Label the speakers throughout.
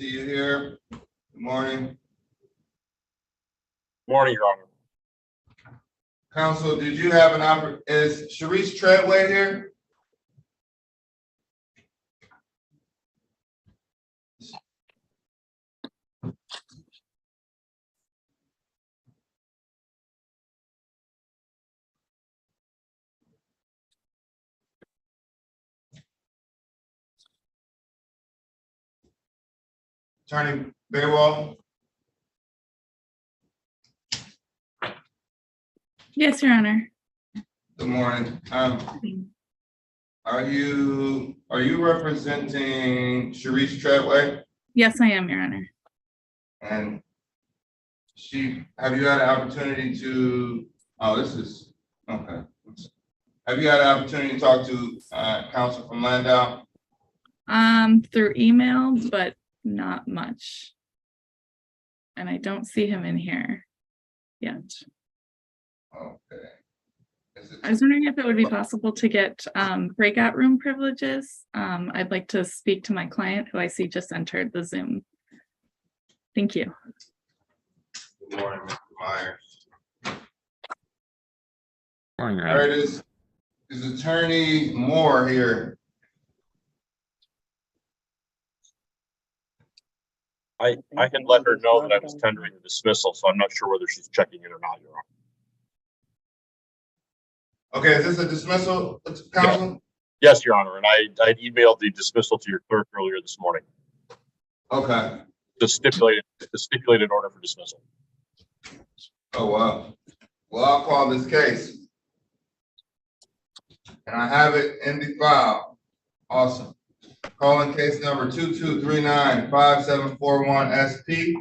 Speaker 1: see you here. Good morning.
Speaker 2: Morning, Your Honor.
Speaker 1: Counsel, did you have an opportunity? Is Sharice Treadway here? Attorney Baywall?
Speaker 3: Yes, Your Honor.
Speaker 1: Good morning. Are you representing Sharice Treadway?
Speaker 3: Yes, I am, Your Honor.
Speaker 1: And have you had an opportunity to, okay. Have you had an opportunity to talk to counsel from Landau?
Speaker 3: Through email, but not much. And I don't see him in here yet.
Speaker 1: Okay.
Speaker 3: I was wondering if it would be possible to get breakout room privileges. I'd like to speak to my client who I see just entered the Zoom. Thank you.
Speaker 1: Good morning, Mr. Myers.
Speaker 4: Morning, Your
Speaker 1: All
Speaker 4: Honor.
Speaker 1: right, is Attorney Moore here?
Speaker 2: I can let her know that I was tendering the dismissal, so I'm not sure whether she's checking it or not, Your Honor.
Speaker 1: Okay, is this a dismissal, counsel?
Speaker 2: Yes, Your Honor, and I emailed the dismissal to your clerk earlier this morning.
Speaker 1: Okay.
Speaker 2: The stipulated order for dismissal.
Speaker 1: Oh, wow. Well, I'll call this case. And I have it in the file. Awesome. Calling case number 2239-5741-SP.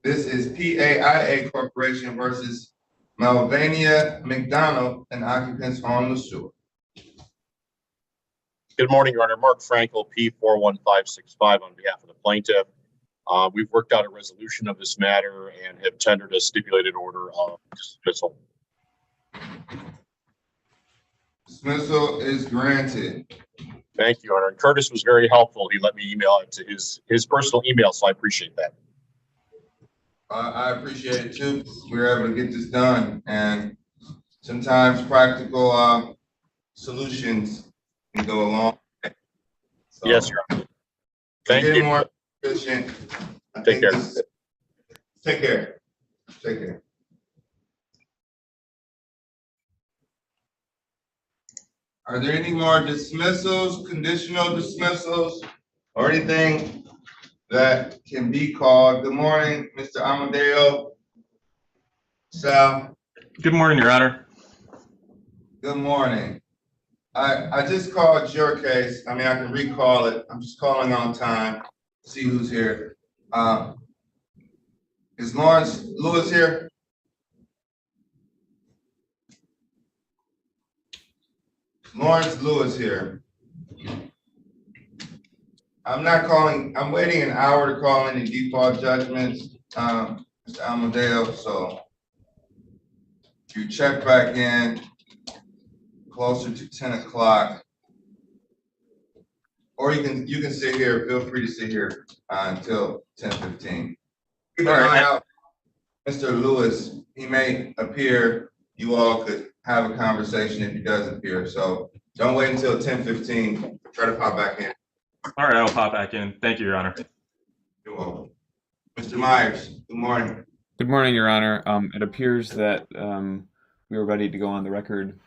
Speaker 1: This is PAIA Corporation versus Melvania McDonald and occupants on the sewer.
Speaker 2: Good morning, Your Honor. Mark Frankel, P41565 on behalf of the plaintiff. We've worked out a resolution of this matter and have tendered a stipulated order of dismissal.
Speaker 1: Dismissal is granted.
Speaker 2: Thank you, Your Honor. And Curtis was very helpful. He let me email it to his personal email, so I appreciate that.
Speaker 1: I appreciate it too. We were able to get this done, and sometimes practical solutions can go a long way. So,
Speaker 2: Yes, Your Honor. Thank you.
Speaker 1: More efficient.
Speaker 2: Take care.
Speaker 1: Take care. Take care. Are there any more dismissals, conditional dismissals, or anything that can be called? Good morning, Mr. Amadeo. Sal.
Speaker 4: Good morning, Your Honor.
Speaker 1: Good morning. I just called your case. I mean, I can recall it. I'm just calling on time. See who's here. Is Lawrence Lewis here? Lawrence Lewis here. I'm not calling, I'm waiting an hour to call any default judgments, Mr. Amadeo, so if you check back in closer to 10 o'clock, or you can sit here, feel free to sit here until 10:15. Keep an eye out, Mr. Lewis, he may appear, you all could have a conversation if he does appear, so don't wait until 10:15, try to pop back in.
Speaker 4: All right, I will pop back in. Thank you, Your Honor.
Speaker 1: You're welcome. Mr. Myers, good morning.
Speaker 4: Good morning, Your Honor. It appears that we were ready to go on the record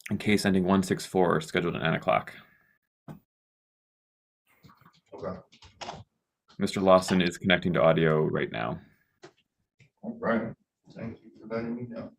Speaker 4: in case ending 164, scheduled at 9 o'clock.
Speaker 1: Okay.
Speaker 4: Mr. Lawson is connecting to audio right now.
Speaker 1: All right. Thank you for letting me know.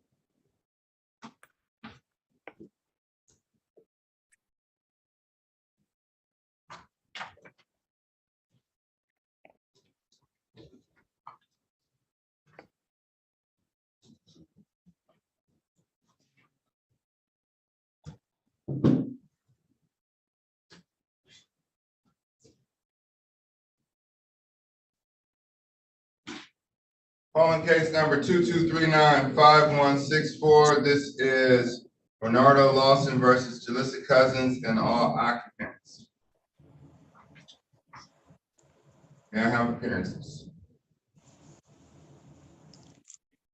Speaker 1: Calling case number 2239-5164. This is Bernardo Lawson versus Jalissa Cousins and all occupants. May I have appearances?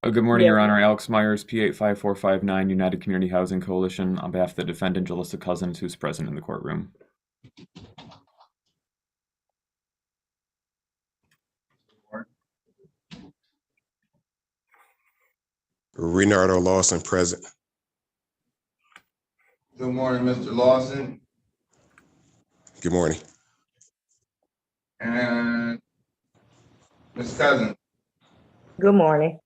Speaker 4: Good morning,
Speaker 5: Yeah.
Speaker 4: Your Honor. Alex Myers, P85459, United Community Housing Coalition, on behalf of the defendant, Jalissa Cousins, who's present in the courtroom.
Speaker 6: Renardo Lawson, present.
Speaker 1: Good morning, Mr. Lawson,
Speaker 6: Good morning.
Speaker 1: and Ms. Cousins.
Speaker 5: Good morning.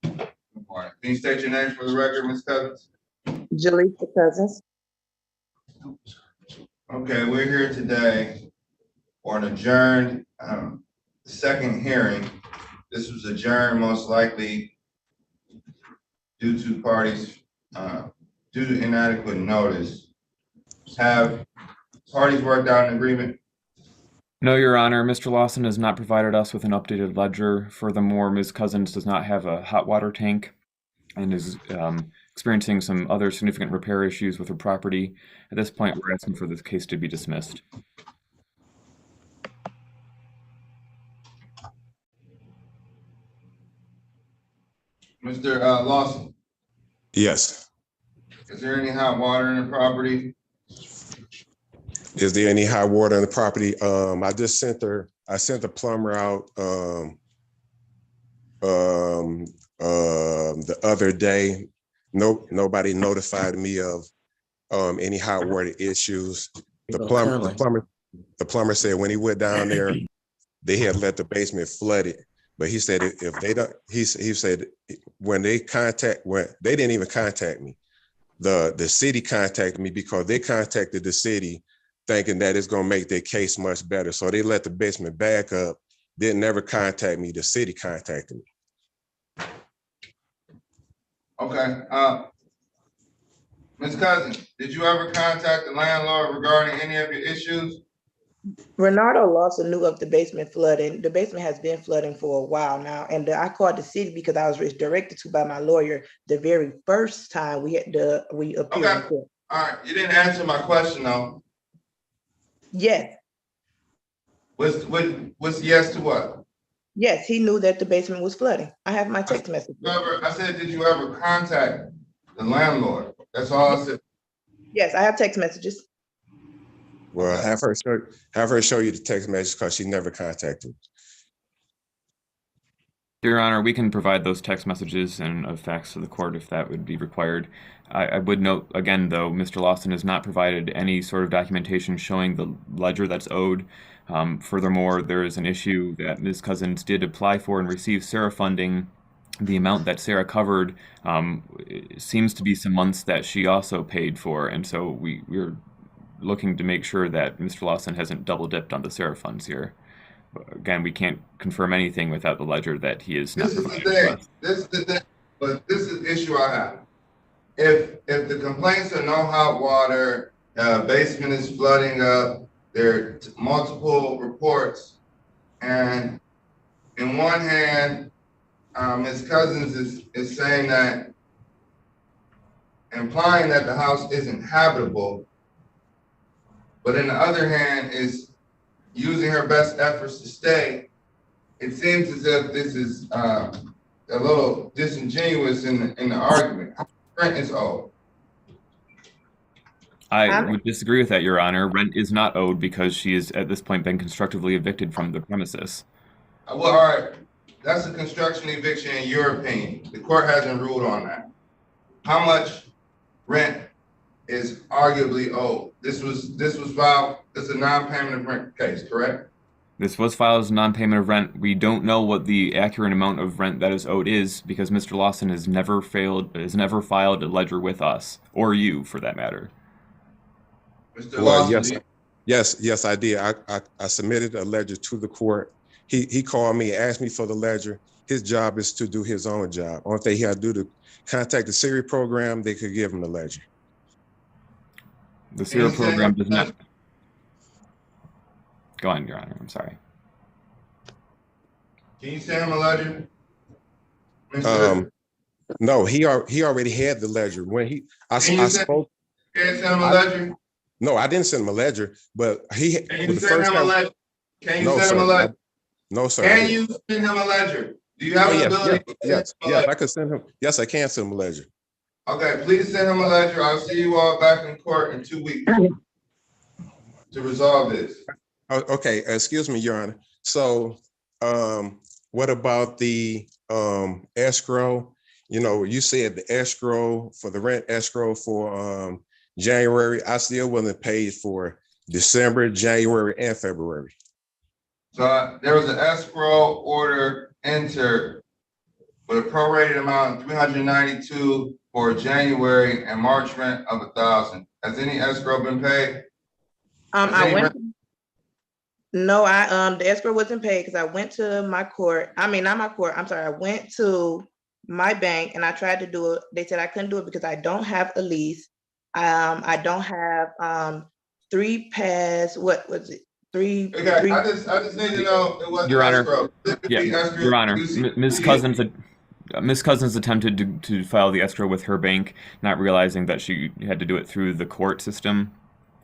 Speaker 1: Good morning. Can you state your name for the record, Ms. Cousins?
Speaker 5: Jalissa Cousins.
Speaker 1: Okay, we're here today for an adjourned second hearing. This was adjourned most likely due to parties, due to inadequate notice. Have parties worked out an agreement?
Speaker 4: No, Your Honor. Mr. Lawson has not provided us with an updated ledger. Furthermore, Ms. Cousins does not have a hot water tank and is experiencing some other significant repair issues with her property. At this point, we're asking for this case to be dismissed.
Speaker 1: Mr. Lawson,
Speaker 6: Yes.
Speaker 1: is there any hot water in the property?
Speaker 6: Is there any hot water on the property? I sent the plumber out the other day. Nobody notified me of any hot water issues. The plumber said when he went down there, they had let the basement flood it. But he said if they don't, he said when they didn't even contact me. The city contacted me because they contacted the city thinking that it's gonna make their case much better. So they let the basement back up, didn't never contact me. The city contacted me.
Speaker 1: Okay, Ms. Cousins, did you ever contact the landlord regarding any of your issues?
Speaker 5: Renardo Lawson knew of the basement flooding. The basement has been flooding for a while now. And I called the city because I was directed to by my lawyer the very first time we appeared in court.
Speaker 1: All right, you didn't answer my question though.
Speaker 5: Yes,
Speaker 1: What's yes to what?
Speaker 5: yes, he knew that the basement was flooding. I have my text message.
Speaker 1: I said, did you ever contact the landlord? That's all I said.
Speaker 5: Yes, I have text messages.
Speaker 6: Well, have her show you the text message because she never contacted me.
Speaker 4: Your Honor, we can provide those text messages and facts to the court if that would be required. I would note again, though, Mr. Lawson has not provided any sort of documentation showing the ledger that's owed. Furthermore, there is an issue that Ms. Cousins did apply for and receive SARA funding. The amount that SARA covered seems to be some months that she also paid for, and so we're looking to make sure that Mr. Lawson hasn't double dipped on the SARA funds here. Again, we can't confirm anything without the ledger that he is not providing to us.
Speaker 1: This is the thing, but this is the issue I have. If the complaints are no hot water, basement is flooding up, there are multiple reports, and in one hand, Ms. Cousins is saying that, implying that the house isn't habitable, but in the other hand is using her best efforts to stay. It seems as if this is a little disingenuous in the argument. Rent is owed.
Speaker 4: I would disagree with that, Your Honor. Rent is not owed because she is at this point been constructively evicted from the premises.
Speaker 1: Well, all right, that's a construction eviction in your opinion. The court hasn't ruled on that. How much rent is arguably owed? This was filed as a non-payment of rent case, correct?
Speaker 4: This was filed as a non-payment of rent. We don't know what the accurate amount of rent that is owed is because Mr. Lawson has never filed a ledger with us, or you for that matter.
Speaker 1: Mr.
Speaker 6: Well,
Speaker 1: Lawson,
Speaker 6: yes, I did. I submitted a ledger to the court. He called me, asked me for the ledger. His job is to do his own job. Only thing he had to do to contact the CR program, they could give him the ledger.
Speaker 4: The CR program does not. Go on, Your Honor. I'm sorry.
Speaker 1: Can you send him a ledger?
Speaker 6: No, he already had the ledger when I spoke.
Speaker 1: Can you send him a ledger?
Speaker 6: No, I didn't send him a ledger, but
Speaker 1: Can you send him a ledger? Can you
Speaker 6: No,
Speaker 1: send him a
Speaker 6: sir.
Speaker 1: ledger?
Speaker 6: No, sir.
Speaker 1: Can you send him a ledger? Do you have
Speaker 6: Oh,
Speaker 1: an
Speaker 6: yes,
Speaker 1: ability? to
Speaker 6: yes,
Speaker 1: send him a ledger?
Speaker 6: I could send him. Yes, I can send him a ledger.
Speaker 1: Okay, please send him a ledger. I'll see you all back in court in 2 weeks to resolve this.
Speaker 6: Oh, okay, excuse me, Your Honor. So, what about the escrow? You know, you said the escrow for the rent escrow for January. I still wasn't paid for December, January, and February.
Speaker 1: So there was an escrow order entered with a prorated amount of 392 for January and March rent of 1,000. Has any escrow been paid?
Speaker 5: No, the escrow wasn't paid because I went to my court. I mean, not my court. I'm sorry. I went to my bank and I tried to do it. They said I couldn't do it because I don't have a lease. I don't have 3 pass. What was it? Three.
Speaker 1: I just need to know it wasn't
Speaker 4: Your Honor.
Speaker 1: escrow.
Speaker 4: Yeah, Your Honor, Ms. Cousins attempted to file the escrow with her bank, not realizing that she had to do it through the court system.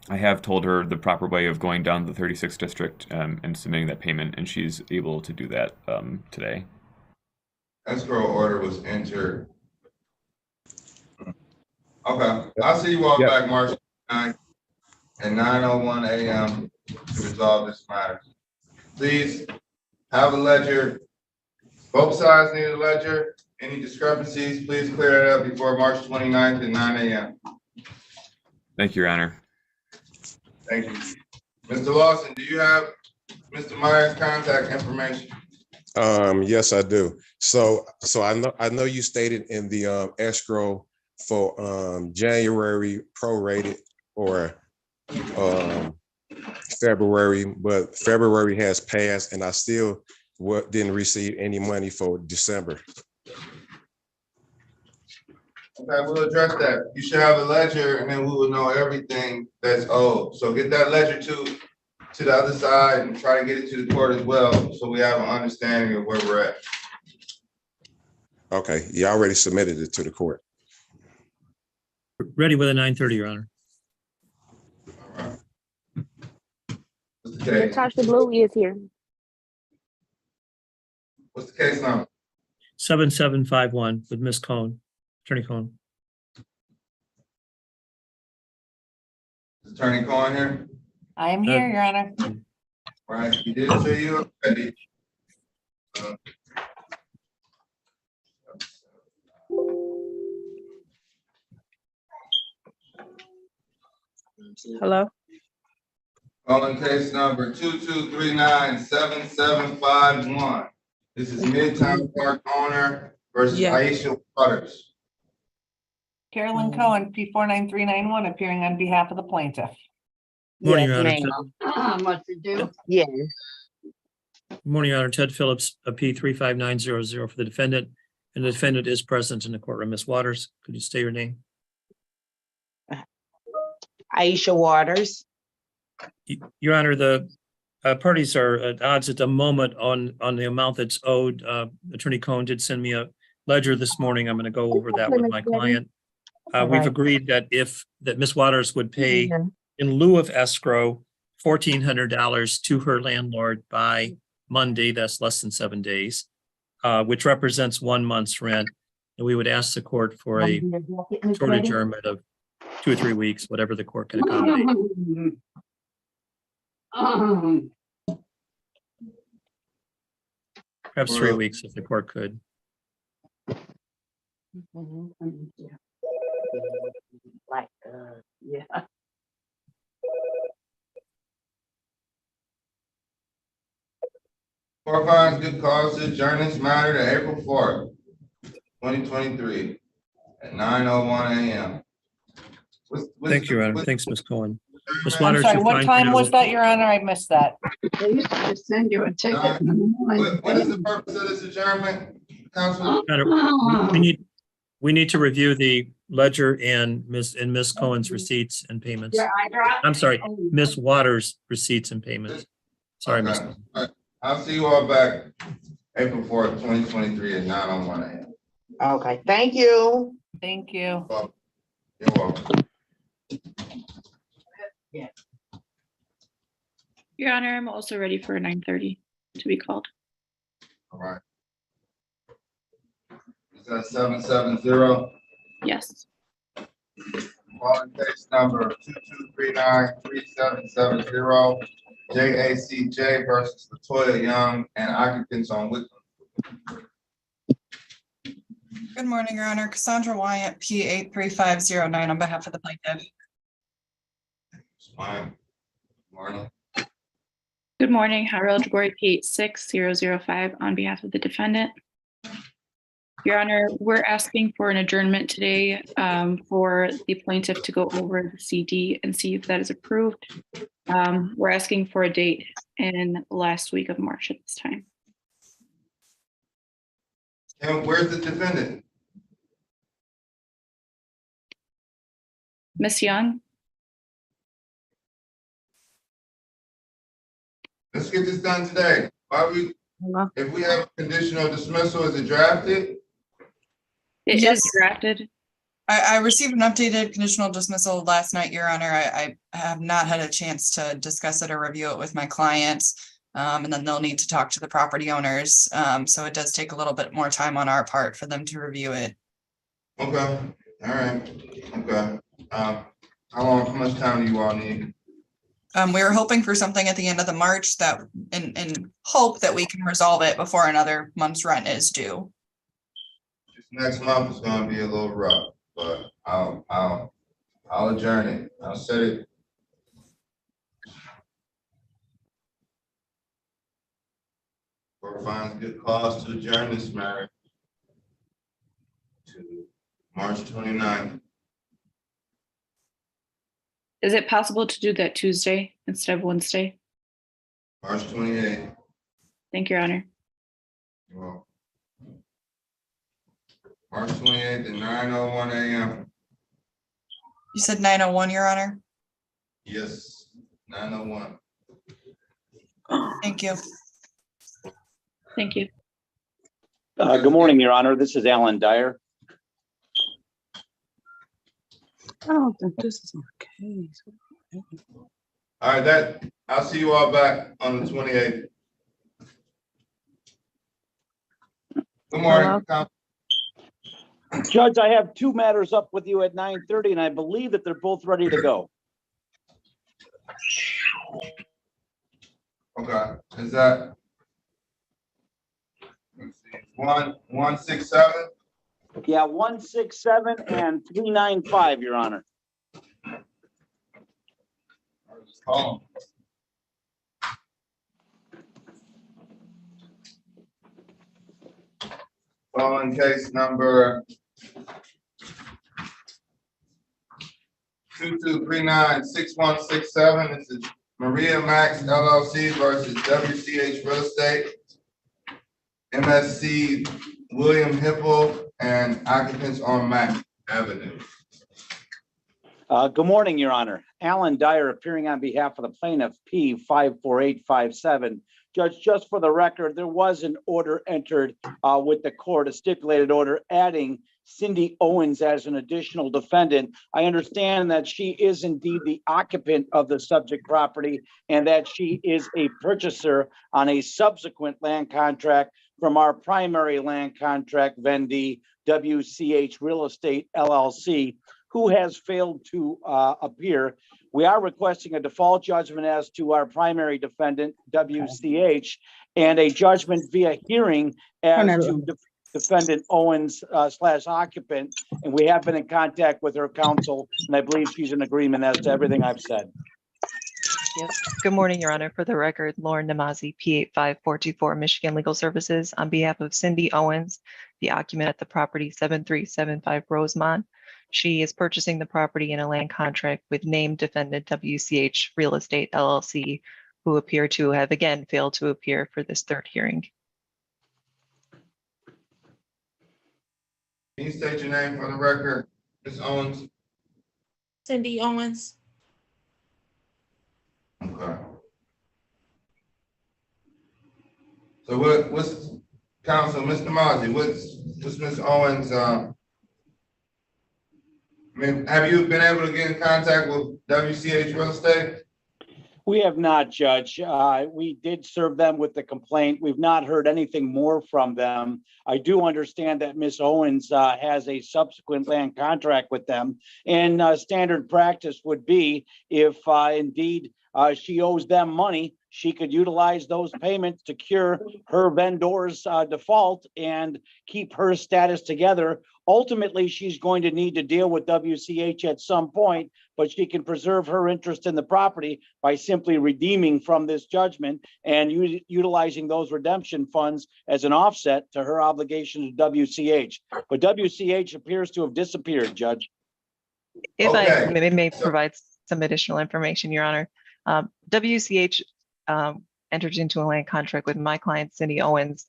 Speaker 4: I have told her the proper way of going down the 36th district and submitting that payment, and she's able to do that today.
Speaker 1: Escrow order was entered. Okay, I'll see you all back March 9th at 9:01 a.m. to resolve this matter. Please have a ledger. Both sides need a ledger. Any discrepancies, please clear that up before March 29th at 9 a.m.
Speaker 4: Thank you, Your Honor.
Speaker 1: Thank you. Mr. Lawson, do you have Mr. Myers' contact information?
Speaker 6: Yes, I do. So I know you stated in the escrow for January prorated or February, but February has passed and I still didn't receive any money for December.
Speaker 1: Okay, we'll address that. You should have a ledger and then we will know everything that's owed. So get that ledger to the other side and try to get it to the court as well, so we have an understanding of where we're at.
Speaker 6: Okay, you already submitted it to the court.
Speaker 7: Ready with a 9:30, Your Honor.
Speaker 1: All right. What's the case?
Speaker 8: Natasha Bluey is here.
Speaker 1: What's the case number?
Speaker 7: 7751 with Ms. Cohn, Attorney Cohn.
Speaker 1: Is Attorney Cohen here?
Speaker 9: I am here, Your Honor.
Speaker 1: Right, he did say you were ready.
Speaker 5: Hello?
Speaker 1: Calling case number 22397751. This is Midtown Park owner versus
Speaker 5: Yeah.
Speaker 1: Aisha Waters.
Speaker 9: Carolyn Cohen, P49391, appearing on behalf of the plaintiff.
Speaker 7: Morning,
Speaker 8: Yes,
Speaker 7: Your Honor.
Speaker 8: ma'am.
Speaker 9: What to do?
Speaker 8: Yes.
Speaker 7: Good morning, Your Honor. Ted Phillips, a P35900 for the defendant. And the defendant is present in the courtroom. Ms. Waters, could you state your name?
Speaker 8: Aisha Waters.
Speaker 7: Your Honor, the parties are at odds at the moment on the amount that's owed. Attorney Cohn did send me a ledger this morning. I'm going to go over that with my client. We've agreed that that Ms. Waters would pay in lieu of escrow $1,400 to her landlord by Monday. That's less than 7 days, which represents 1 month's rent. And we would ask the court for a short adjournment of 2 or 3 weeks, whatever the court can accommodate. Perhaps 3 weeks if the court could.
Speaker 8: Yeah.
Speaker 1: Court finds good cause to adjourn this matter to April 4th, 2023 at 9:01 a.m.
Speaker 7: Thank you, Your Honor. Thanks, Ms. Cohen. Ms.
Speaker 9: I'm
Speaker 7: Waters,
Speaker 9: sorry,
Speaker 7: you're
Speaker 9: what
Speaker 7: fine
Speaker 9: time
Speaker 7: now.
Speaker 9: was that, Your Honor? I missed that.
Speaker 10: They used to just send you a ticket.
Speaker 1: What is the purpose of this adjournment, Counsel?
Speaker 7: Your Honor, we need to review the ledger and Ms. Cohen's receipts and payments. I'm sorry, Ms. Waters' receipts and payments. Sorry, Ms.
Speaker 1: Okay. All right. I'll see you all back April 4th, 2023 at 9:01 a.m.
Speaker 8: Okay, thank you.
Speaker 9: Thank you.
Speaker 1: You're welcome.
Speaker 3: Your Honor, I'm also ready for 9:30 to be called.
Speaker 1: All right. Is that 770?
Speaker 3: Yes.
Speaker 1: Calling case number 22393770, JACJ versus Latoya Young and occupants on Whitman.
Speaker 11: Good morning, Your Honor. Cassandra Wyatt, P 83509 on behalf of the plaintiff.
Speaker 1: Fine. Morning.
Speaker 3: Good morning, Harold Gory, P 86005 on behalf of the defendant. Your Honor, we're asking for an adjournment today for the plaintiff to go over the CD and see if that is approved. We're asking for a date in last week of March at this time.
Speaker 1: And where's the defendant?
Speaker 3: Ms. Young?
Speaker 1: Let's get this done today. If we have conditional dismissal, is it drafted?
Speaker 3: It
Speaker 11: Yes.
Speaker 3: is drafted.
Speaker 11: I received an updated conditional dismissal last night, Your Honor. I have not had a chance to discuss it or review it with my clients. And then they'll need to talk to the property owners. So it does take a little bit more time on our part for them to review it.
Speaker 1: Okay, all right, okay. How much time do you all need?
Speaker 11: We were hoping for something at the end of the March that in hope that we can resolve it before another month's rent is due.
Speaker 1: This next month is gonna be a little rough, but I'll adjourn it. I'll set it. Court finds good cause to adjourn this matter to March 29th.
Speaker 3: Is it possible to do that Tuesday instead of Wednesday?
Speaker 1: March 28th.
Speaker 3: Thank you, Your Honor.
Speaker 1: Well, March 28th at 9:01 a.m.
Speaker 11: You said 9:01, Your Honor?
Speaker 1: Yes, 9:01.
Speaker 11: Thank you.
Speaker 3: Thank you.
Speaker 12: Good morning, Your Honor. This is Alan Dyer.
Speaker 10: I don't think this is okay.
Speaker 1: All right, I'll see you all back on the 28th. Good morning.
Speaker 12: Judge, I have two matters up with you at 9:30, and I believe that they're both ready to go.
Speaker 1: Okay, is that? Let's see, 167?
Speaker 12: Yeah, 167 and 395, Your Honor.
Speaker 1: Oh. Calling case number 22396167. This is Maria Max LLC versus WCH Real Estate, MSC William Hipple, and occupants on Mack Avenue.
Speaker 12: Good morning, Your Honor. Alan Dyer appearing on behalf of the plaintiff, P 54857. Judge, just for the record, there was an order entered with the court, a stipulated order adding Cindy Owens as an additional defendant. I understand that she is indeed the occupant of the subject property and that she is a purchaser on a subsequent land contract from our primary land contract vendee, WCH Real Estate LLC, who has failed to appear. We are requesting a default judgment as to our primary defendant, WCH, and a judgment via hearing as to defendant Owens slash occupant. And we have been in contact with her counsel, and I believe she's in agreement as to everything I've said.
Speaker 13: Yep. Good morning, Your Honor. For the record, Lauren Namazi, P85424, Michigan Legal Services, on behalf of Cindy Owens, the occupant at the property 7375 Rosemont. She is purchasing the property in a land contract with named defendant WCH Real Estate LLC, who appear to have again failed to appear for this third hearing.
Speaker 1: Can you state your name for the record, Ms. Owens?
Speaker 14: Cindy Owens.
Speaker 1: Okay. So what's counsel, Mr. Mozzie, what's Ms. Owens, I mean, have you been able to get in contact with WCH Real Estate?
Speaker 12: We have not, Judge. We did serve them with the complaint. We've not heard anything more from them. I do understand that Ms. Owens has a subsequent land contract with them. And standard practice would be if indeed she owes them money, she could utilize those payments to cure her vendor's default and keep her status together. Ultimately, she's going to need to deal with WCH at some point, but she can preserve her interest in the property by simply redeeming from this judgment and utilizing those redemption funds as an offset to her obligation to WCH. But WCH appears to have disappeared, Judge.
Speaker 13: If
Speaker 1: Okay.
Speaker 13: I may provide some additional information, Your Honor. WCH entered into a land contract with my client, Cindy Owens,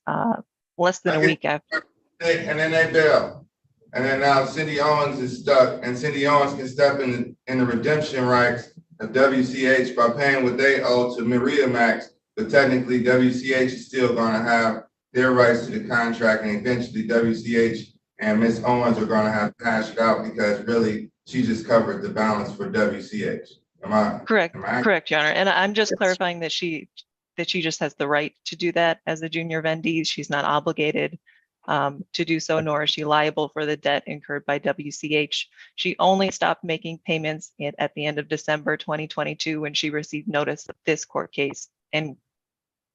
Speaker 13: less than a week after.
Speaker 1: And then they bail. And then now Cindy Owens is stuck, and Cindy Owens can step in the redemption rights of WCH by paying what they owe to Maria Max, but technically WCH is still gonna have their rights to the contract, and eventually WCH and Ms. Owens are gonna have to hash it out because really she just covered the balance for WCH. Am I
Speaker 13: Correct, Your Honor. And I'm just
Speaker 1: Yes.
Speaker 13: clarifying that she just has the right to do that as a junior vendee. She's not obligated to do so, nor is she liable for the debt incurred by WCH. She only stopped making payments at the end of December 2022 when she received notice of this court case and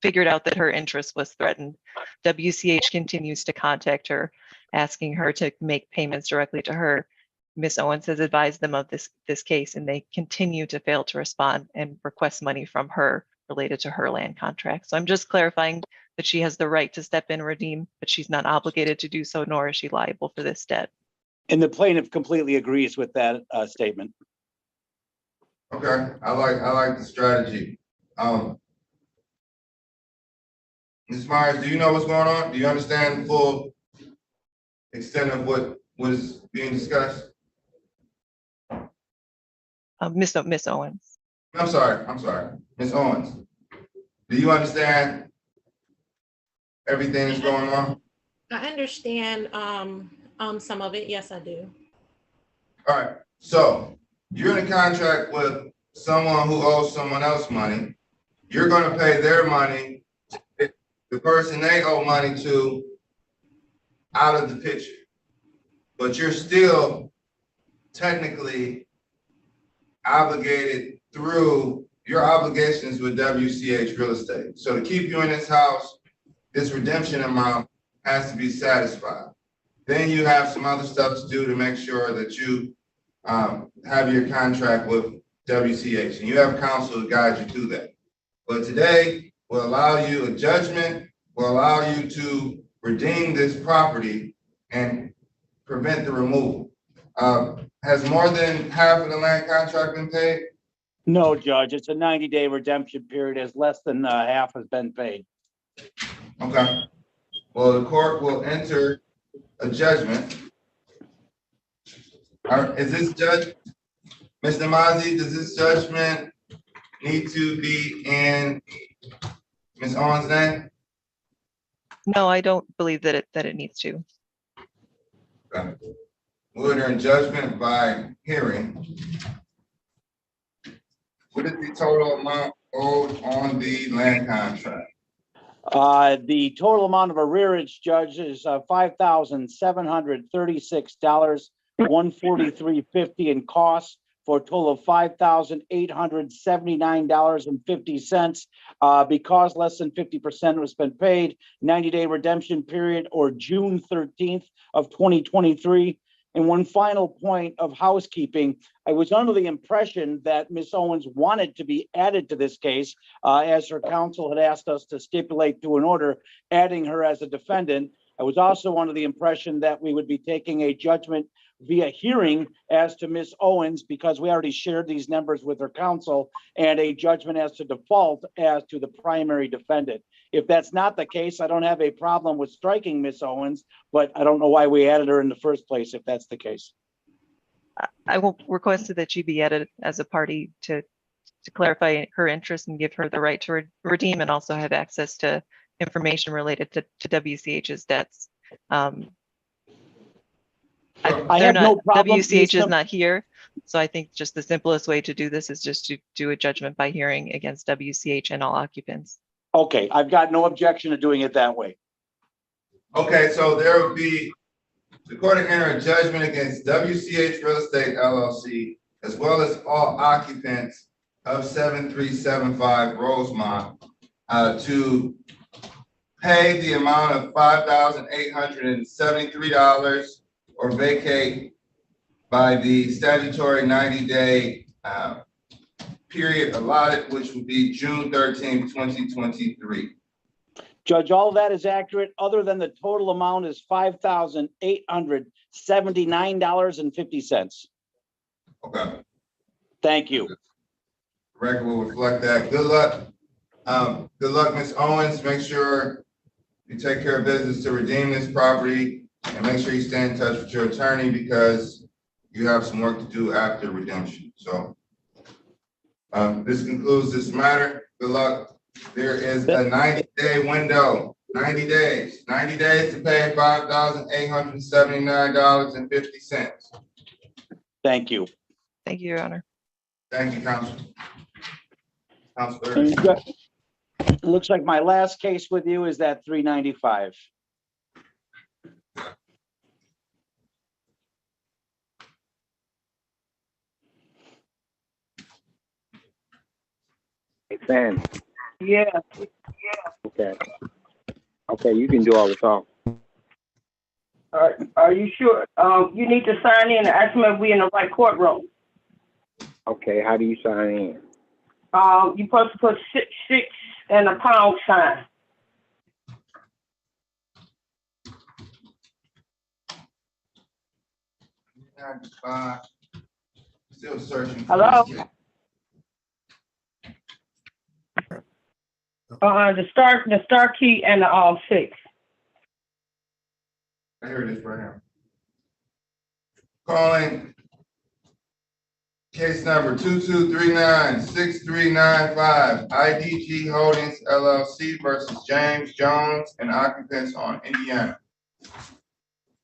Speaker 13: figured out that her interest was threatened. WCH continues to contact her, asking her to make payments directly to her. Ms. Owens has advised them of this case, and they continue to fail to respond and request money from her related to her land contract. So I'm just clarifying that she has the right to step in and redeem, but she's not obligated to do so, nor is she liable for this debt.
Speaker 12: And the plaintiff completely agrees with that statement.
Speaker 1: Okay, I like the strategy. Ms. Myers, do you know what's going on? Do you understand the full extent of what was being discussed?
Speaker 13: Miss Owens.
Speaker 1: I'm sorry, Ms. Owens. Do you understand everything that's going on?
Speaker 14: I understand some of it. Yes, I do.
Speaker 1: All right, so you're in a contract with someone who owes someone else money. You're gonna pay their money, the person they owe money to, out of the picture. But you're still technically obligated through your obligations with WCH Real Estate. So to keep you in this house, this redemption amount has to be satisfied. Then you have some other stuff to do to make sure that you have your contract with WCH, and you have counsel to guide you to that. But today will allow you a judgment, will allow you to redeem this property and prevent the removal. Has more than half of the land contract been paid?
Speaker 12: No, Judge, it's a 90-day redemption period as less than half has been paid.
Speaker 1: Okay. Well, the court will enter a judgment. Is this judge, Mr. Mazzi, does this judgment need to be in Ms. Owens' name?
Speaker 13: No, I don't believe that it needs to.
Speaker 1: Okay. We'll enter in judgment by hearing. What is the total amount owed on the land contract?
Speaker 12: The total amount of arrearage, Judge, is $5,736, $143.50 in costs, for a total of $5,879.50. Because less than 50% has been paid, 90-day redemption period, or June 13th of 2023. And one final point of housekeeping, I was under the impression that Ms. Owens wanted to be added to this case, as her counsel had asked us to stipulate to an order adding her as a defendant. I was also under the impression that we would be taking a judgment via hearing as to Ms. Owens, because we already shared these numbers with her counsel, and a judgment as to default as to the primary defendant. If that's not the case, I don't have a problem with striking Ms. Owens, but I don't know why we added her in the first place if that's the case.
Speaker 13: I will request that she be added as a party to clarify her interest and give her the right to redeem, and also have access to information related to WCH's debts.
Speaker 12: I have no problem.
Speaker 13: WCH is not here, So I think just the simplest way to do this is just to do a judgment by hearing against WCH and all occupants.
Speaker 12: Okay, I've got no objection to doing it that way.
Speaker 1: Okay, so there would be, the court to enter a judgment against WCH Real Estate LLC, as well as all occupants of 7375 Rosemont, to pay the amount of $5,873 or vacate by the statutory 90-day period allotted, which would be June 13th, 2023.
Speaker 12: Judge, all that is accurate, other than the total amount is $5,879.50.
Speaker 1: Okay.
Speaker 12: Thank you.
Speaker 1: The record will reflect that. Good luck. Good luck, Ms. Owens. Make sure you take care of business to redeem this property, and make sure you stay in touch with your attorney because you have some work to do after redemption. So this concludes this matter. Good luck. There is a 90-day window, 90 days to pay $5,879.50.
Speaker 12: Thank you.
Speaker 13: Thank you, Your Honor.
Speaker 1: Thank you, Counsel.
Speaker 12: Looks like my last case with you is that 395.
Speaker 15: Hey, Sam.
Speaker 9: Yeah.
Speaker 15: Okay. Okay, you can do all the talk.
Speaker 9: Are you sure? You need to sign in and ask me if we in the right courtroom.
Speaker 15: Okay, how do you sign in?
Speaker 9: You're supposed to put 6 and a pound sign.
Speaker 1: Still searching.
Speaker 9: Hello? The star key and the 6.
Speaker 1: I hear this right here. Calling case number 2239-6395, IDG Holdings LLC versus James Jones and occupants on Indiana.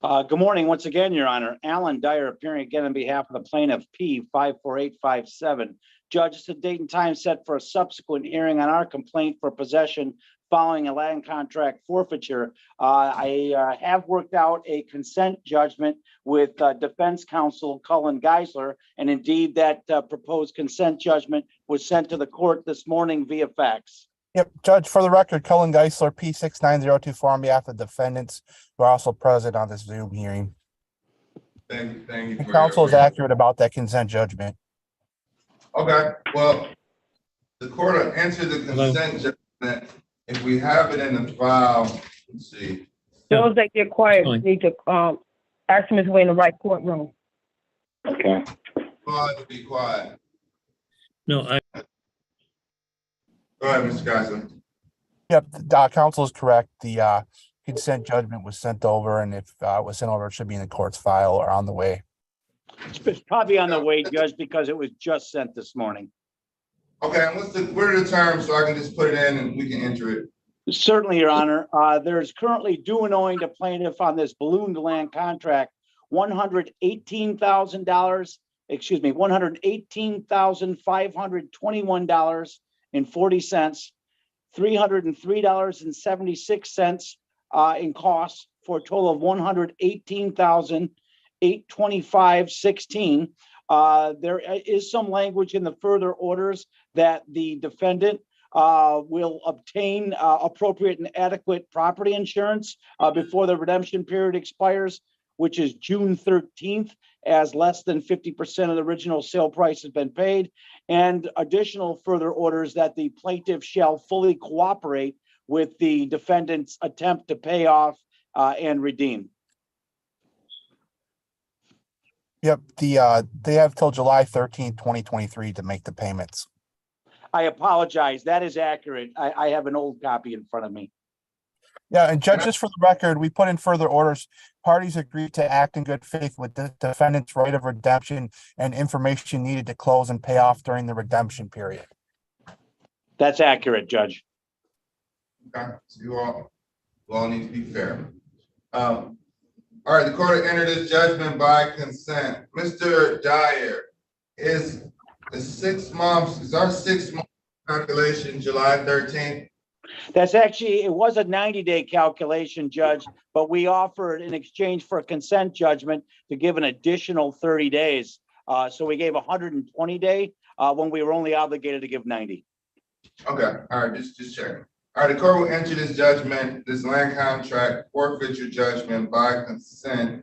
Speaker 12: Good morning once again, Your Honor. Alan Dyer appearing again on behalf of the plaintiff P54857. Judge, it's a date and time set for a subsequent hearing on our complaint for possession following a land contract forfeiture. I have worked out a consent judgment with defense counsel Cullen Geisler, and indeed that proposed consent judgment was sent to the court this morning via fax.
Speaker 16: Yep, Judge, for the record, Cullen Geisler, P69024 on behalf of defendants who are also present on this Zoom hearing.
Speaker 1: Thank you.
Speaker 16: The counsel is accurate about that consent judgment.
Speaker 1: Okay, well, the court will enter the consent judgment. If we have it in the file, let's see.
Speaker 9: Those that get quiet need to ask them if we're in the right courtroom.
Speaker 15: Okay.
Speaker 1: Be quiet.
Speaker 7: No,
Speaker 1: Go ahead, Mr. Geisler.
Speaker 16: Yep, counsel is correct. The consent judgment was sent over, and if it was sent over, it should be in the court's file or on the way.
Speaker 12: It's probably on the way, Judge, because it was just sent this morning.
Speaker 1: Okay, and what are the terms so I can just put it in and we can enter it?
Speaker 12: Certainly, Your Honor. There's currently due and owing to plaintiff on this ballooned land contract $118,000, $118,521.40, $303.76 in costs, for a total of $118,825.16. There is some language in the further orders that the defendant will obtain appropriate and adequate property insurance before the redemption period expires, which is June 13th, as less than 50% of the original sale price has been paid, and additional further orders that the plaintiff shall fully cooperate with the defendant's attempt to pay off and redeem.
Speaker 16: Yep, they have till July 13th, 2023 to make the payments.
Speaker 12: I apologize. That is accurate. I have an old copy in front of me.
Speaker 16: Yeah, and Judge, just for the record, we put in further orders. Parties agreed to act in good faith with the defendant's right of redemption and information needed to close and pay off during the redemption period.
Speaker 12: That's accurate, Judge.
Speaker 1: Okay, so you all need to be fair. All right, the court entered this judgment by consent. Mr. Dyer, Is our 6 month calculation July 13th?
Speaker 12: That's actually, it was a 90-day calculation, Judge, but we offered in exchange for a consent judgment to give an additional 30 days. So we gave 120-day when we were only obligated to give 90.
Speaker 1: Okay, all right, just checking. All right, the court will enter this judgment, this land contract forfeiture judgment by consent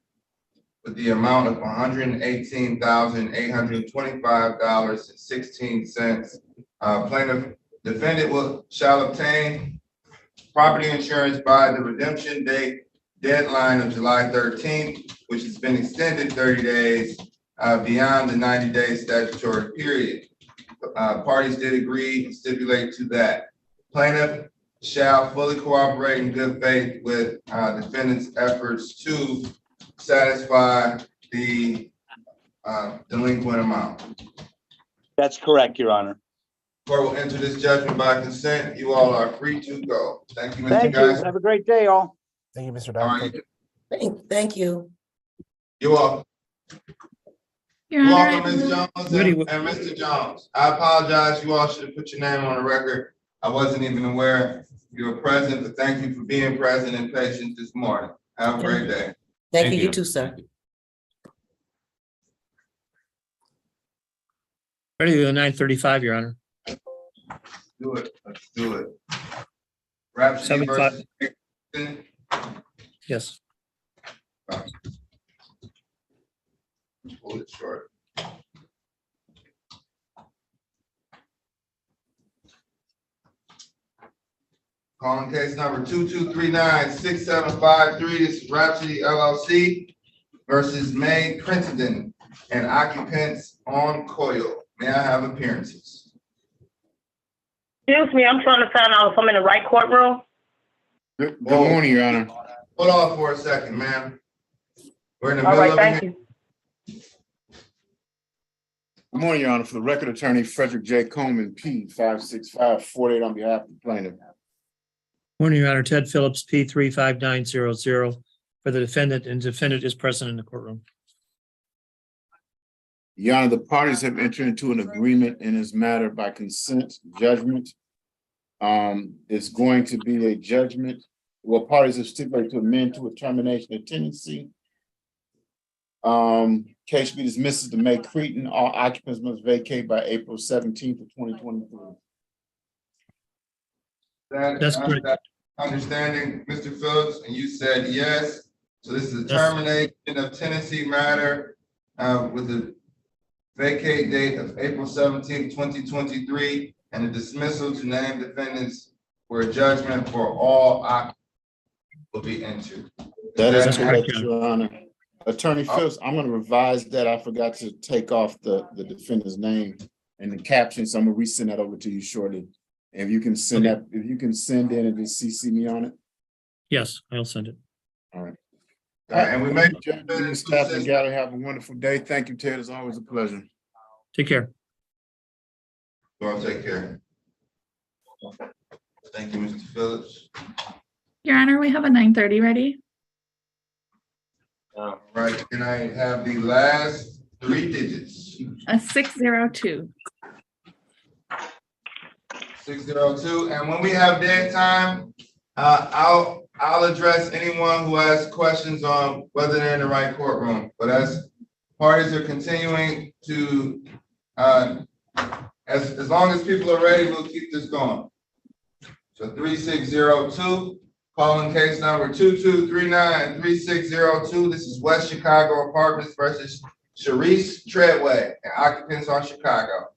Speaker 1: with the amount of $118,825.16. Plaintiff defendant shall obtain property insurance by the redemption date deadline of July 13th, which has been extended 30 days beyond the 90-day statutory period. Parties did agree and stipulate to that. Plaintiff shall fully cooperate in good faith with defendant's efforts to satisfy the delinquent amount.
Speaker 12: That's correct, Your Honor.
Speaker 1: Court will enter this judgment by consent. You all are free to go. Thank you, Mr.
Speaker 12: Thank you.
Speaker 1: Geisler.
Speaker 12: Have a great day, all.
Speaker 16: Thank you, Mr.
Speaker 1: All
Speaker 16: Dunn.
Speaker 1: right,
Speaker 10: Thank you.
Speaker 1: you're welcome.
Speaker 3: Your
Speaker 1: You're
Speaker 3: Honor,
Speaker 1: welcome, Ms. Jones
Speaker 7: Ready.
Speaker 1: and Mr. Jones. I apologize. You all should have put your name on the record. I wasn't even aware you were present, but thank you for being present and patient this morning. Have a great day.
Speaker 10: Thank you, you too, sir.
Speaker 7: Ready to go 9:35, Your Honor.
Speaker 1: Do it. Let's do it. Rhapsody
Speaker 7: 75.
Speaker 1: versus.
Speaker 7: Yes.
Speaker 1: Pull it short. Calling case number 2239-6753. This is Rhapsody LLC versus May Crittenden and occupants on Coyle. May I have appearances?
Speaker 17: Excuse me, I'm trying to find out if I'm in the right courtroom.
Speaker 18: Good morning, Your Honor.
Speaker 1: Hold on for a second, ma'am. We're in the
Speaker 17: All
Speaker 1: middle
Speaker 17: right,
Speaker 1: of
Speaker 17: thank
Speaker 1: it.
Speaker 17: you.
Speaker 18: Good morning, Your Honor. For the record, Attorney Frederick J. Coleman, P. 56548 on behalf of the plaintiff.
Speaker 7: Morning, Your Honor. Ted Phillips, P 35900 for the defendant, and defendant is present in the courtroom.
Speaker 18: Your Honor, the parties have entered into an agreement in this matter by consent judgment. It's going to be a judgment. Well, parties have stipulated to amend to a termination of tenancy. Case be dismissed to May Cretin. All occupants must vacate by April 17th of 2023.
Speaker 7: That's correct.
Speaker 1: That understanding, Mr. Phillips, and you said yes. So this is a
Speaker 7: Yes.
Speaker 1: termination of tenancy matter with the vacate date of April 17th, 2023, and a dismissal to name defendants for a judgment for all occupants will be entered.
Speaker 18: That is
Speaker 7: That's
Speaker 18: correct,
Speaker 7: correct,
Speaker 18: Your Honor. Attorney Phillips, I'm going to revise that. I forgot to take off the defendant's name and the caption, so I'm going to resend that over to you shortly. If you can send that, if you can send in and just CC me on it.
Speaker 7: Yes, I'll send it.
Speaker 18: All right.
Speaker 1: And we may.
Speaker 18: Staff and Gallery, have a wonderful day. Thank you, Ted. It's always a pleasure.
Speaker 7: Take care.
Speaker 1: Well, take care. Thank you, Mr. Phillips.
Speaker 3: Your Honor, we have a 9:30 ready.
Speaker 1: All right, can I have the last three digits?
Speaker 3: A 602.
Speaker 1: 602, and when we have dead time, I'll address anyone who has questions on whether they're in the right courtroom. But as parties are continuing to, as long as people are ready, we'll keep this going. So 3602, calling case number 2239-3602. This is West Chicago Apartments versus Sharice Treadway, and occupants on Chicago.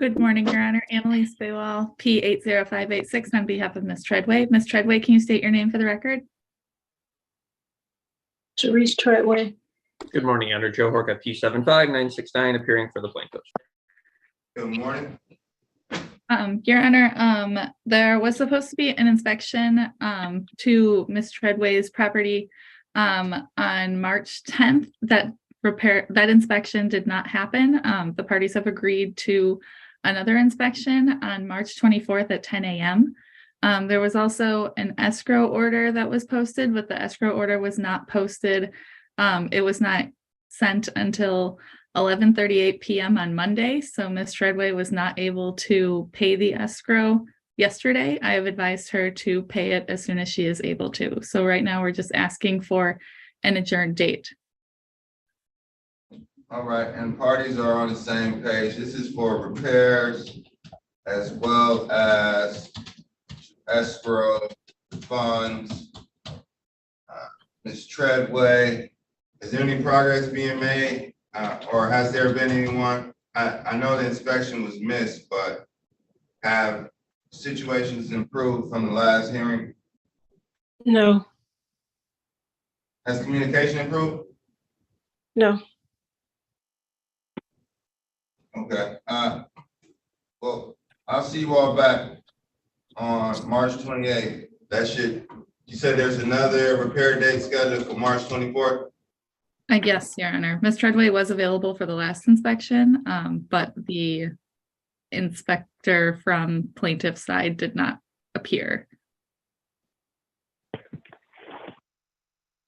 Speaker 3: Good morning, Your Honor. Annalise Baywall, P 80586 on behalf of Ms. Treadway. Ms. Treadway, can you state your name for the record?
Speaker 10: Sharice Treadway.
Speaker 19: Good morning, Under Joe Horka, P75969, appearing for the plaintiffs.
Speaker 1: Good morning.
Speaker 3: Your Honor, there was supposed to be an inspection to Ms. Treadway's property on March 10th. That inspection did not happen. The parties have agreed to another inspection on March 24th at 10 a.m. There was also an escrow order that was posted, but the escrow order was not posted. It was not sent until 11:38 p.m. on Monday, so Ms. Treadway was not able to pay the escrow yesterday. I have advised her to pay it as soon as she is able to. So right now, we're just asking for an adjourned date.
Speaker 1: All right, and parties are on the same page. This is for repairs as well as escrow funds. Ms. Treadway, is there any progress being made? Or has there been anyone? I know the inspection was missed, but have situations improved from the last hearing?
Speaker 10: No,
Speaker 1: Has communication improved?
Speaker 10: no.
Speaker 1: Okay, well, I'll see you all back on March 28th. You said there's another repair date scheduled for March 24th?
Speaker 3: Yes, Your Honor. Ms. Treadway was available for the last inspection, but the inspector from plaintiff's side did not appear.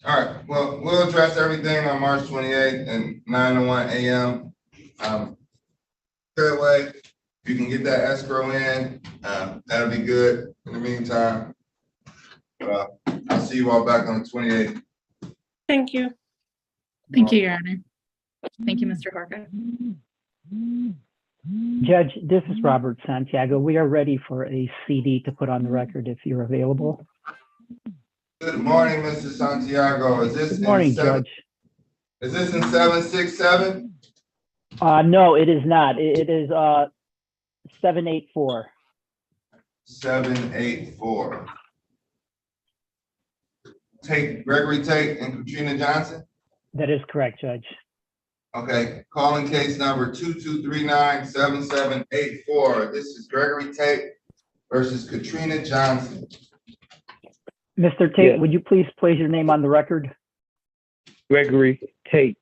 Speaker 1: All right, well, we'll address everything on March 28th and 9:01 a.m. Treadway, if you can get that escrow in, that'll be good. In the meantime, I'll see you all back on the 28th.
Speaker 10: Thank you.
Speaker 3: Thank you, Your Honor. Thank you, Mr. Horka.
Speaker 20: Judge, this is Robert Santiago. We are ready for a CD to put on the record if you're available.
Speaker 1: Good morning, Mr. Santiago. Is this
Speaker 20: Good morning, Judge.
Speaker 1: Is this in 767?
Speaker 20: No, it is not. It is 784.
Speaker 1: 784. Gregory Tate and Katrina Johnson?
Speaker 20: That is correct, Judge.
Speaker 1: Okay, calling case number 2239-7784. This is Gregory Tate versus Katrina Johnson.
Speaker 20: Mr. Tate,
Speaker 15: Yes.
Speaker 20: would you please place your name on the record?
Speaker 15: Gregory Tate.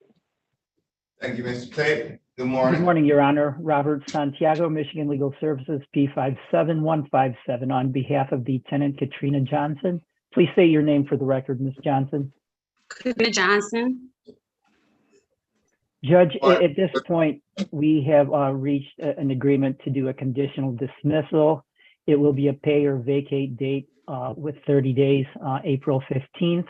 Speaker 1: Thank you, Mr. Tate. Good morning.
Speaker 20: Good morning, Your Honor. Robert Santiago, Michigan Legal Services, P57157, on behalf of the tenant Katrina Johnson. Please say your name for the record, Ms. Johnson.
Speaker 21: Katrina Johnson.
Speaker 20: Judge, at this point, we have reached an agreement to do a conditional dismissal. It will be a pay or vacate date with 30 days, April 15th.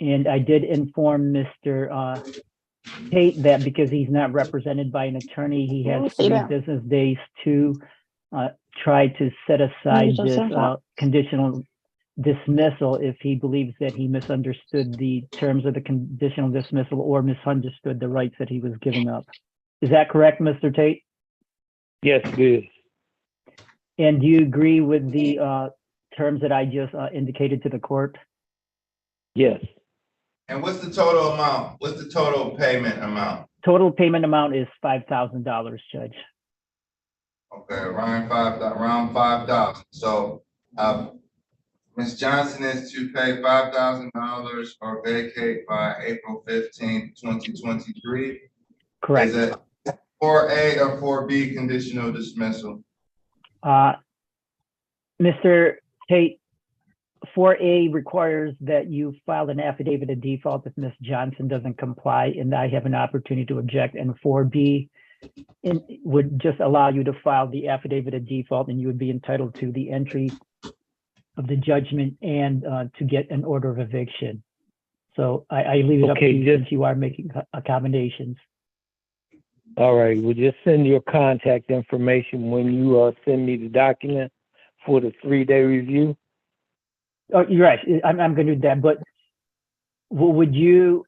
Speaker 20: And I did inform Mr. Tate that because he's not represented by an attorney, he has 3 business days to try to set aside this conditional dismissal if he believes that he misunderstood the terms of the conditional dismissal or misunderstood the rights that he was giving up. Is that correct, Mr. Tate?
Speaker 15: Yes, it is.
Speaker 20: And do you agree with the terms that I just indicated to the court?
Speaker 15: Yes.
Speaker 1: And what's the total amount? What's the total payment amount?
Speaker 20: Total payment amount is $5,000, Judge.
Speaker 1: Okay, around $5,000. So, Ms. Johnson is to pay $5,000 or vacate by April 15th, 2023.
Speaker 20: Correct.
Speaker 1: Is it 4A or 4B conditional dismissal?
Speaker 20: Mr. Tate, 4A requires that you file an affidavit of default if Ms. Johnson doesn't comply, and I have an opportunity to object. And 4B would just allow you to file the affidavit of default, and you would be entitled to the entry of the judgment and to get an order of eviction. So I leave it up to you since you are making accommodations.
Speaker 15: All right, we'll just send your contact information when you send me the document for the 3-day review.
Speaker 20: Oh, you're right. I'm going to do that. But would you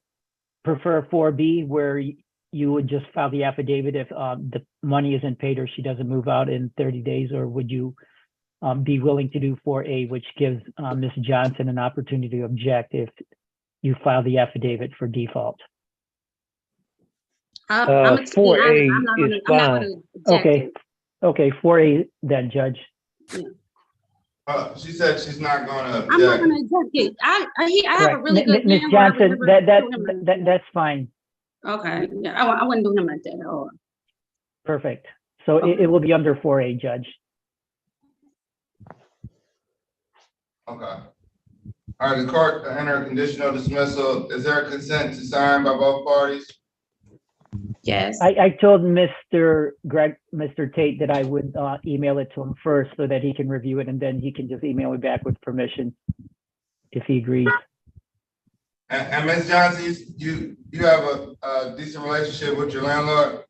Speaker 20: prefer 4B, where you would just file the affidavit if the money isn't paid or she doesn't move out in 30 days, or would you be willing to do 4A, which gives Ms. Johnson an opportunity to object if you file the affidavit for default?
Speaker 15: 4A is fine.
Speaker 20: Okay. Okay, 4A then, Judge.
Speaker 1: She said she's not going to object.
Speaker 21: I'm not going to object it. I have a really good
Speaker 20: Ms.
Speaker 21: man where I would
Speaker 20: Johnson,
Speaker 21: never
Speaker 20: that's fine.
Speaker 21: Okay, yeah, I wouldn't do him like that at all.
Speaker 20: Perfect. So it will be under 4A, Judge.
Speaker 1: Okay. All All right, the court enter a conditional dismissal. Is there a consent to sign by both parties?
Speaker 21: Yes.
Speaker 20: I told Mr. Tate that I would email it to him first so that he can review it, and then he can just email me back with permission if he agrees.
Speaker 1: And Ms. Johnson, you have a decent relationship with your landlord?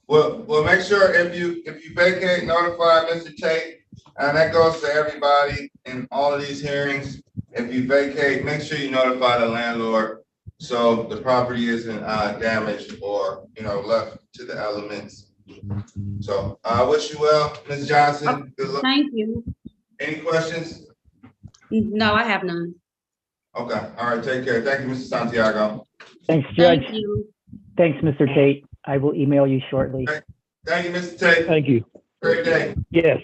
Speaker 1: Well, make sure if you vacate, notify Mr. Tate, and that goes to everybody in all of these hearings. If you vacate, make sure you notify the landlord so the property isn't damaged or left to the elements. So I wish you well, Ms. Johnson. Good luck.
Speaker 21: Thank you.
Speaker 1: Any questions?
Speaker 21: No, I have none.
Speaker 1: Okay. All right. Take care. Thank you, Mr. Santiago.
Speaker 20: Thanks, Judge.
Speaker 21: Thank you.
Speaker 20: Thanks, Mr. Tate. I will email you shortly.
Speaker 1: Thank you, Mr. Tate.
Speaker 15: Thank you.
Speaker 1: Great day.
Speaker 15: Yes.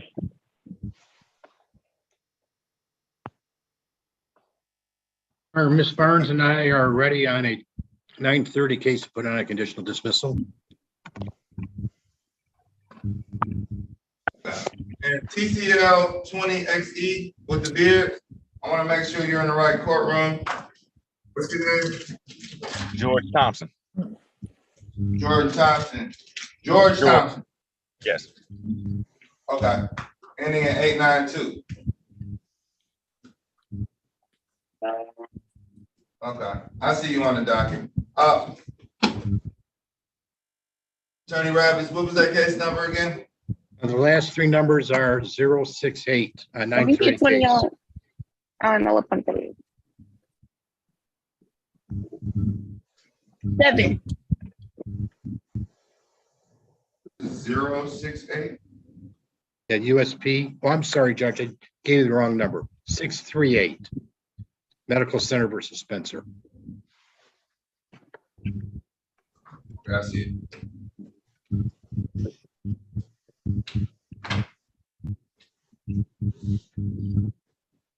Speaker 2: Ms. Barnes and I are ready on a 9:30 case to put on a conditional dismissal.
Speaker 1: And TCL 20XE with the beard. I want to make sure you're in the right courtroom. What's your name?
Speaker 22: George Thompson.
Speaker 1: George Thompson. George Thompson.
Speaker 22: Yes.
Speaker 1: Okay. Ending in 892. Okay. I see you on the docket. Attorney Rabbits, what was that case number again?
Speaker 2: The last three numbers are 068 on 9:30 case.
Speaker 8: No lo pantalla. 7.
Speaker 1: 068.
Speaker 2: At USP, oh, I'm sorry, Judge, I gave you the wrong number. 638. Medical Center versus Spencer.
Speaker 1: I see it.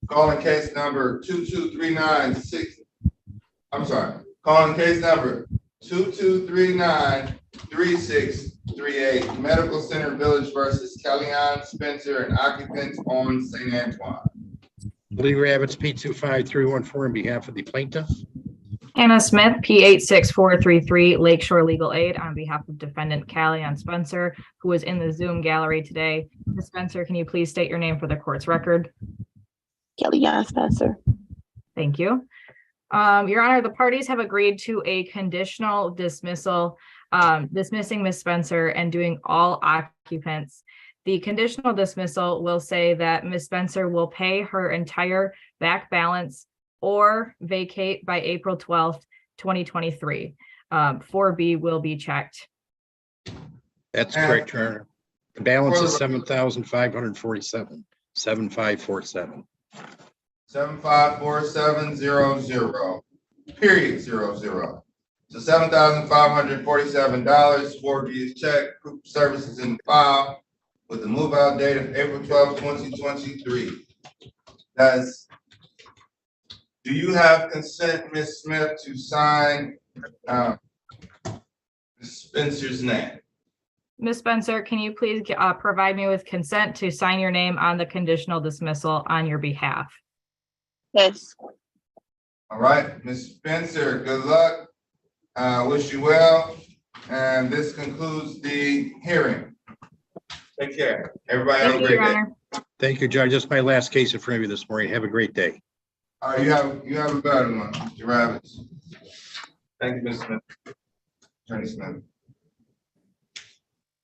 Speaker 1: Calling case number 22396. I'm sorry. Calling case number 22393638. Medical Center Village versus Kellyanne Spencer and occupants on St. Antoine.
Speaker 2: Lee Rabbits, P25314 on behalf of the plaintiff.
Speaker 23: Hannah Smith, P86433, Lakeshore Legal Aid, on behalf of defendant Kellyanne Spencer, who is in the Zoom gallery today. Ms. Spencer, can you please state your name for the court's record?
Speaker 8: Kellyanne Spencer.
Speaker 23: Thank you. Your Honor, the parties have agreed to a conditional dismissal, dismissing Ms. Spencer and doing all occupants. The conditional dismissal will say that Ms. Spencer will pay her entire back balance or vacate by April 12th, 2023. 4B will be checked.
Speaker 2: That's correct, Your Honor. The balance is 7,547, 7547.
Speaker 1: 754700 period 00. So $7,547. 4B is checked. Proof of services in the file with the move out date of April 12th, 2023. Do you have consent, Ms. Smith, to sign Ms. Spencer's name?
Speaker 23: Ms. Spencer, can you please provide me with consent to sign your name on the conditional dismissal on your behalf?
Speaker 8: Yes.
Speaker 1: All right, Ms. Spencer, good luck. Wish you well. And this concludes the hearing. Take care. Everybody have a great day.
Speaker 2: Thank you, Judge. That's my last case in front of you this morning. Have a great day.
Speaker 1: All right, you have a better one, Mr. Rabbits. Thank you, Ms. Smith. Attorney Smith.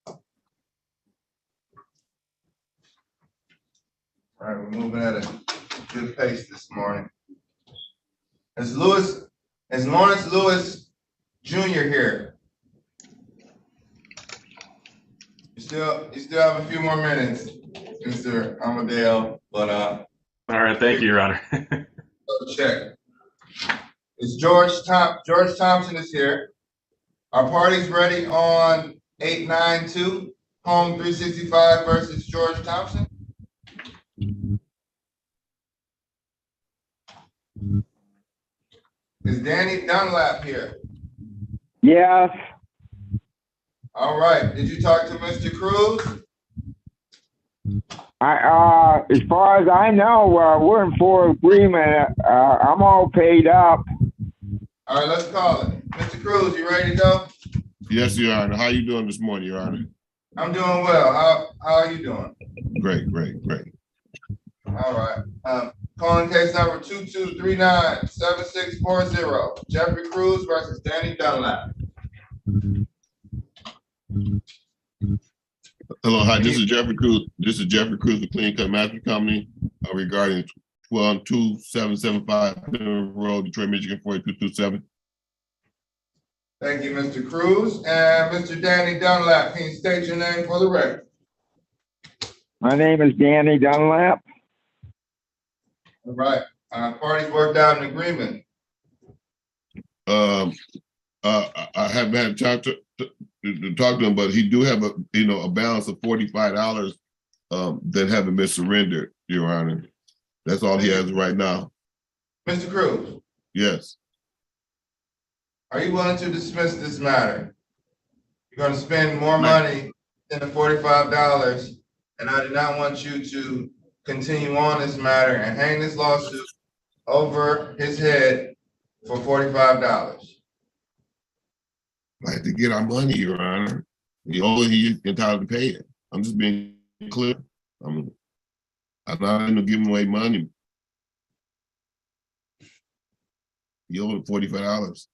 Speaker 1: All right, we're moving at a good pace this morning. Is Lawrence Lewis Jr. here? You still have a few more minutes, Mr. Amadeo, but
Speaker 24: all right, thank you, Your Honor.
Speaker 1: Check. It's George Thompson is here. Our party's ready on 892, Home 365 versus George Thompson. Is Danny Dunlap here?
Speaker 25: Yes.
Speaker 1: All right. Did you talk to Mr. Cruz?
Speaker 25: As far as I know, we're in full agreement. I'm all paid up.
Speaker 1: All right, let's call it. Mr. Cruz, you ready to go?
Speaker 4: Yes, Your Honor. How you doing this morning, Your Honor?
Speaker 1: I'm doing well. How are you doing?
Speaker 4: Great.
Speaker 1: All right. Calling case number 2239-7640, Jeffrey Cruz versus Danny Dunlap.
Speaker 4: Hello, hi, this is Jeffrey Cruz. This is Jeffrey Cruz, the Clean Cut Master Company, regarding 12775 Road, Detroit, Michigan, 48227.
Speaker 1: Thank you, Mr. Cruz. And Mr. Danny Dunlap, can you state your name for the record?
Speaker 25: My name is Danny Dunlap.
Speaker 1: All right. Parties worked out an agreement.
Speaker 4: I haven't had time to talk to him, but he do have a balance of $45 that haven't been surrendered, Your Honor. That's all he has right now.
Speaker 1: Mr. Cruz.
Speaker 4: Yes.
Speaker 1: Are you willing to dismiss this matter? You're going to spend more money than the $45, and I do not want you to continue on this matter and hang this lawsuit over his head for $45.
Speaker 4: I have to get our money, Your Honor. He's entitled to pay it. I'm just being clear. I'm not going to give him away money. He owed $45.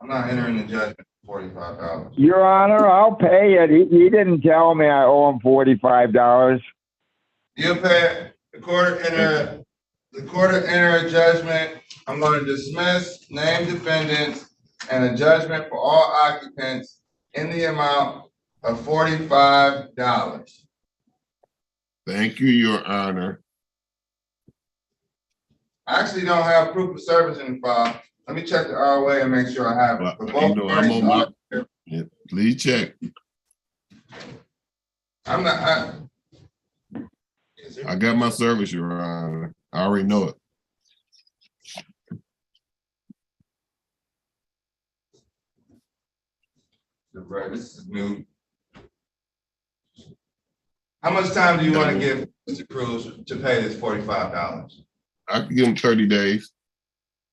Speaker 1: I'm not entering the judgment for $45.
Speaker 25: Your Honor, I'll pay it. He didn't tell me I owe him $45.
Speaker 1: You'll pay it. The court enter a judgment. I'm going to dismiss named defendants and a judgment for all occupants in the amount of $45.
Speaker 4: Thank you, Your Honor.
Speaker 1: I actually don't have proof of service in the file. Let me check the ROA and make sure I have it. But both
Speaker 4: I'm on my. Yeah, please check.
Speaker 1: I'm not.
Speaker 4: I got my service, Your Honor. I already know it.
Speaker 1: Right, this is new. How much time do you want to give Mr. Cruz to pay this $45?
Speaker 4: I can give him 30 days.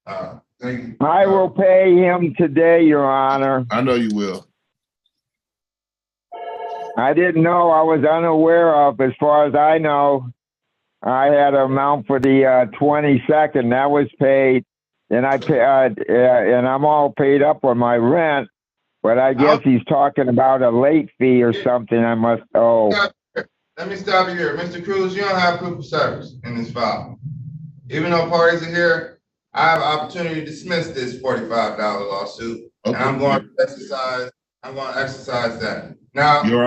Speaker 1: Thank you.
Speaker 25: I will pay him today, Your Honor.
Speaker 4: I know you will.
Speaker 25: I didn't know. I was unaware of. As far as I know, I had an amount for the 22nd. That was paid, and and I'm all paid up on my rent. But I guess he's talking about a late fee or something I must owe.
Speaker 1: Let me stop you here. Mr. Cruz, you don't have proof of service in this file. Even though parties are here, I have an opportunity to dismiss this $45 lawsuit. Okay. And I'm going to exercise that. Now,
Speaker 4: Your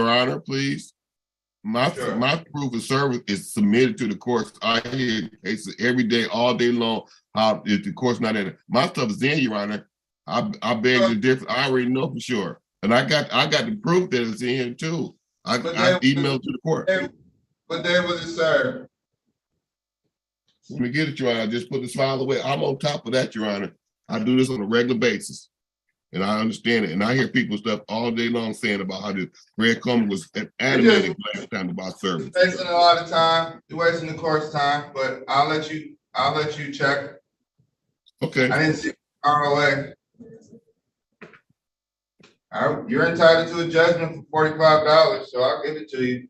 Speaker 4: Honor, please. My proof of service is submitted to the courts. I hear cases every day, all day long. How if the court's not in it, my stuff is in, Your Honor. I beg the difference. I already know for sure, and I got the proof that it's in here too. I emailed to the court.
Speaker 1: What day was it served?
Speaker 4: Let me get it, Your Honor. I just put this file away. I'm on top of that, Your Honor. I do this on a regular basis, and I understand it. And I hear people stuff all day long saying about how the Red Coleman was animated last time about service.
Speaker 1: You're wasting a lot of time. You're wasting the court's time, but I'll let you check.
Speaker 4: Okay.
Speaker 1: I didn't see ROA. You're entitled to a judgment for $45, so I'll give it to you.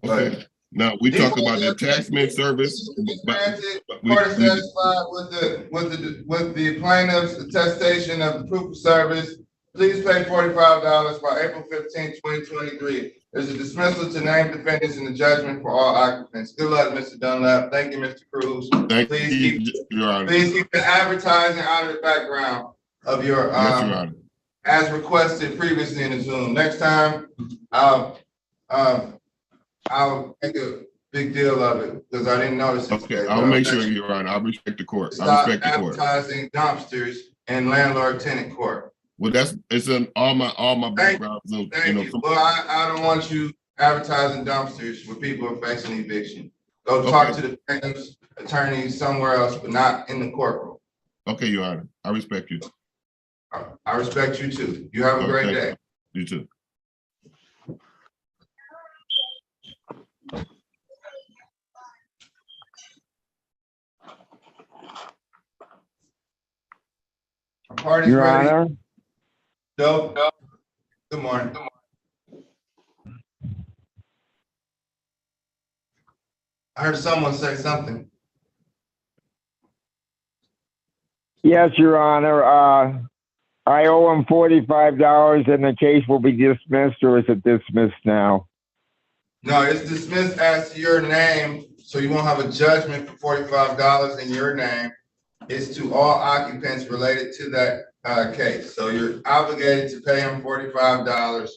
Speaker 4: Okay. But now we talk about the attachment service.
Speaker 1: Court is satisfied with the plaintiff's attestation of the proof of service. Please pay $45 by April 15, 2023. There's a dismissal to name defendants in the judgment for all occupants. Good luck, Mr. Dunlap. Thank you, Mr. Cruz.
Speaker 4: Please
Speaker 1: keep the advertising out of the background of your
Speaker 4: yes, Your Honor.
Speaker 1: As requested previously in the Zoom. Next time, I'll make a big deal of it because I didn't notice it.
Speaker 4: Okay, I'll make sure, Your Honor. I'll respect the court. I respect the court.
Speaker 1: Advertising dumpsters in landlord-tenant court.
Speaker 4: Well, it's in all my background Zoom.
Speaker 1: Thank you. Well, I don't want you advertising dumpsters where people are facing eviction. Go talk to the plaintiff's attorney somewhere else, but not in the courtroom.
Speaker 4: Okay, Your Honor. I respect you.
Speaker 1: I respect you too. You have a great day.
Speaker 4: You too.
Speaker 1: Party's
Speaker 25: Your
Speaker 1: ready.
Speaker 25: Honor.
Speaker 1: Joe? Good morning. I heard someone say something.
Speaker 25: Yes, Your Honor. I owe him $45 and the case will be dismissed, or is it dismissed now?
Speaker 1: No, it's dismissed as to your name, so you won't have a judgment for $45 in your name. It's to all occupants related to that case. So you're obligated to pay him $45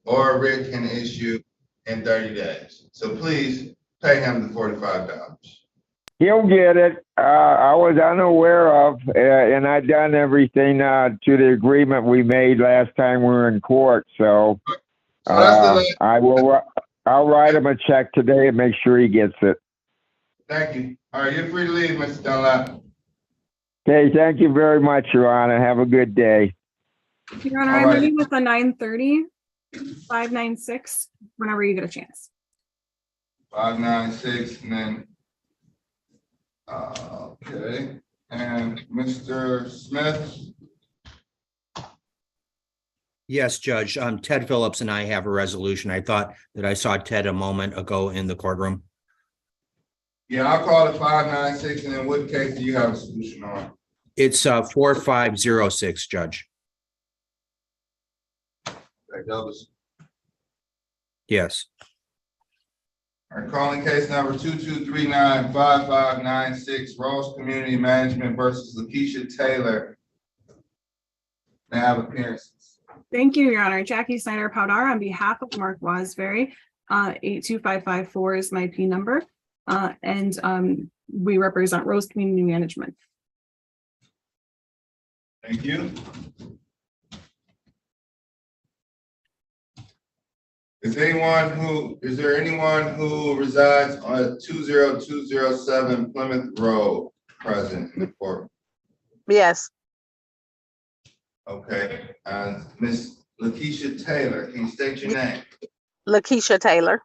Speaker 1: or a writ can issue in 30 days. So please pay him the $45.
Speaker 25: He'll get it. I was unaware of, and I done everything to the agreement we made last time we were in court. So I'll write him a check today and make sure he gets it.
Speaker 1: Thank you. All right, you're free to leave, Mr. Dunlap.
Speaker 25: Okay, thank you very much, Your Honor. Have a good day.
Speaker 5: Your Honor,
Speaker 1: All
Speaker 5: I'm
Speaker 1: right.
Speaker 5: ready with a 930, 596, whenever you get a chance.
Speaker 1: 596 and then, okay. And Mr. Smith?
Speaker 6: Yes, Judge. Ted Phillips and I have a resolution. I thought that I saw Ted a moment ago in the courtroom.
Speaker 1: Yeah, I'll call it 596, and then what case do you have a solution on?
Speaker 6: It's 4506, Judge.
Speaker 1: Okay, Douglas.
Speaker 6: Yes.
Speaker 1: All right, calling case number 22395596, Ross Community Management versus Lakeisha Taylor. May I have appearances?
Speaker 5: Thank you, Your Honor. Jackie Snyder Powdar on behalf of Mark Wasbury. 82554 is my P number. And we represent Rose Community Management.
Speaker 1: Thank you. Is there anyone who resides on 20207 Plymouth Road present in the court?
Speaker 8: Yes.
Speaker 1: Okay, Ms. Lakeisha Taylor, can you state your name?
Speaker 8: Lakeisha Taylor.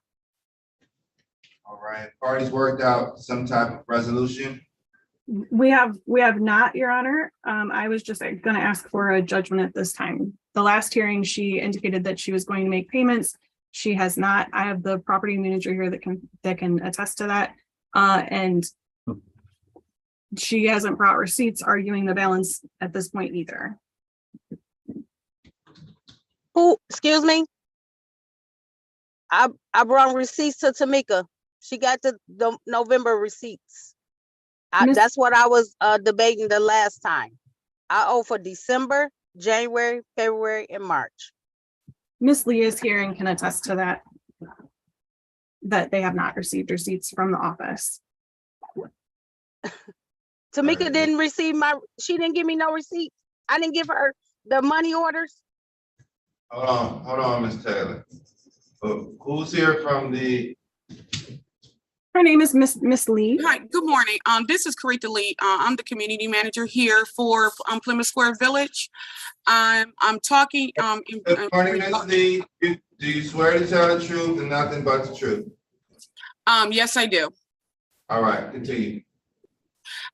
Speaker 1: All right, parties worked out some type of resolution?
Speaker 5: We have not, Your Honor. I was just going to ask for a judgment at this time. The last hearing, she indicated that she was going to make payments. She has not. I have the property manager here that can attest to that. And she hasn't brought receipts arguing the balance at this point either.
Speaker 8: Who, excuse me? I brought receipts to Tamika. She got the November receipts. That's what I was debating the last time. I owe for December, January, February, and March.
Speaker 5: Miss Lee is here and can attest to that they have not received receipts from the office.
Speaker 8: Tamika didn't receive she didn't give me no receipt. I didn't give her the money orders.
Speaker 1: Hold on, Ms. Taylor. Who's here from the?
Speaker 5: Her name is Miss Lee.
Speaker 11: Hi, good morning. This is Karita Lee. I'm the community manager here for Plymouth Square Village. I'm talking.
Speaker 1: Good morning, Ms. Lee. Do you swear to tell the truth and nothing but the truth?
Speaker 11: Yes, I do.
Speaker 1: All right, continue.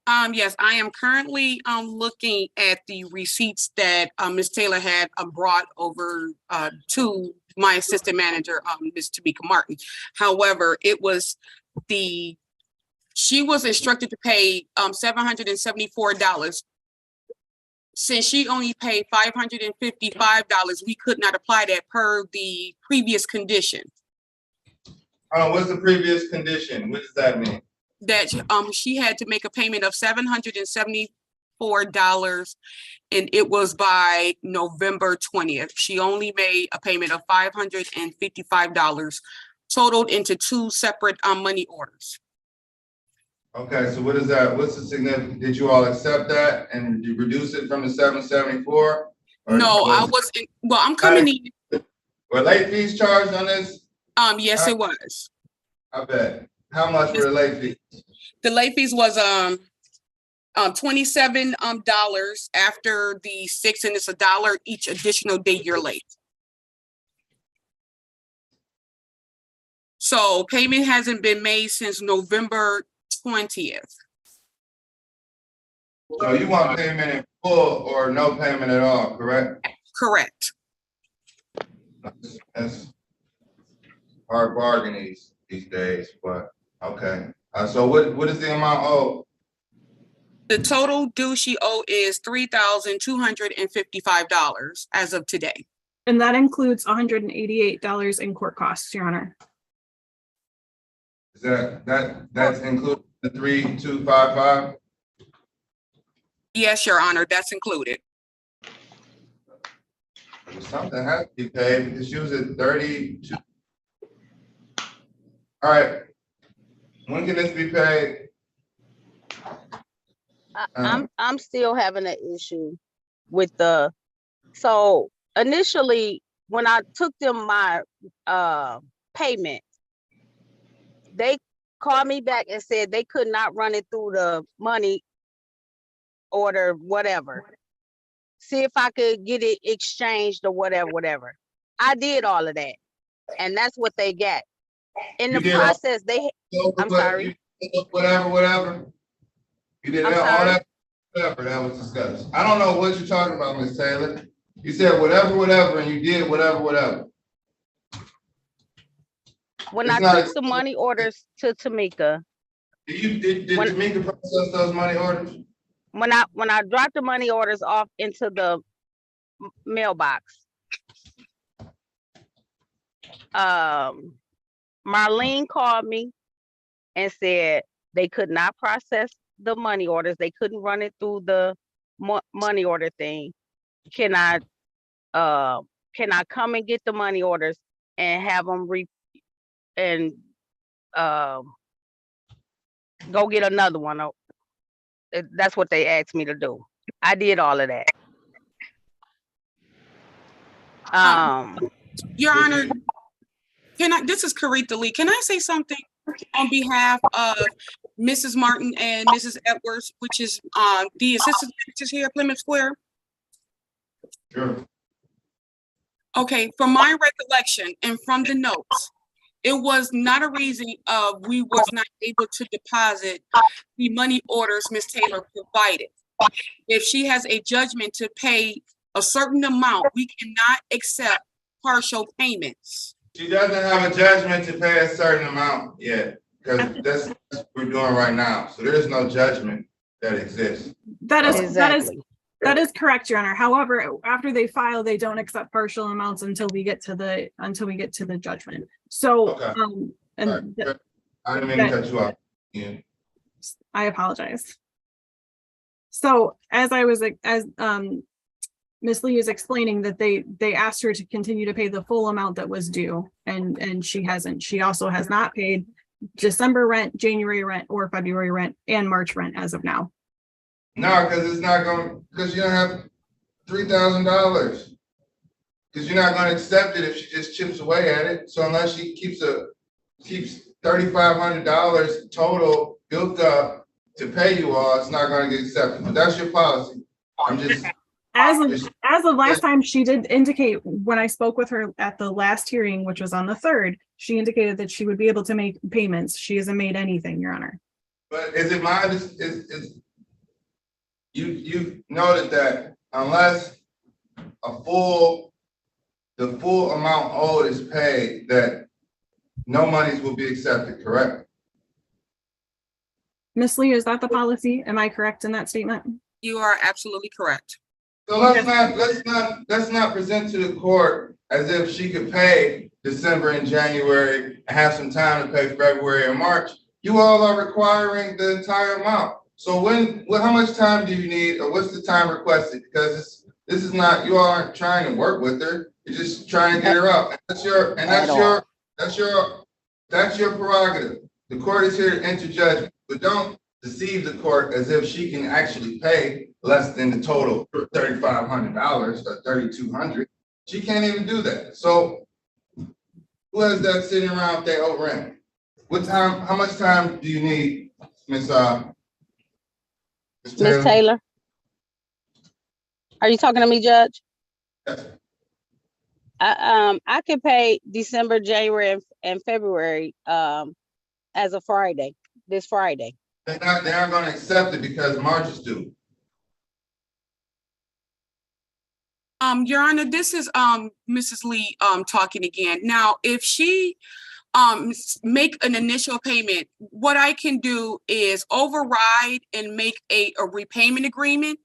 Speaker 11: Yes, I am currently looking at the receipts that Ms. Taylor had brought over to my assistant manager, Ms. Tamika Martin. However, she was instructed to pay $774. Since she only paid $555, we could not apply that per the previous condition.
Speaker 1: What's the previous condition? What does that mean?
Speaker 11: That she had to make a payment of $774, and it was by November 20th. She only made a payment of $555, totaled into two separate money orders.
Speaker 1: Okay, so what is that? What's the significance? Did you all accept that and you reduce it from the 774?
Speaker 11: No, I wasn't. Well, I'm coming in.
Speaker 1: Were late fees charged on this?
Speaker 11: Yes, it was.
Speaker 1: I bet. How much were the late fees?
Speaker 11: The late fees was $27 after the 6, and it's $1 each additional day you're late. So payment hasn't been made since November 20th.
Speaker 1: So you want payment in full or no payment at all, correct?
Speaker 11: Correct.
Speaker 1: That's hard bargaining these days, but okay. So what is the amount owed?
Speaker 11: The total due she owe is $3,255 as of today.
Speaker 5: And that includes $188 in court costs, Your Honor.
Speaker 1: Is that's included the 3,255?
Speaker 11: Yes, Your Honor, that's included.
Speaker 1: Something has to be paid because she was at 32. All right. When can this be paid?
Speaker 8: I'm still having an issue with so initially when I took them my payment, they called me back and said they could not run it through the money order, whatever. See if I could get it exchanged or whatever. I did all of that. And that's what they got. In the process, I'm sorry.
Speaker 1: Whatever. You did all that, whatever that was discussed. I don't know what you're talking about, Ms. Taylor. You said whatever, and you did whatever.
Speaker 8: When I took the money orders to Tamika.
Speaker 1: Did Tamika process those money orders?
Speaker 8: When I dropped the money orders off into the mailbox, Marlene called me and said they could not process the money orders. They couldn't run it through the money order thing. Can I come and get the money orders and have them go get another one? That's what they asked me to do. I did all of that.
Speaker 11: Your Honor, this is Karita Lee. Can I say something on behalf of Mrs. Martin and Mrs. Edwards, which is the assistant managers here at Plymouth Square?
Speaker 1: Sure.
Speaker 11: Okay, from my recollection and from the notes, it was not a reason we was not able to deposit the money orders Ms. Taylor provided. If she has a judgment to pay a certain amount, we cannot accept partial payments.
Speaker 1: She doesn't have a judgment to pay a certain amount yet, because that's what we're doing right now. So there is no judgment that exists.
Speaker 5: That is correct, Your Honor. However, after they file, they don't accept partial amounts until we get to the judgment. So,
Speaker 1: okay. I didn't mean to cut you off. Yeah.
Speaker 5: I apologize. So as Ms. Lee is explaining that they asked her to continue to pay the full amount that was due, and she hasn't. She also has not paid December rent, January rent, or February rent, and March rent as of now.
Speaker 1: No, because it's not going, because you don't have $3,000. Because you're not going to accept it if she just chips away at it. So unless she keeps $3,500 total built up to pay you all, it's not going to get accepted. But that's your policy. I'm just.
Speaker 5: As of last time, she did indicate when I spoke with her at the last hearing, which was on the 3rd, she indicated that she would be able to make payments. She hasn't made anything, Your Honor.
Speaker 1: But is it my, you noted that unless the full amount owed is paid, that no monies will be accepted, correct?
Speaker 5: Ms. Lee, is that the policy? Am I correct in that statement?
Speaker 11: You are absolutely correct.
Speaker 1: So let's not present to the court as if she could pay December and January and have some time to pay February and March. You all are requiring the entire amount. So how much time do you need, or what's the time requested? Because this is not, you all aren't trying to work with her. You're just trying to get her up. That's your prerogative. The court is here to enter judgment, but don't deceive the court as if she can actually pay less than the total $3,500 or $3,200. She can't even do that. So who has that sitting around if they owe rent? What time? How much time do you need, Miss
Speaker 8: Taylor? Are you talking to me, Judge?
Speaker 1: Yes.
Speaker 8: I can pay December, January, and February as a Friday. This Friday.
Speaker 1: They aren't going to accept it because March is due.
Speaker 11: Your Honor, this is, Mrs. Lee, talking again. Now, if she, make an initial payment, what I can do is override and make a repayment agreement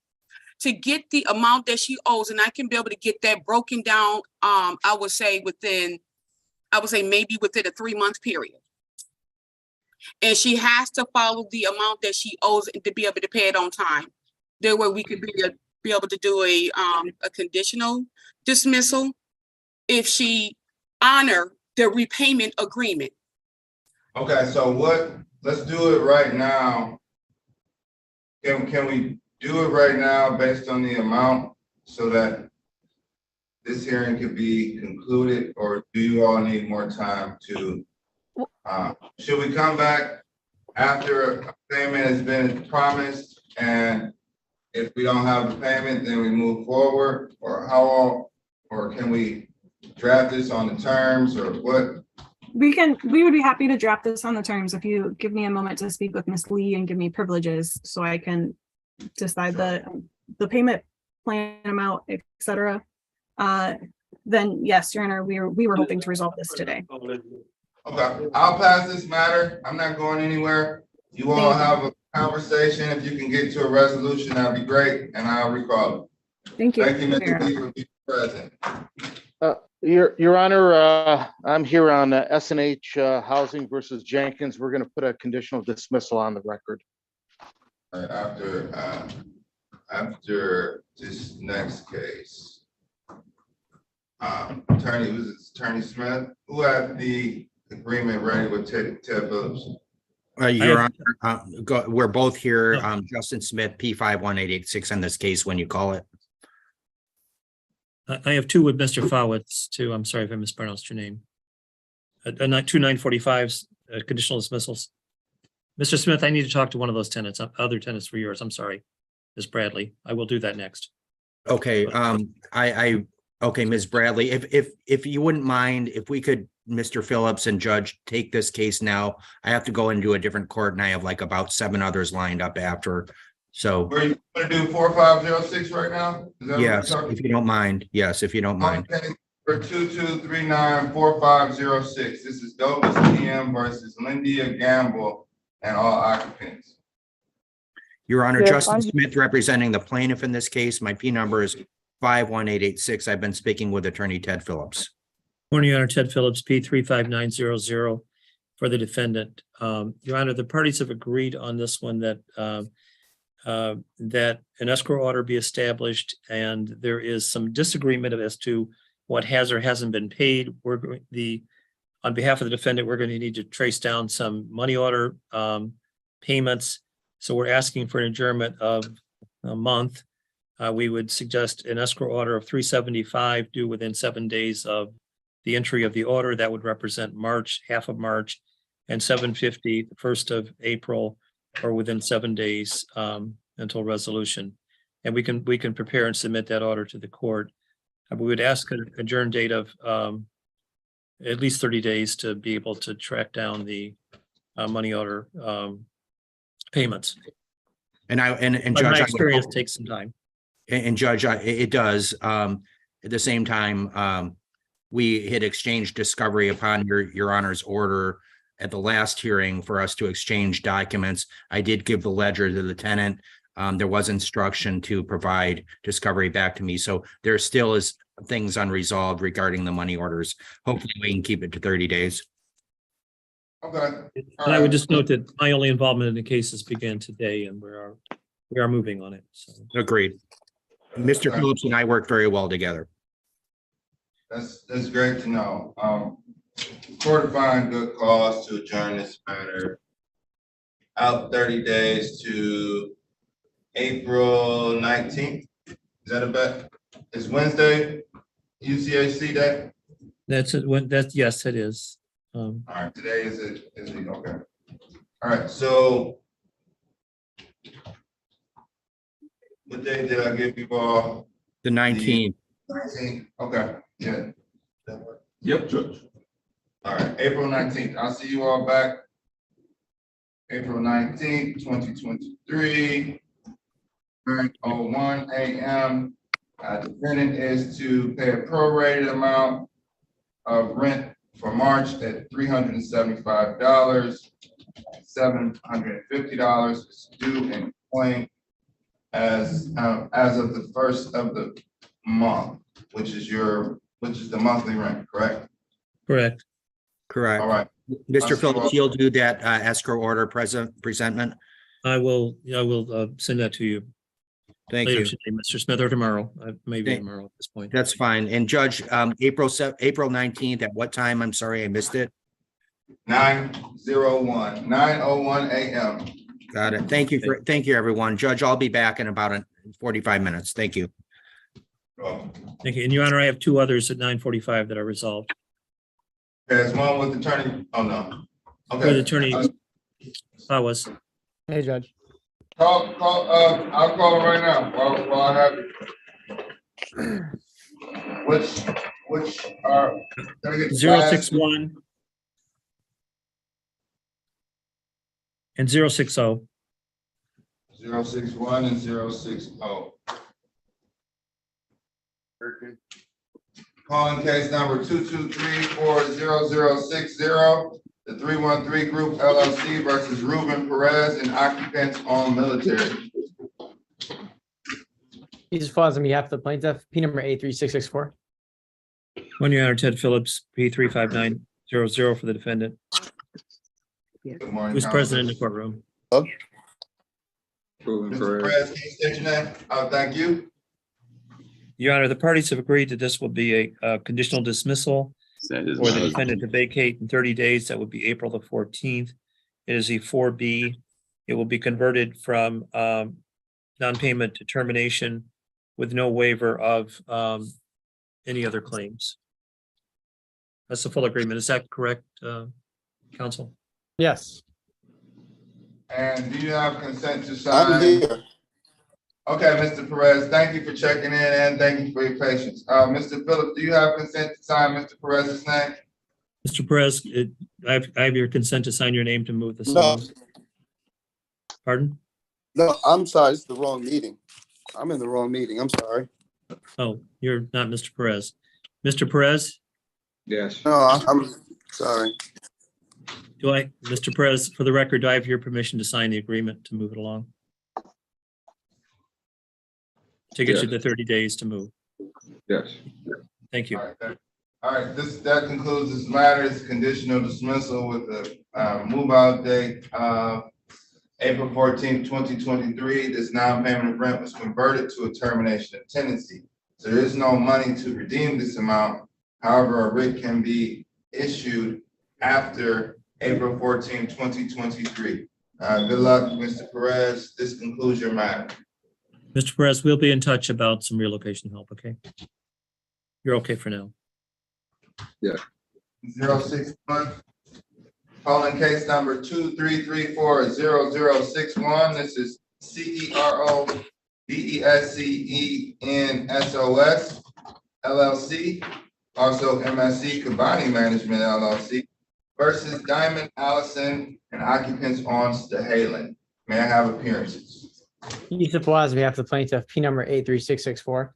Speaker 11: to get the amount that she owes, and I can be able to get that broken down, I would say maybe within a 3-month period. And she has to follow the amount that she owes to be able to pay it on time. That way we could be able to do a conditional dismissal if she honor the repayment agreement.
Speaker 1: Okay, so let's do it right now. Can we do it right now based on the amount so that this hearing could be concluded, or do you all need more time to, should we come back after a payment has been promised, and if we don't have the payment, then we move forward, or can we draft this on the terms, or what?
Speaker 5: We would be happy to draft this on the terms if you give me a moment to speak with Ms. Lee and give me privileges so I can decide the payment plan amount, etc. Then yes, Your Honor, we were hoping to resolve this today.
Speaker 1: Okay, I'll pass this matter. I'm not going anywhere. You all have a conversation. If you can get to a resolution, that'd be great, and I'll recall it.
Speaker 5: Thank you.
Speaker 1: Thank you, Mr. Lee, for being present.
Speaker 9: Your Honor, I'm here on S&H Housing versus Jenkins. We're going to put a conditional dismissal on the record.
Speaker 1: After this next case, Attorney Smith, who had the agreement ready with Ted Phillips?
Speaker 6: Your Honor, we're both here. Justin Smith, P51886 on this case when you call it.
Speaker 7: I have two with Mr. Fowitz too. I'm sorry if I mispronounced your name. Not 2945s, conditional dismissals. Mr. Smith, I need to talk to one of those tenants, other tenants for yours. I'm sorry, Ms. Bradley. I will do that next.
Speaker 6: Okay, okay, Ms. Bradley, if you wouldn't mind, if we could, Mr. Phillips and Judge, take this case now. I have to go into a different court and I have like about 7 others lined up after. So
Speaker 1: Are you going to do 4506 right now?
Speaker 6: Yes, if you don't mind. Yes, if you don't mind.
Speaker 1: Okay, for 22394506, this is Douglas PM versus Lindia Gamble and all occupants.
Speaker 6: Your Honor, Justin Smith representing the plaintiff in this case. My P number is 51886. I've been speaking with Attorney Ted Phillips.
Speaker 7: Morning, Your Honor, Ted Phillips, P35900 for the defendant. Your Honor, the parties have agreed on this one that that an escrow order be established, and there is some disagreement as to what has or hasn't been paid. On behalf of the defendant, we're going to need to trace down some money order payments. So we're asking for an adjournment of a month. We would suggest an escrow order of $375 due within 7 days of the entry of the order. That would represent March, half of March, and $750 the 1st of April, or within 7 days until resolution. And we can prepare and submit that order to the court. We would ask an adjourn date of at least 30 days to be able to track down the money order payments.
Speaker 6: And Judge,
Speaker 7: my experience takes some time.
Speaker 6: And Judge, it does. At the same time, we had exchanged discovery upon your Honor's order at the last hearing for us to exchange documents. I did give the ledger to the tenant. There was instruction to provide discovery back to me. So there still is things unresolved regarding the money orders. Hopefully we can keep it to 30 days.
Speaker 1: Okay.
Speaker 7: And I would just note that my only involvement in the cases began today, and we are moving on it. So.
Speaker 6: Agreed. Mr. Phillips and I work very well together.
Speaker 1: That's great to know. Court find good cause to adjourn this matter out 30 days to April 19th. Is that a bet? It's Wednesday, UCHC day?
Speaker 7: That's it. Yes, it is.
Speaker 1: All right, today is it okay. All right, so what day did I give you all?
Speaker 6: The 19th.
Speaker 1: 19th, okay, yeah.
Speaker 4: Yep, Judge.
Speaker 1: All right, April 19th. I'll see you all back. April 19th, 2023, 9:01 a.m. Defendant is to pay a prorated amount of rent for March at $375. $750 is due and claimed as of the first of the month, which is the monthly rent, correct?
Speaker 7: Correct.
Speaker 6: Correct.
Speaker 1: All right.
Speaker 6: Mr. Phillips, you'll do that escrow order presentment.
Speaker 7: I will send that to you.
Speaker 6: Thank
Speaker 7: later
Speaker 6: you.
Speaker 7: today, Mr. Smith, or tomorrow, maybe
Speaker 6: Thank-
Speaker 7: tomorrow at this point.
Speaker 6: That's fine. And Judge, April 19th, at what time? I'm sorry, I missed it.
Speaker 1: 9:01 a.m.
Speaker 6: Got it. Thank you, everyone. Judge, I'll be back in about 45 minutes. Thank you.
Speaker 7: Thank you. In your honor, I have two others at 9:45 that are resolved.
Speaker 1: There's one with attorney, oh no. Okay.
Speaker 7: With Attorney Powers.
Speaker 12: Hey, Judge.
Speaker 1: I'll call him right now while I have it. Which are, can I get the last-
Speaker 7: 061 and 060.
Speaker 1: 061 and 060. Calling case number 223-40060, the 313 Group LLC versus Ruben Perez and occupants on military.
Speaker 12: These falls on behalf of the plaintiff, P number 83664.
Speaker 7: One, your honor, Ted Phillips, P35900 for the defendant.
Speaker 1: Good morning.
Speaker 7: Who's present in the courtroom?
Speaker 1: Mr. Perez, can you state your name? Thank you.
Speaker 7: Your honor, the parties have agreed that this will be a conditional dismissal for the defendant to vacate in 30 days. That would be April the 14th. It is a 4B. It will be converted from non-payment to termination with no waiver of any other claims. That's the full agreement. Is that correct, counsel?
Speaker 12: Yes.
Speaker 1: And do you have consent to sign?
Speaker 18: I'm here.
Speaker 1: Okay, Mr. Perez, thank you for checking in and thank you for your patience. Mr. Phillips, do you have consent to sign Mr. Perez's name?
Speaker 7: Mr. Perez, I have your consent to sign your name to move this
Speaker 13: No.
Speaker 7: along. Pardon?
Speaker 13: No, I'm sorry, it's the wrong meeting. I'm in the wrong meeting. I'm sorry.
Speaker 7: Oh, you're not Mr. Perez. Mr. Perez,
Speaker 13: Yes. No, I'm sorry.
Speaker 7: Mr. Perez, for the record, do I have your permission to sign the agreement to move it along? To get you the 30 days to move.
Speaker 13: Yes.
Speaker 7: Thank you.
Speaker 1: All right, that concludes this matter's conditional dismissal with the move out date of April 14th, 2023. This non-payment of rent was converted to a termination of tenancy. So there is no money to redeem this amount. However, a writ can be issued after April 14th, 2023. Good luck, Mr. Perez. This concludes your matter.
Speaker 7: Mr. Perez, we'll be in touch about some relocation help, okay? You're okay for now.
Speaker 13: Yeah.
Speaker 1: 061. Calling case number 233400061. This is CR436 LLC, also MSC Kabani Management LLC versus Diamond Allison and occupants on Stahalan. May I have appearances?
Speaker 12: Yusuf Waz, on behalf of the plaintiff, P number 83664.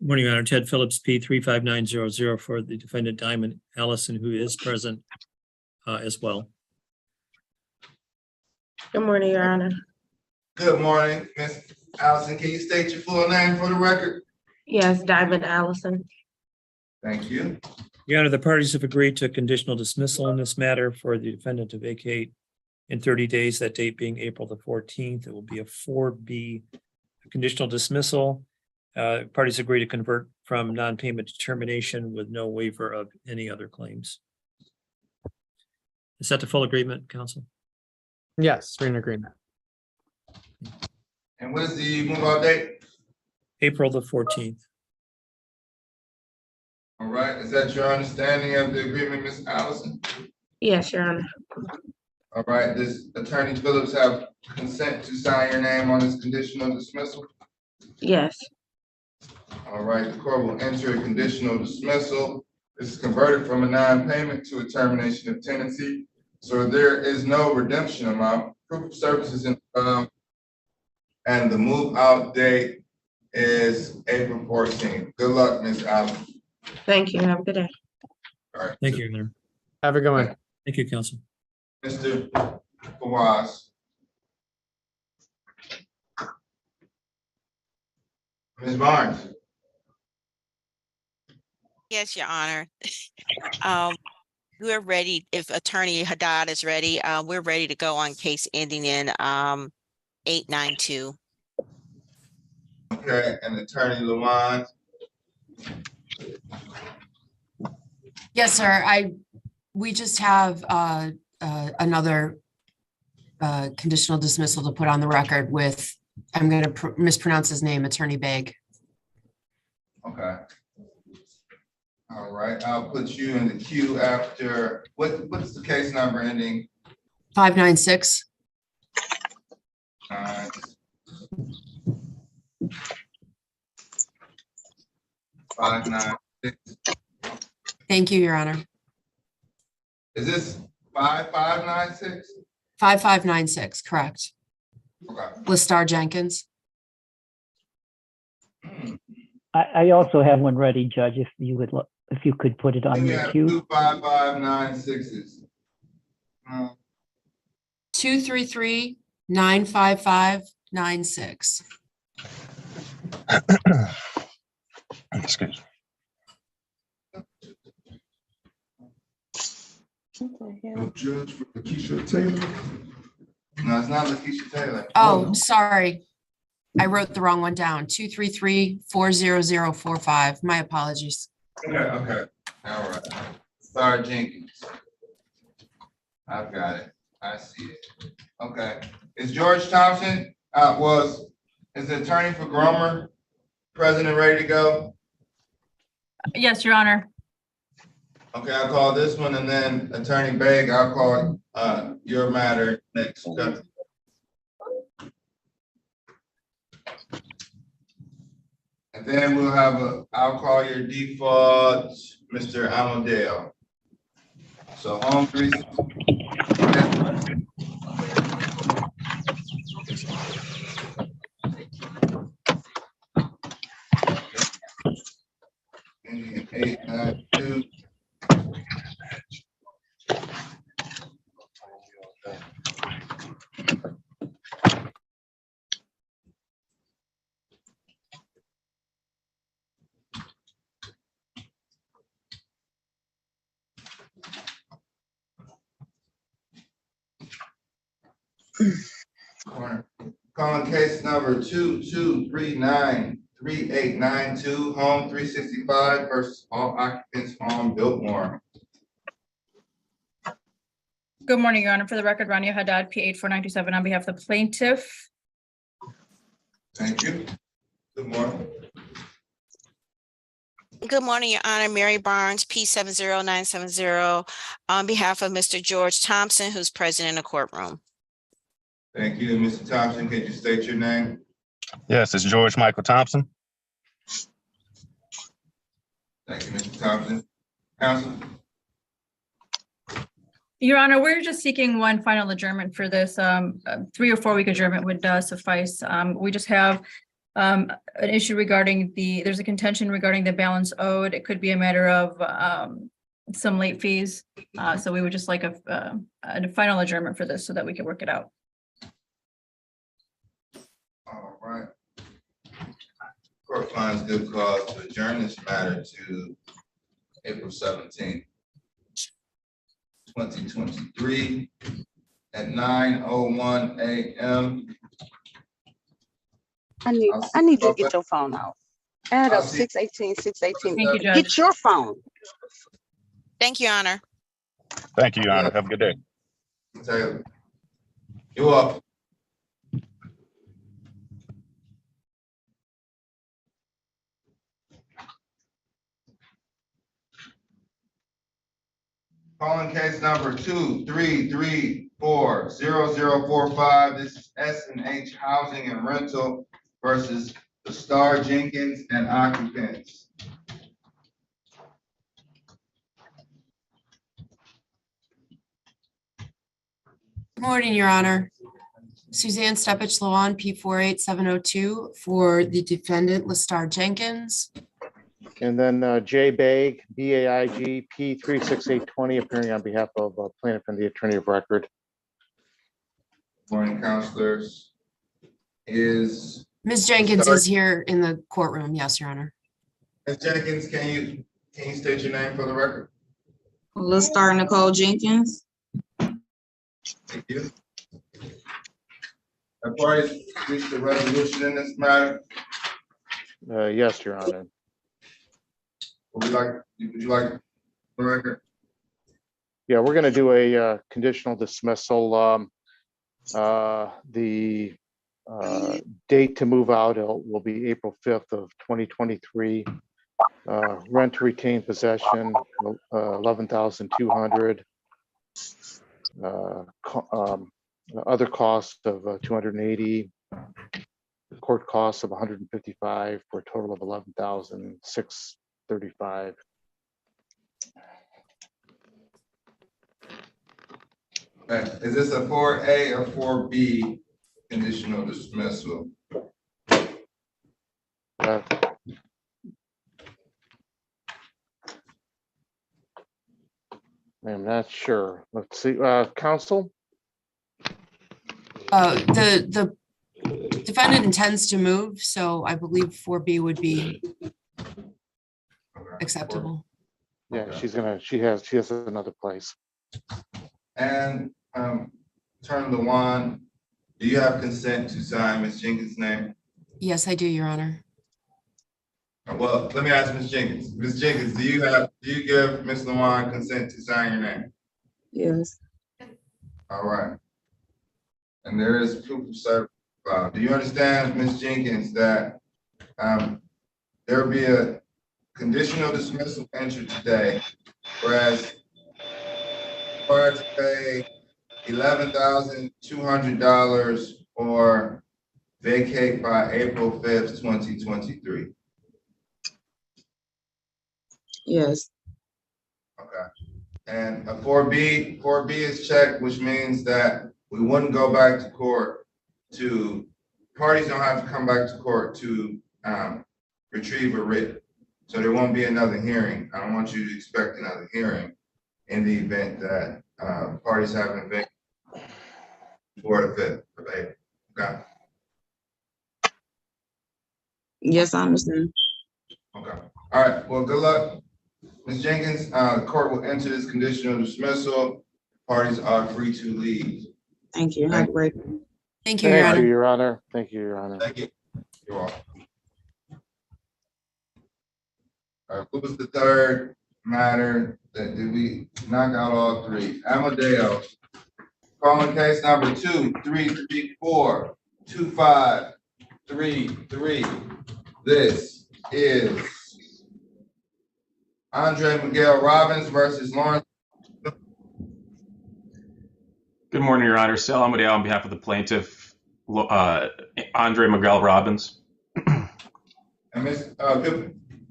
Speaker 7: Morning, Your Honor. Ted Phillips, P35900 for the defendant Diamond Allison, who is present as well.
Speaker 10: Good morning, Your Honor.
Speaker 1: Good morning, Ms. Allison. Can you state your full name for the record?
Speaker 10: Yes, Diamond Allison.
Speaker 1: Thank you.
Speaker 7: Your Honor, the parties have agreed to conditional dismissal in this matter for the defendant to vacate in 30 days, that date being April the 14th. It will be a 4B conditional dismissal. Parties agree to convert from non-payment to termination with no waiver of any other claims. Is that the full agreement, counsel?
Speaker 12: Yes, we're in agreement.
Speaker 1: And what is the move out date?
Speaker 7: April the 14th.
Speaker 1: All right, is that your understanding of the agreement, Ms. Allison?
Speaker 10: Yes, Your Honor.
Speaker 1: All right, does Attorney Phillips have consent to sign your name on this conditional dismissal?
Speaker 10: Yes.
Speaker 1: All right, the court will enter a conditional dismissal. This is converted from a non-payment to a termination of tenancy. So there is no redemption amount. Proof of services and the move out date is April 14th. Good luck, Ms. Allen.
Speaker 10: Thank you. Have a good day.
Speaker 1: All right.
Speaker 7: Thank you, Your Honor.
Speaker 12: Have a good one.
Speaker 7: Thank you, counsel.
Speaker 1: Mr. Fawaz. Ms. Barnes.
Speaker 3: Yes, Your Honor. We're ready. If Attorney Haddad is ready, we're ready to go on case ending in 892.
Speaker 1: Okay, and Attorney Lamont.
Speaker 14: Yes, sir. We just have another conditional dismissal to put on the record with, I'm going to mispronounce his name, Attorney Begg.
Speaker 1: Okay. All right, I'll put you in the queue after, what's the case number ending?
Speaker 14: 596.
Speaker 1: 596.
Speaker 14: Thank you, Your Honor.
Speaker 1: Is this 5596?
Speaker 14: 5596, correct.
Speaker 1: Okay.
Speaker 14: With Star Jenkins.
Speaker 20: I also have one ready, Judge, if you would, if you could put it on
Speaker 1: We
Speaker 20: your
Speaker 1: have
Speaker 20: queue.
Speaker 1: 25596s.
Speaker 14: 233-955-96.
Speaker 22: Excuse me.
Speaker 1: No judge for Lakeisha Taylor? No, it's not Lakeisha Taylor.
Speaker 14: Oh, sorry. I wrote the wrong one down. 233-40045. My apologies.
Speaker 1: Okay, all right. Star Jenkins. I've got it. I see it. Okay. Is George Thompson, is the attorney for Gromer present and ready to go?
Speaker 23: Yes, Your Honor.
Speaker 1: Okay, I'll call this one, and then Attorney Begg, I'll call your matter next. Okay. And then we'll have I'll call your default, Mr. Amadeo. So home 3. And 892. Calling case number 22393892, home 365 versus all occupants home Biltmore.
Speaker 23: Good morning, Your Honor. For the record, Rania Haddad, P 84927 on behalf of the plaintiff.
Speaker 1: Thank you. Good morning.
Speaker 3: Good morning, Your Honor. Mary Barnes, P 70970 on behalf of Mr. George Thompson, who's present in the courtroom.
Speaker 1: Thank you. Mr. Thompson, can you state your name?
Speaker 22: Yes, it's George Michael Thompson.
Speaker 1: Thank you, Mr. Thompson. Counsel?
Speaker 23: Your Honor, we're just seeking one final adjournment for this. 3 or 4 week adjournment would suffice. We just have an issue regarding there's a contention regarding the balance owed. It could be a matter of some late fees. So we would just like a final adjournment for this so that we can work it out.
Speaker 1: All right. Court finds good cause to adjourn this matter to April 17th, 2023 at 9:01 a.m.
Speaker 8: I need you to get your phone out. Add up 618, 618.
Speaker 23: Thank you, Judge.
Speaker 8: Get your phone.
Speaker 3: Thank you, Your Honor.
Speaker 22: Thank you, Your Honor. Have a good day.
Speaker 1: Taylor. You're welcome. Calling case number 233400045. This is S&H Housing and Rental versus the Star Jenkins and occupants.
Speaker 14: Good morning, Your Honor. Suzanne Stepich Lawan, P48702 for the defendant, Listar Jenkins.
Speaker 9: And then Jay Baig, BAIG, P36820, appearing on behalf of plaintiff and the attorney of record.
Speaker 1: Morning, counselors. Is
Speaker 14: Ms. Jenkins is here in the courtroom. Yes, Your Honor.
Speaker 1: Ms. Jenkins, can you state your name for the record?
Speaker 10: Let's start Nicole Jenkins.
Speaker 1: Thank you. Have parties reached a resolution in this matter?
Speaker 9: Yes, Your Honor.
Speaker 1: Would you like the record?
Speaker 9: Yeah, we're going to do a conditional dismissal. The date to move out will be April 5th of 2023. Rent to retain possession, $11,200. Other costs of 280. Court costs of 155 for a total of 11,635.
Speaker 1: Is this a 4A or 4B conditional dismissal?
Speaker 9: I'm not sure. Let's see, counsel?
Speaker 14: The defendant intends to move, so I believe 4B would be acceptable.
Speaker 9: Yeah, she has another place.
Speaker 1: And turn the wand. Do you have consent to sign Ms. Jenkins' name?
Speaker 14: Yes, I do, Your Honor.
Speaker 1: Well, let me ask Ms. Jenkins. Ms. Jenkins, do you give Ms. LaWan consent to sign your name?
Speaker 10: Yes.
Speaker 1: All right. And there is proof of service. Do you understand, Ms. Jenkins, that there will be a conditional dismissal entered today, whereas required to pay $11,200 or vacate by April 5th, 2023?
Speaker 10: Yes.
Speaker 1: Okay. And a 4B is checked, which means that we wouldn't go back to court parties don't have to come back to court to retrieve a writ. So there won't be another hearing. I don't want you to expect another hearing in the event that parties haven't been before the 5th of April. Okay.
Speaker 10: Yes, I understand.
Speaker 1: Okay. All right. Well, good luck. Ms. Jenkins, the court will enter this conditional dismissal. Parties are free to leave.
Speaker 10: Thank you. Have a great.
Speaker 14: Thank you, Your Honor.
Speaker 9: Thank you, Your Honor. Thank you, Your Honor.
Speaker 1: Thank you. You're welcome. All right, what was the third matter that did we knock out all three? Amadeo, calling case number 2-334-2533. This is Andre Miguel Robbins versus Lawrence.
Speaker 24: Good morning, Your Honor. Sal Amadeo on behalf of the plaintiff, Andre Miguel Robbins.
Speaker 1: And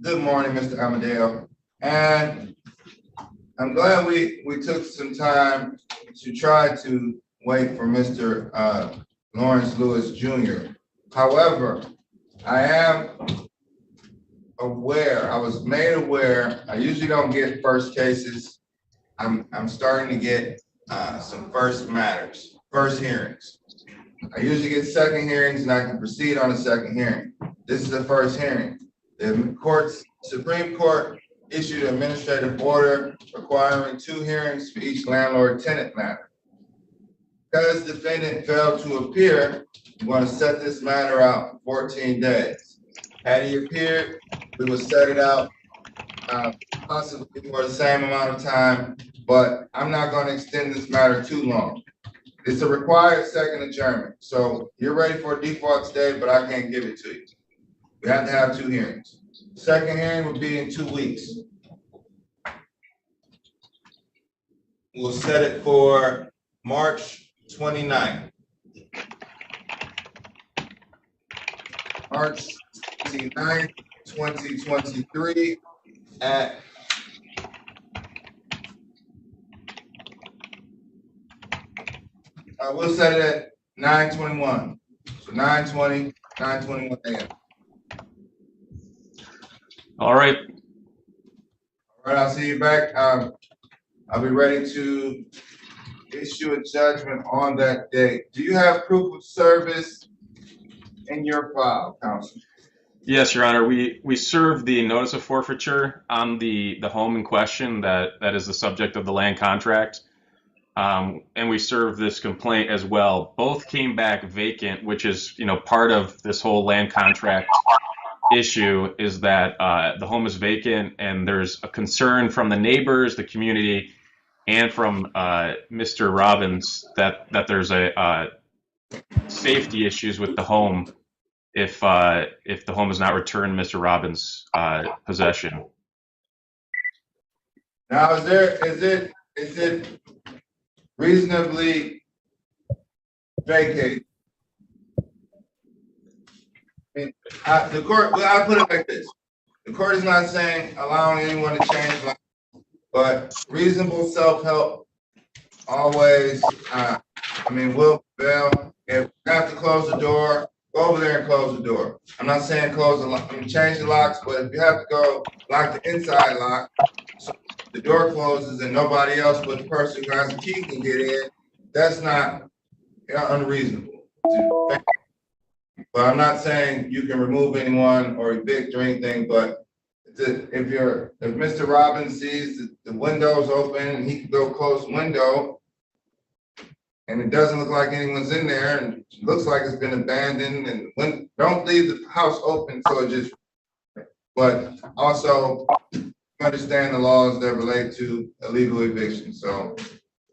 Speaker 1: good morning, Mr. Amadeo. And I'm glad we took some time to try to wait for Mr. Lawrence Lewis Jr. However, I am aware, I was made aware, I usually don't get first cases. I'm starting to get some first matters, first hearings. I usually get second hearings and I can proceed on a second hearing. This is the first hearing. The Supreme Court issued an administrative order requiring 2 hearings for each landlord-tenant matter. Because the defendant failed to appear, we want to set this matter out for 14 days. Had he appeared, we would set it out possibly for the same amount of time, but I'm not going to extend this matter too long. It's a required second adjournment. So you're ready for a default stay, but I can't give it to you. We have to have 2 hearings. Second hearing will be in 2 weeks. We'll set it for March 29th. March 29th, 2023 at we'll set it 9:21. So 9:20, 9:21 a.m.
Speaker 24: All right.
Speaker 1: All right, I'll see you back. I'll be ready to issue a judgment on that date. Do you have proof of service in your file, counsel?
Speaker 24: Yes, Your Honor. We served the notice of forfeiture on the home in question that is the subject of the land contract. And we served this complaint as well. Both came back vacant, which is, part of this whole land contract issue is that the home is vacant and there's a concern from the neighbors, the community, and from Mr. Robbins that there's a safety issues with the home if the home is not returned Mr. Robbins' possession.
Speaker 1: Now, is it reasonably vacated? I mean, the court, well, I'll put it like this. The court is not saying allowing anyone to change life, but reasonable self-help always, will prevail. If you have to close the door, go over there and close the door. I'm not saying close the lock, change the locks, but if you have to go lock the inside lock, so the door closes and nobody else but the person who has the key can get in, that's not unreasonable. But I'm not saying you can remove anyone or evict or anything, but if Mr. Robbins sees the window's open and he can go close the window and it doesn't look like anyone's in there and it looks like it's been abandoned, and don't leave the house open but also understand the laws that relate to illegal eviction. So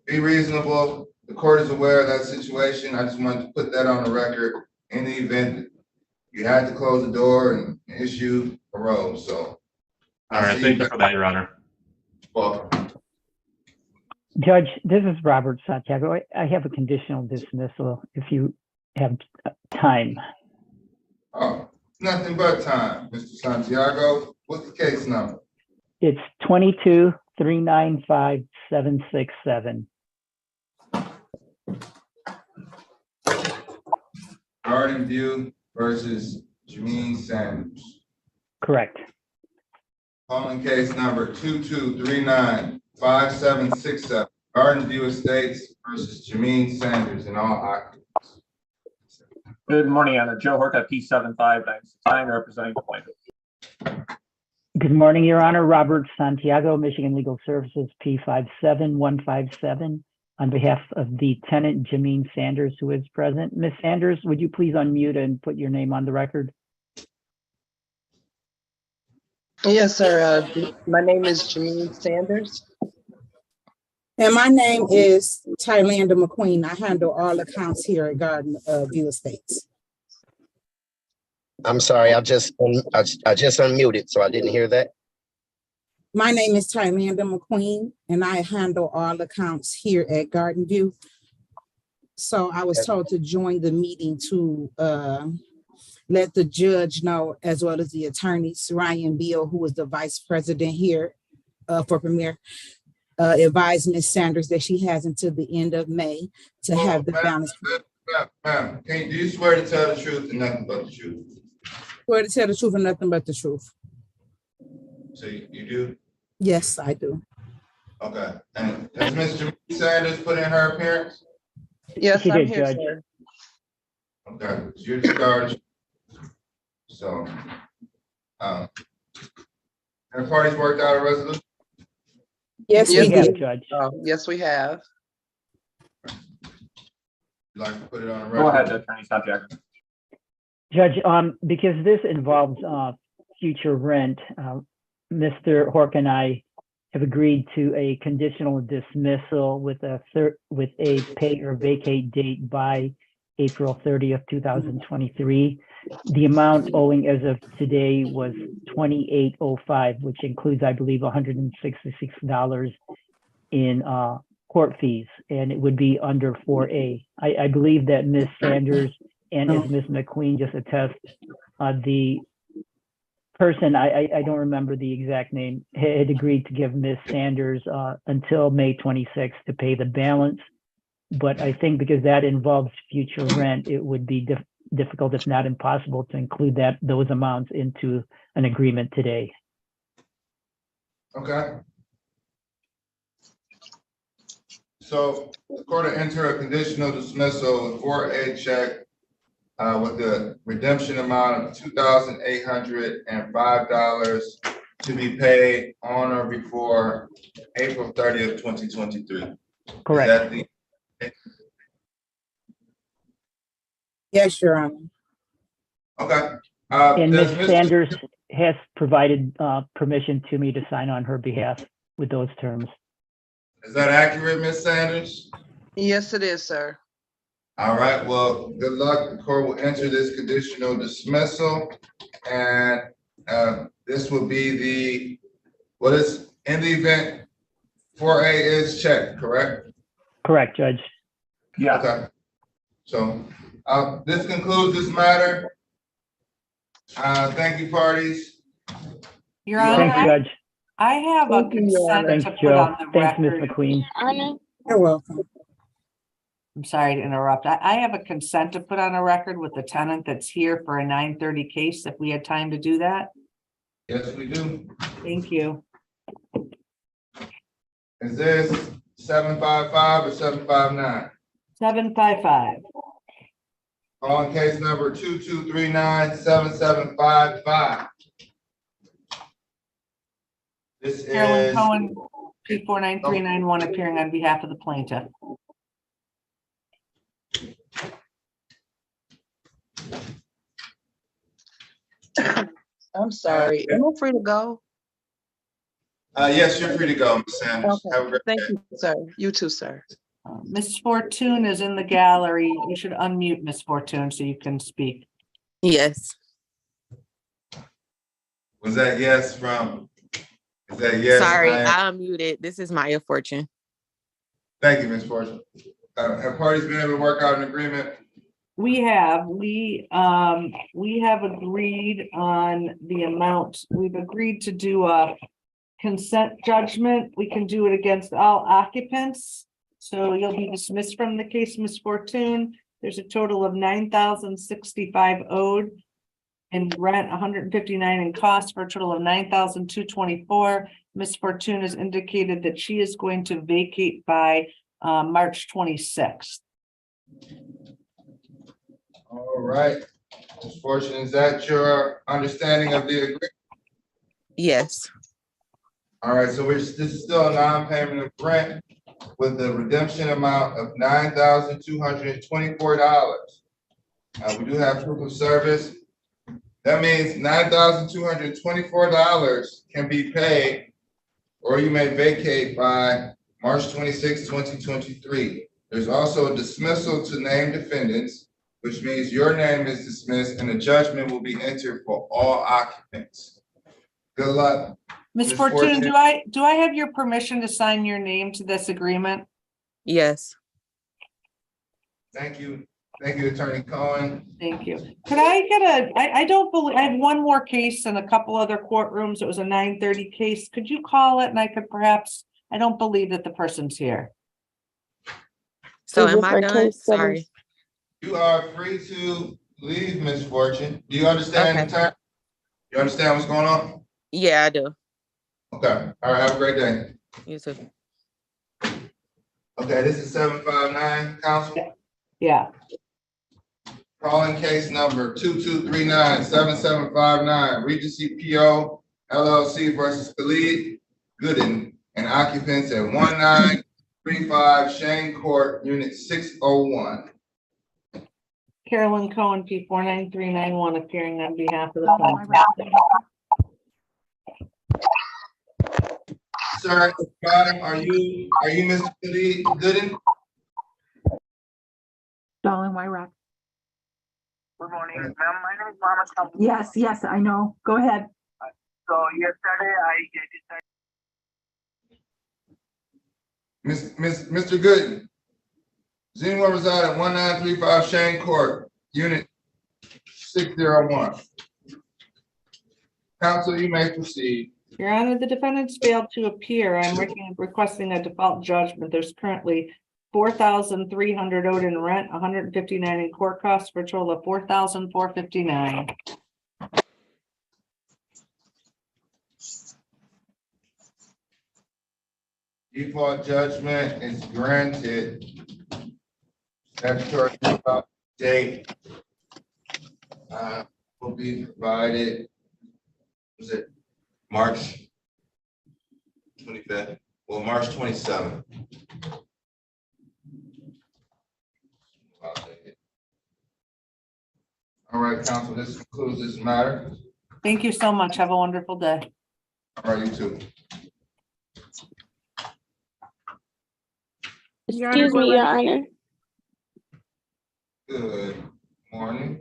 Speaker 1: be reasonable. The court is aware of that situation. I just wanted to put that on the record in the event that you had to close the door and issue arose. So
Speaker 24: all right, thank you for that, Your Honor.
Speaker 1: Welcome.
Speaker 20: Judge, this is Robert Santiago. I have a conditional dismissal if you have time.
Speaker 1: Oh, nothing but time, Mr. Santiago. What's the case number?
Speaker 20: It's 22-395-767.
Speaker 1: Garden View versus Jameen Sanders.
Speaker 20: Correct.
Speaker 1: Calling case number 22395767. Garden View Estates versus Jameen Sanders and all occupants.
Speaker 15: Good morning, Honor. Joe Horka, P7599, representing the plaintiff.
Speaker 20: Good morning, Your Honor. Robert Santiago, Michigan Legal Services, P57157, on behalf of the tenant, Jameen Sanders, who is present. Ms. Sanders, would you please unmute and put your name on the record?
Speaker 16: Yes, sir. My name is Jameen Sanders.
Speaker 17: And my name is Tylanda McQueen. I handle all accounts here at Garden View Estates.
Speaker 16: I'm sorry, I just unmuted, so I didn't hear that.
Speaker 17: My name is Tylanda McQueen, and I handle all accounts here at Garden View. So I was told to join the meeting to let the judge know, as well as the attorneys, Ryan Beal, who is the vice president here for Premier, advise Ms. Sanders that she has until the end of May to have the balance.
Speaker 1: Ma'am, do you swear to tell the truth and nothing but the truth?
Speaker 17: Swear to tell the truth and nothing but the truth.
Speaker 1: So you do?
Speaker 17: Yes, I do.
Speaker 1: Okay. And has Ms. Jameen Sanders put in her appearance?
Speaker 16: Yes, I'm here,
Speaker 20: Judge.
Speaker 16: sir.
Speaker 1: Okay, so you're discharged. So, have the parties worked out a resolution?
Speaker 17: Yes,
Speaker 16: Yes,
Speaker 17: we
Speaker 16: we
Speaker 17: did.
Speaker 20: Judge.
Speaker 16: Yes, we have.
Speaker 1: You'd like to put it on a record?
Speaker 15: Go ahead, Attorney Santiago.
Speaker 20: Judge, because this involves future rent, Mr. Hork and I have agreed to a conditional dismissal with a pay or vacate date by April 30th, 2023. The amount owing as of today was $28.05, which includes, I believe, $166 in court fees, and it would be under 4A. I believe that Ms. Sanders and as Ms. McQueen just attest, the person, I don't remember the exact name, had agreed to give Ms. Sanders until May 26th to pay the balance. But I think because that involves future rent, it would be difficult, if not impossible, to include those amounts into an agreement today.
Speaker 1: Okay. So the court will enter a conditional dismissal for a check with the redemption amount of $2,805 to be paid on or before April 30th, 2023.
Speaker 20: Correct.
Speaker 17: Yes, Your Honor.
Speaker 1: Okay.
Speaker 20: And Ms.
Speaker 1: does Mr.
Speaker 20: Sanders has provided permission to me to sign on her behalf with those terms.
Speaker 1: Is that accurate, Ms. Sanders?
Speaker 16: Yes, it is, sir.
Speaker 1: All right, well, good luck. The court will enter this conditional dismissal. And this will be what is in the event 4A is checked, correct?
Speaker 20: Correct, Judge.
Speaker 15: Yeah.
Speaker 1: Okay. So this concludes this matter. Thank you, parties.
Speaker 2: Your
Speaker 1: You
Speaker 2: Honor,
Speaker 20: Thanks, Judge.
Speaker 2: I have a
Speaker 16: Thank you, Your
Speaker 2: consent
Speaker 20: Thanks,
Speaker 2: to put
Speaker 20: Joe.
Speaker 2: on the
Speaker 20: Thanks, Ms.
Speaker 2: record.
Speaker 20: McQueen.
Speaker 17: You're welcome.
Speaker 2: I'm sorry to interrupt. I have a consent to put on a record with the tenant that's here for a 9:30 case, if we had time to do that.
Speaker 1: Yes, we do.
Speaker 2: Thank you.
Speaker 1: Is this 755 or 759?
Speaker 2: 755.
Speaker 1: On case number 2239-7755. This
Speaker 2: Carolyn
Speaker 1: is
Speaker 2: Cohen, P49391, appearing on behalf of the plaintiff.
Speaker 16: I'm sorry. Am I free to go?
Speaker 1: yes, you're free to go, Ms. Sanders.
Speaker 16: Okay.
Speaker 1: Have a great
Speaker 16: Thank
Speaker 1: day.
Speaker 16: you, sir. You too, sir.
Speaker 2: Ms. Fortune is in the gallery. You should unmute Ms. Fortune so you can speak.
Speaker 11: Yes.
Speaker 1: Was that yes from? Is that yes?
Speaker 11: Sorry, I unmuted. This is Maya Fortune.
Speaker 1: Thank you, Ms. Fortune. Have parties been able to work out an agreement?
Speaker 2: We have agreed on the amount. We've agreed to do a consent judgment. We can do it against all occupants. So you'll be dismissed from the case, Ms. Fortune. There's a total of $9,065 owed in rent, $159 in costs, for a total of $9,224. Ms. Fortune has indicated that she is going to vacate by March 26th.
Speaker 1: All right. Ms. Fortune, is that your understanding of the agreement?
Speaker 11: Yes.
Speaker 1: All right, so this is still a non-payment of rent with the redemption amount of $9,224. We do have proof of service. That means $9,224 can be paid, or you may vacate by March 26, 2023. There's also a dismissal to name defendants, which means your name is dismissed and a judgment will be entered for all occupants. Good luck.
Speaker 2: Ms. Fortune, do I have your permission to sign your name to this agreement?
Speaker 11: Yes.
Speaker 1: Thank you. Thank you, Attorney Cohen.
Speaker 2: Thank you. Could I get I don't believe, I have one more case in a couple other courtrooms. It was a 9:30 case. Could you call it and I could perhaps, I don't believe that the person's here.
Speaker 11: So am I done? Sorry.
Speaker 1: You are free to leave, Ms. Fortune. Do you understand the term? You understand what's going on?
Speaker 11: Yeah, I do.
Speaker 1: Okay. All right. Have a great day.
Speaker 11: You too.
Speaker 1: Okay, this is 759, counsel.
Speaker 2: Yeah.
Speaker 1: Calling case number 2239-7759, Regency PO LLC versus Khalid Gooden and occupants at 1935 Shane Court, Unit 601.
Speaker 2: Carolyn Cohen, P49391, appearing on behalf of the plaintiff.
Speaker 1: Sir, at the bottom, are you Mr. Khalid Gooden?
Speaker 19: Darling White Rock.
Speaker 21: Good morning, ma'am. My name is Mohammed Kamil.
Speaker 19: Yes, I know. Go ahead.
Speaker 21: So yesterday I decided.
Speaker 1: Mr. Gooden, does anyone reside at 1935 Shane Court, Unit 601? Counsel, you may proceed.
Speaker 2: Your Honor, the defendants failed to appear. I'm requesting a default judgment. There's currently $4,300 owed in rent, $159 in court costs, for a total of $4,459.
Speaker 1: Default judgment is granted. Statutory date will be provided. Was it March 25th? Well, March 27th. All right, council, this concludes this matter.
Speaker 2: Thank you so much. Have a wonderful day.
Speaker 1: All right, you too.
Speaker 4: Excuse me, Your Honor.
Speaker 1: Good morning.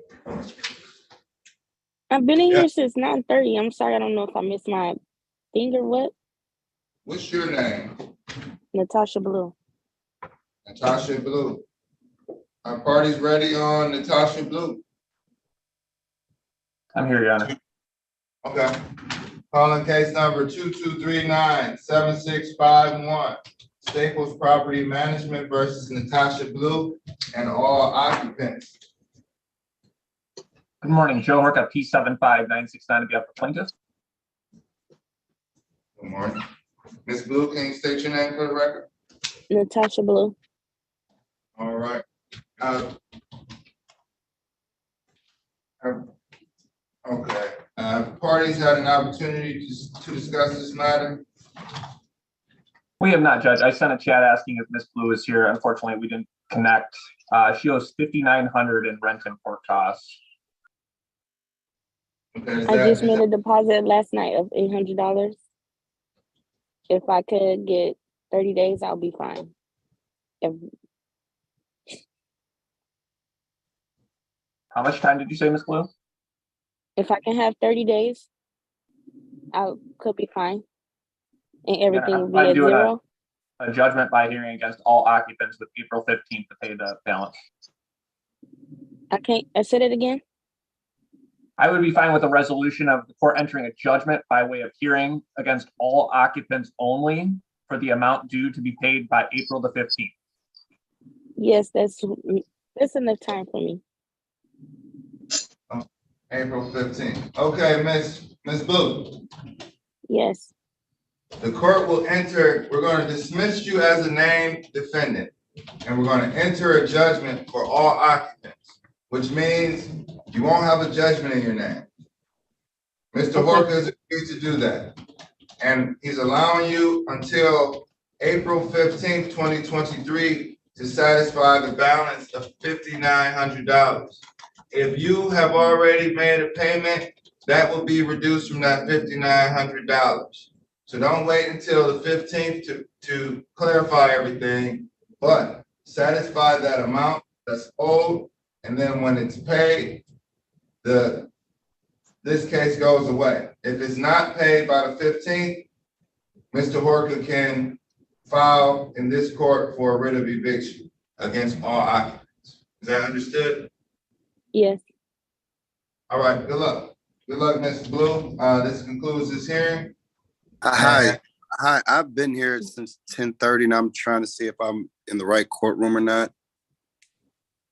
Speaker 4: I've been in here since 9:30. I'm sorry, I don't know if I missed my thing or what.
Speaker 1: What's your name?
Speaker 4: Natasha Blue.
Speaker 1: Natasha Blue. Our party's ready on Natasha Blue.
Speaker 15: I'm here, Your Honor.
Speaker 1: Okay. Calling case number 2239-7651. Staples Property Management versus Natasha Blue and all occupants.
Speaker 15: Good morning, Joe Horka, P75969 on behalf of plaintiff.
Speaker 1: Good morning. Ms. Blue, can you state your name for the record?
Speaker 4: Natasha Blue.
Speaker 1: All right. Okay. Parties had an opportunity to discuss this matter.
Speaker 15: We have not, Judge. I sent a chat asking if Ms. Blue is here. Unfortunately, we didn't connect. She owes $5,900 in rent and court costs.
Speaker 1: Okay,
Speaker 4: I just made a deposit last night of $800. If I could get 30 days, I'll be fine.
Speaker 15: How much time did you say, Ms. Blue?
Speaker 4: If I can have 30 days, I could be fine. And everything will be at zero.
Speaker 15: A judgment by hearing against all occupants with April 15th to pay the balance.
Speaker 4: I said it again.
Speaker 15: I would be fine with a resolution of the court entering a judgment by way of hearing against all occupants only for the amount due to be paid by April the 15th.
Speaker 4: Yes, that's enough time for me.
Speaker 1: April 15th. Okay, Ms. Blue.
Speaker 4: Yes.
Speaker 1: The court will enter, we're going to dismiss you as a named defendant, and we're going to enter a judgment for all occupants, which means you won't have a judgment in your name. Mr. Horka has agreed to do that, and he's allowing you until April 15th, 2023 to satisfy the balance of $5,900. If you have already made a payment, that will be reduced from that $5,900. So don't wait until the 15th to clarify everything, but satisfy that amount that's owed, and then when it's paid, this case goes away. If it's not paid by the 15th, Mr. Horka can file in this court for a writ of eviction against all occupants. Is that understood?
Speaker 4: Yes.
Speaker 1: All right, good luck. Good luck, Ms. Blue. This concludes this hearing.
Speaker 13: Hi, I've been here since 10:30 and I'm trying to see if I'm in the right courtroom or not.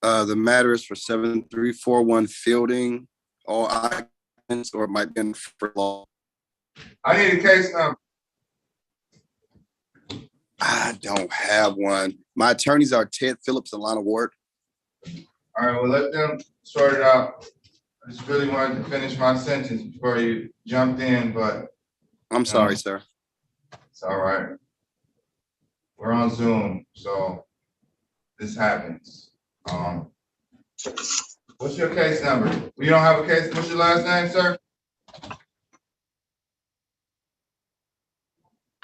Speaker 13: The matter is for 7341 Fielding, all occupants, or it might be in for law.
Speaker 1: I need a case number.
Speaker 13: I don't have one. My attorneys are Ted Phillips and Lana Ward.
Speaker 1: All right, well, let them sort it out. I just really wanted to finish my sentence before you jumped in, but
Speaker 13: I'm sorry, sir.
Speaker 1: It's all right. We're on Zoom, so this happens. What's your case number? You don't have a case. What's your last name, sir?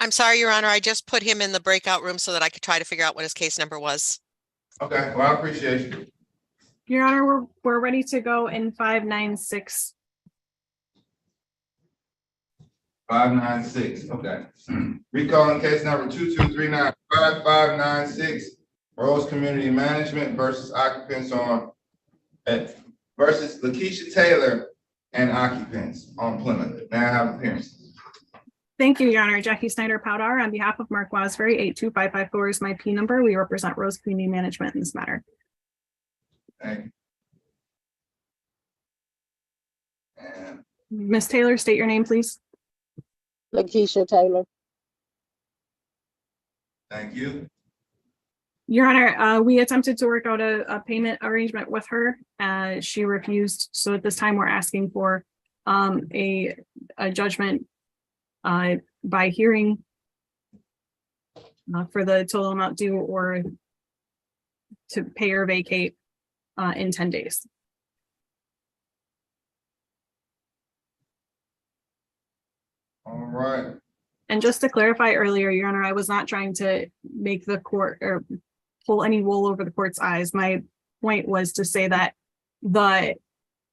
Speaker 11: I'm sorry, Your Honor. I just put him in the breakout room so that I could try to figure out what his case number was.
Speaker 1: Okay, well, I appreciate you.
Speaker 23: Your Honor, we're ready to go in 596.
Speaker 1: 596, okay. Recalling case number 2239-5596, Rose Community Management versus occupants versus Lakeisha Taylor and occupants on Plymouth. May I have appearances?
Speaker 5: Thank you, Your Honor. Jackie Snyder Powder on behalf of Mark Wasbury, 82554 is my P number. We represent Rose Community Management in this matter.
Speaker 1: Thank you. And
Speaker 5: Ms. Taylor, state your name, please.
Speaker 4: Lakeisha Taylor.
Speaker 1: thank you.
Speaker 5: Your Honor, we attempted to work out a payment arrangement with her. She refused. So at this time, we're asking for a judgment by hearing for the total amount due or to pay or vacate in 10 days.
Speaker 1: All right.
Speaker 5: And just to clarify earlier, Your Honor, I was not trying to make the court or pull any wool over the court's eyes. My point was to say that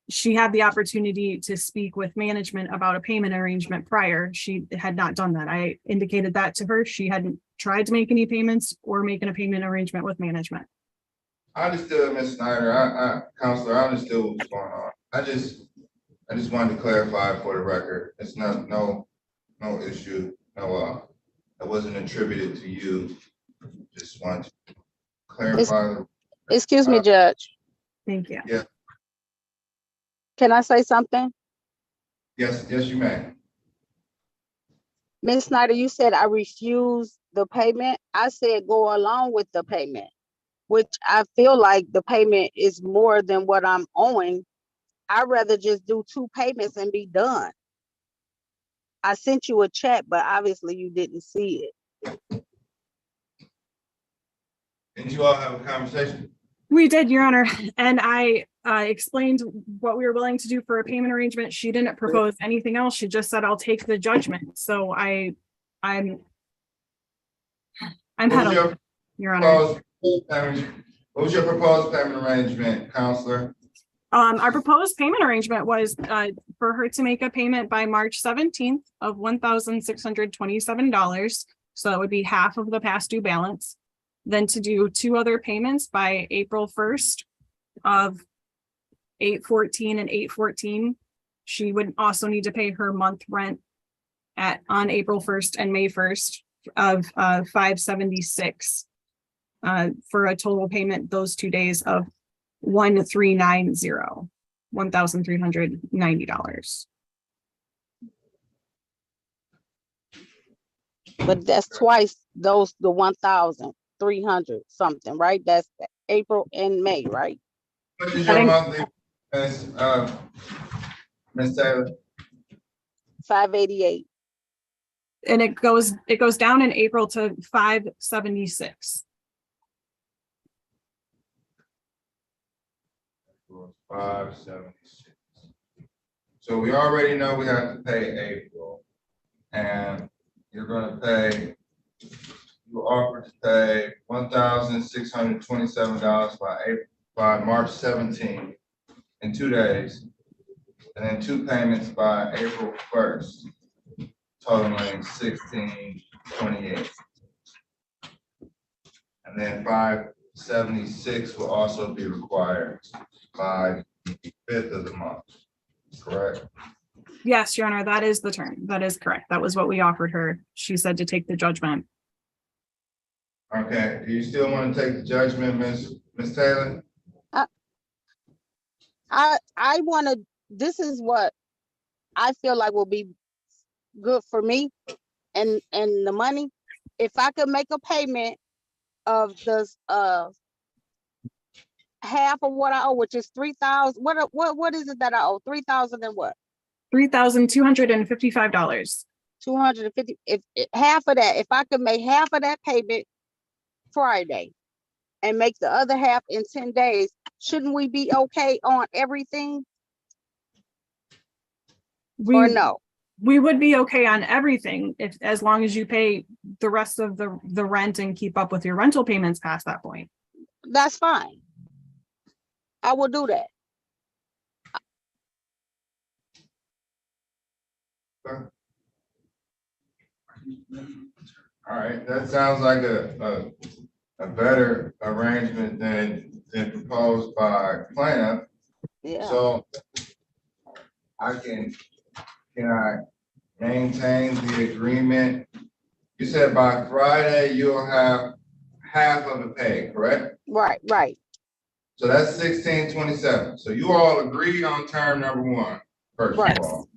Speaker 5: she had the opportunity to speak with management about a payment arrangement prior. She had not done that. I indicated that to her. She hadn't tried to make any payments or making a payment arrangement with management.
Speaker 1: I understood, Ms. Snyder. Counselor, I understood what was going on. I just wanted to clarify for the record. It's not no issue. No, it wasn't attributed to you. Just want to clarify.
Speaker 4: Excuse me, Judge.
Speaker 5: Thank you.
Speaker 1: Yeah.
Speaker 4: Can I say something?
Speaker 1: Yes, you may.
Speaker 4: Ms. Snyder, you said I refused the payment. I said go along with the payment, which I feel like the payment is more than what I'm owing. I'd rather just do 2 payments and be done. I sent you a chat, but obviously you didn't see it.
Speaker 1: Didn't you all have a conversation?
Speaker 5: We did, Your Honor, and I explained what we were willing to do for a payment arrangement. She didn't propose anything else. She just said, I'll take the judgment. So I'm head Your Honor.
Speaker 1: What was your proposed payment arrangement, Counselor?
Speaker 5: Our proposed payment arrangement was for her to make a payment by March 17th of $1,627. So that would be half of the past due balance. Then to do 2 other payments by April 1st of $814 and $814. She would also need to pay her month rent on April 1st and May 1st of $576 for a total payment those 2 days of $1,390.
Speaker 4: But that's twice the 1,300 something, right? That's April and May, right?
Speaker 1: What is your monthly, Ms. Taylor?
Speaker 4: 588.
Speaker 5: And it goes down in April to 576.
Speaker 1: 576. So we already know we have to pay April, and you're going to pay. You offered to pay $1,627 by March 17th in 2 days, and then 2 payments by April 1st, totaling $1,628. And then 576 will also be required by the 5th of the month, correct?
Speaker 5: Yes, Your Honor, that is the term. That is correct. That was what we offered her. She said to take the judgment.
Speaker 1: Okay, do you still want to take the judgment, Ms. Taylor?
Speaker 4: I want to, this is what I feel like will be good for me and the money. If I could make a payment of the half of what I owe, which is 3,000. What is it that I owe? 3,000 and what?
Speaker 5: $3,255.
Speaker 4: 250. If half of that, if I could make half of that payment Friday and make the other half in 10 days, shouldn't we be okay on everything? Or no?
Speaker 5: We would be okay on everything as long as you pay the rest of the rent and keep up with your rental payments past that point.
Speaker 4: That's fine. I will do that.
Speaker 1: All right, that sounds like a better arrangement than proposed by plaintiff.
Speaker 4: Yeah.
Speaker 1: So can I maintain the agreement. You said by Friday, you'll have half of it paid, correct?
Speaker 4: Right.
Speaker 1: So that's 1627. So you all agreed on term number one, first
Speaker 4: Right.
Speaker 1: of all.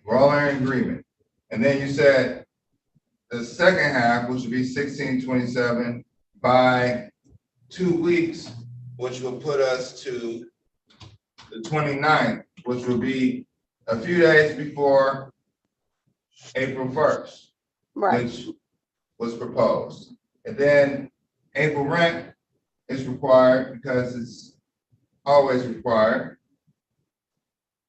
Speaker 1: We're all in agreement. And then you said the second half, which would be 1627 by 2 weeks, which will put us to the 29th, which will be a few days before April 1st,
Speaker 4: Right.
Speaker 1: which was proposed. And then April rent is required because it's always required,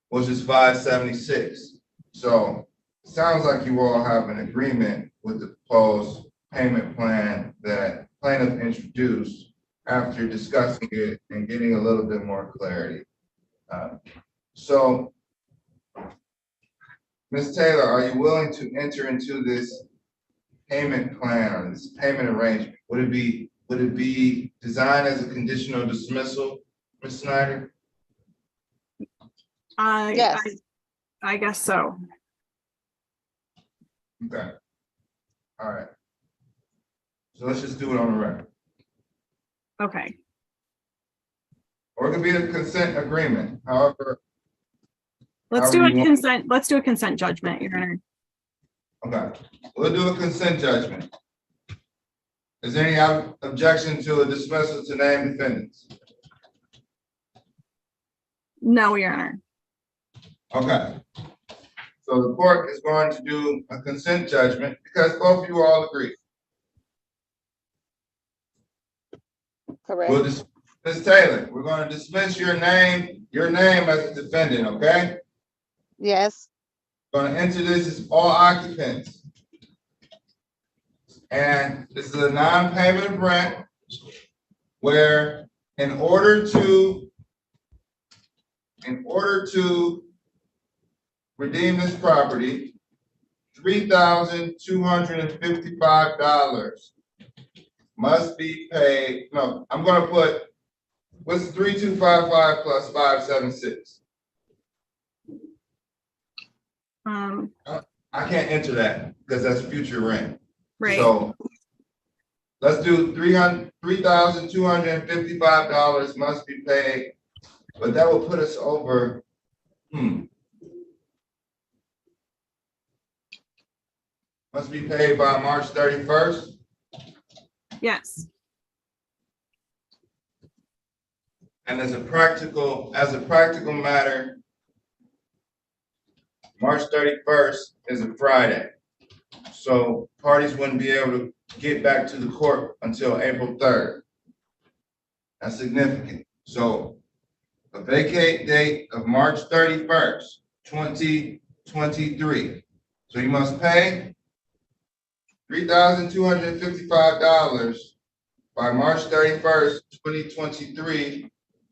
Speaker 1: which is 576. So it sounds like you all have an agreement with the proposed payment plan that plaintiff introduced after discussing it and getting a little bit more clarity. So, Ms. Taylor, are you willing to enter into this payment plan or this payment arrangement? Would it be designed as a conditional dismissal, Ms. Snyder?
Speaker 4: Yes.
Speaker 5: I guess so.
Speaker 1: Okay. All right. So let's just do it on the record.
Speaker 5: Okay.
Speaker 1: Or it could be a consent agreement, however.
Speaker 5: Let's do a
Speaker 1: you want.
Speaker 5: consent. Let's do a consent judgment, Your Honor.
Speaker 1: Okay, we'll do a consent judgment. Is there any objection to a dismissal to name defendants?
Speaker 5: No, Your Honor.
Speaker 1: Okay. So the court is going to do a consent judgment because both of you all agree.
Speaker 4: Correct.
Speaker 1: We'll Ms. Taylor, we're going to dismiss your name as a defendant, okay?
Speaker 4: Yes.
Speaker 1: Going to enter this as all occupants. And this is a non-payment of rent where in order to redeem this property, $3,255 must be paid. No, I'm gonna put, what's 3255 plus 576? I can't enter that because that's future rent.
Speaker 5: Right.
Speaker 1: So let's do $3,255 must be paid, but that will put us over. Must be paid by March 31st.
Speaker 5: Yes.
Speaker 1: And as a practical matter, March 31st is a Friday. So parties wouldn't be able to get back to the court until April 3rd. That's significant. So a vacate date of March 31st, 2023. So you must pay $3,255 by March 31st, 2023,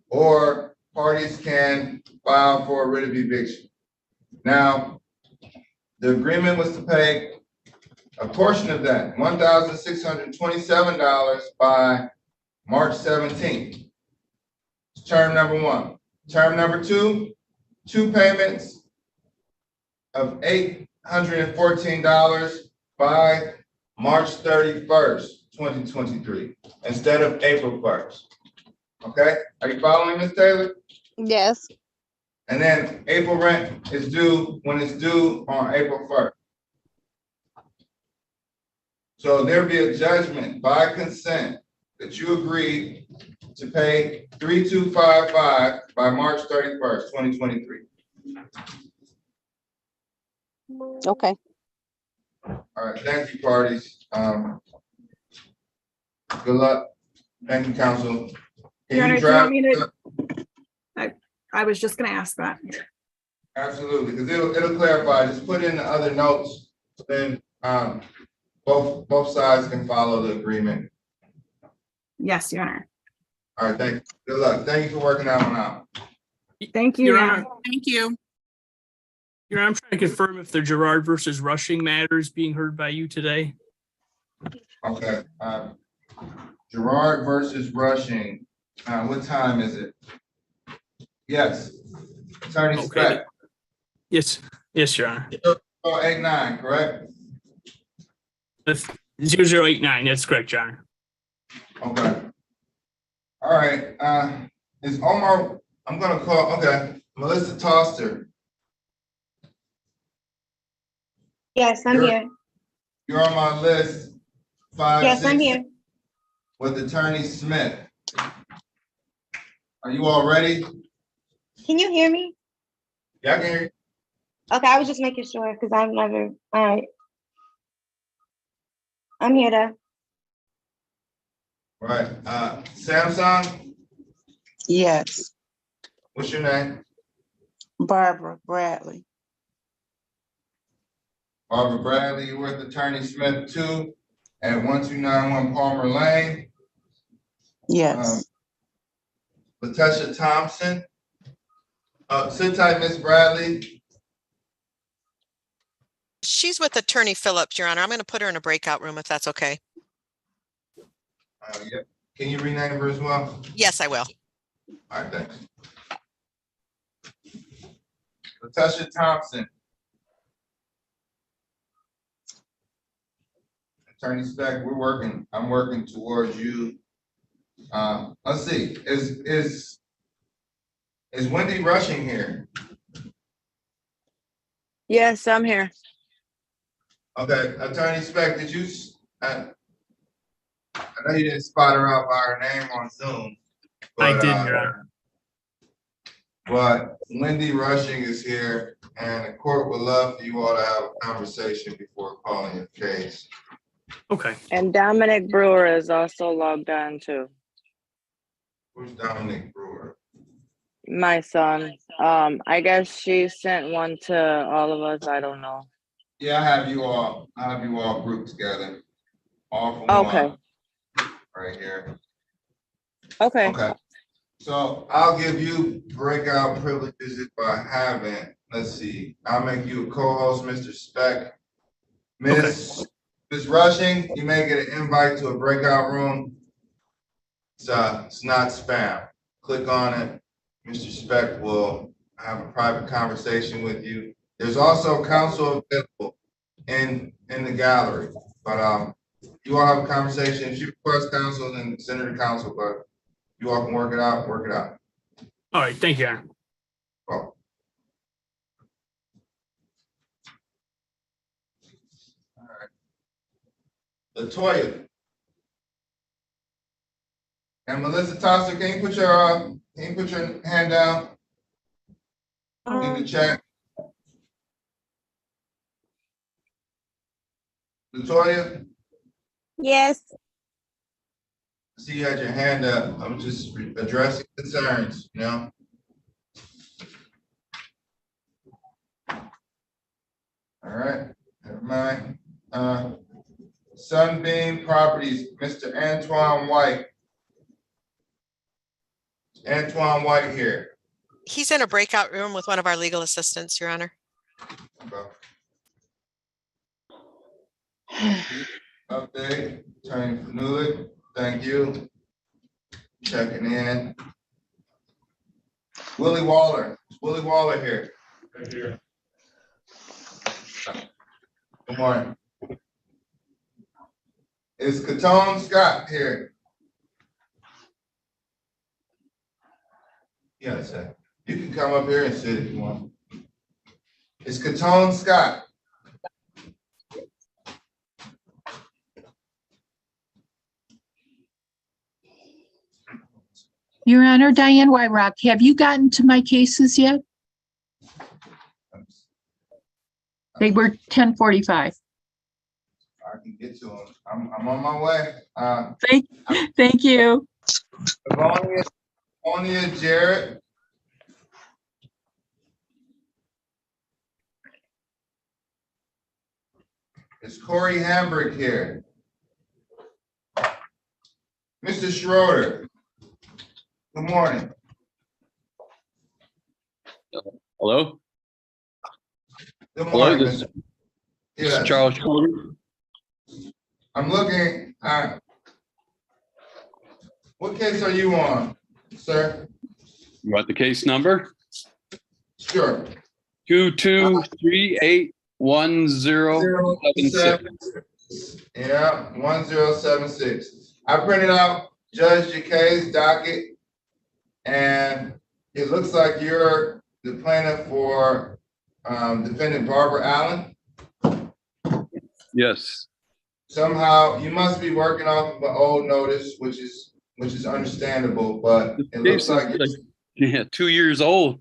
Speaker 1: or parties can file for a writ of eviction. Now, the agreement was to pay a portion of that, $1,627 by March 17th. Term number one. Term number two payments of $814 by March 31st, 2023, instead of April 1st. Okay, are you following, Ms. Taylor?
Speaker 4: Yes.
Speaker 1: And then April rent is due when it's due on April 1st. So there'll be a judgment by consent that you agree to pay $3,255 by March 31st, 2023.
Speaker 4: Okay.
Speaker 1: All right, thank you, parties. Good luck. Thank you, counsel.
Speaker 5: Your Honor, do you want me to? I was just gonna ask that.
Speaker 1: Absolutely, because it'll clarify. Just put in the other notes, then both sides can follow the agreement.
Speaker 5: Yes, Your Honor.
Speaker 1: All right, thank you. Good luck. Thank you for working that one out.
Speaker 5: Thank you.
Speaker 6: Your Honor.
Speaker 5: Thank you.
Speaker 6: Your Honor, I'm trying to confirm if the Gerard versus Rushing matter is being heard by you today.
Speaker 1: Okay. Gerard versus Rushing. What time is it? Yes. Attorney Speck.
Speaker 6: Yes, Your Honor.
Speaker 1: So 0089, correct?
Speaker 6: 0089, that's correct, Your Honor.
Speaker 1: Okay. All right, is Omar, I'm gonna call, okay, Melissa Toster.
Speaker 7: Yes, I'm
Speaker 1: You're-
Speaker 7: here.
Speaker 1: You're on my list,
Speaker 7: Yes, I'm
Speaker 1: 5-6,
Speaker 7: here.
Speaker 1: with Attorney Smith. Are you all ready?
Speaker 7: Can you hear me?
Speaker 1: Yeah, I can hear you.
Speaker 7: Okay, I was just making sure because I've never, all right. I'm here though.
Speaker 1: All right, Samsung,
Speaker 10: Yes,
Speaker 1: what's your name?
Speaker 10: Barbara Bradley.
Speaker 1: Barbara Bradley, you with Attorney Smith 2 at 1291 Palmer Lane.
Speaker 10: Yes,
Speaker 1: Latasha Thompson. Sit tight, Miss Bradley.
Speaker 11: She's with Attorney Phillips, Your Honor. I'm going to put her in a breakout room if that's okay.
Speaker 1: Yeah. Can you rename her as well?
Speaker 11: Yes, I will.
Speaker 1: All right, thanks. Latasha Thompson. Attorney Speck, I'm working towards you. Let's see, is Wendy Rushing here?
Speaker 8: Yes, I'm here.
Speaker 1: Okay, Attorney Speck, did you, I know you didn't spot her out by her name on Zoom.
Speaker 6: I
Speaker 1: But,
Speaker 6: did, Your Honor.
Speaker 1: But Wendy Rushing is here, and the court would love for you all to have a conversation before calling your case.
Speaker 6: Okay.
Speaker 8: And Dominic Brewer is also logged on too.
Speaker 1: Who's Dominic Brewer?
Speaker 8: My son. I guess she sent one to all of us. I don't know.
Speaker 1: Yeah, I have you all grouped together. All from
Speaker 8: Okay.
Speaker 1: one, right here.
Speaker 8: Okay.
Speaker 1: Okay. So I'll give you breakout privileges if I haven't. Let's see. I'll make you a co-host, Mr. Speck. Miss Rushing, you may get an invite to a breakout room. It's not spam. Click on it. Mr. Speck will have a private conversation with you. There's also counsel available in the gallery, but you all have a conversation. If you request counsel, then send it to counsel, but you all can work it out.
Speaker 6: All right, thank you, Your Honor.
Speaker 1: Well. All right. Latoya. And Melissa Tosser, can you put your hand down in the chat? Latoya,
Speaker 7: Yes.
Speaker 1: I see you had your hand up. I'm just addressing concerns, you know? All right, never mind. Sunbeam Properties, Mr. Antoine White. Antoine White here.
Speaker 11: He's in a breakout room with one of our legal assistants, Your Honor.
Speaker 1: Update, Attorney Fanoulik, thank you. Checking in. Willie Waller, is Willie Waller here? Right here. Good morning. Is Catone Scott here? Yes, sir. You can come up here and sit if you want. Is Catone Scott?
Speaker 12: Your Honor, Diane Wyrock, have you gotten to my cases yet? They were 10:45.
Speaker 1: I can get to him. I'm on my way.
Speaker 12: Thank you.
Speaker 1: Livonia Jarrett. Is Corey Hambrick here? Mr. Schroeder. Good morning.
Speaker 18: Hello?
Speaker 1: Good
Speaker 18: Hello,
Speaker 1: morning,
Speaker 18: this
Speaker 1: Mr.
Speaker 18: is
Speaker 1: Yes.
Speaker 18: Charles Schroeder.
Speaker 1: I'm looking at, what case are you on, sir?
Speaker 18: You want the case number?
Speaker 1: Sure.
Speaker 18: 2238 1076.
Speaker 1: Yeah, 1076. I printed out Judge JK's docket, and it looks like you're the plaintiff for defendant Barbara Allen.
Speaker 18: Yes.
Speaker 1: Somehow you must be working off of an old notice, which is understandable, but it looks like
Speaker 18: Yeah, 2 years old.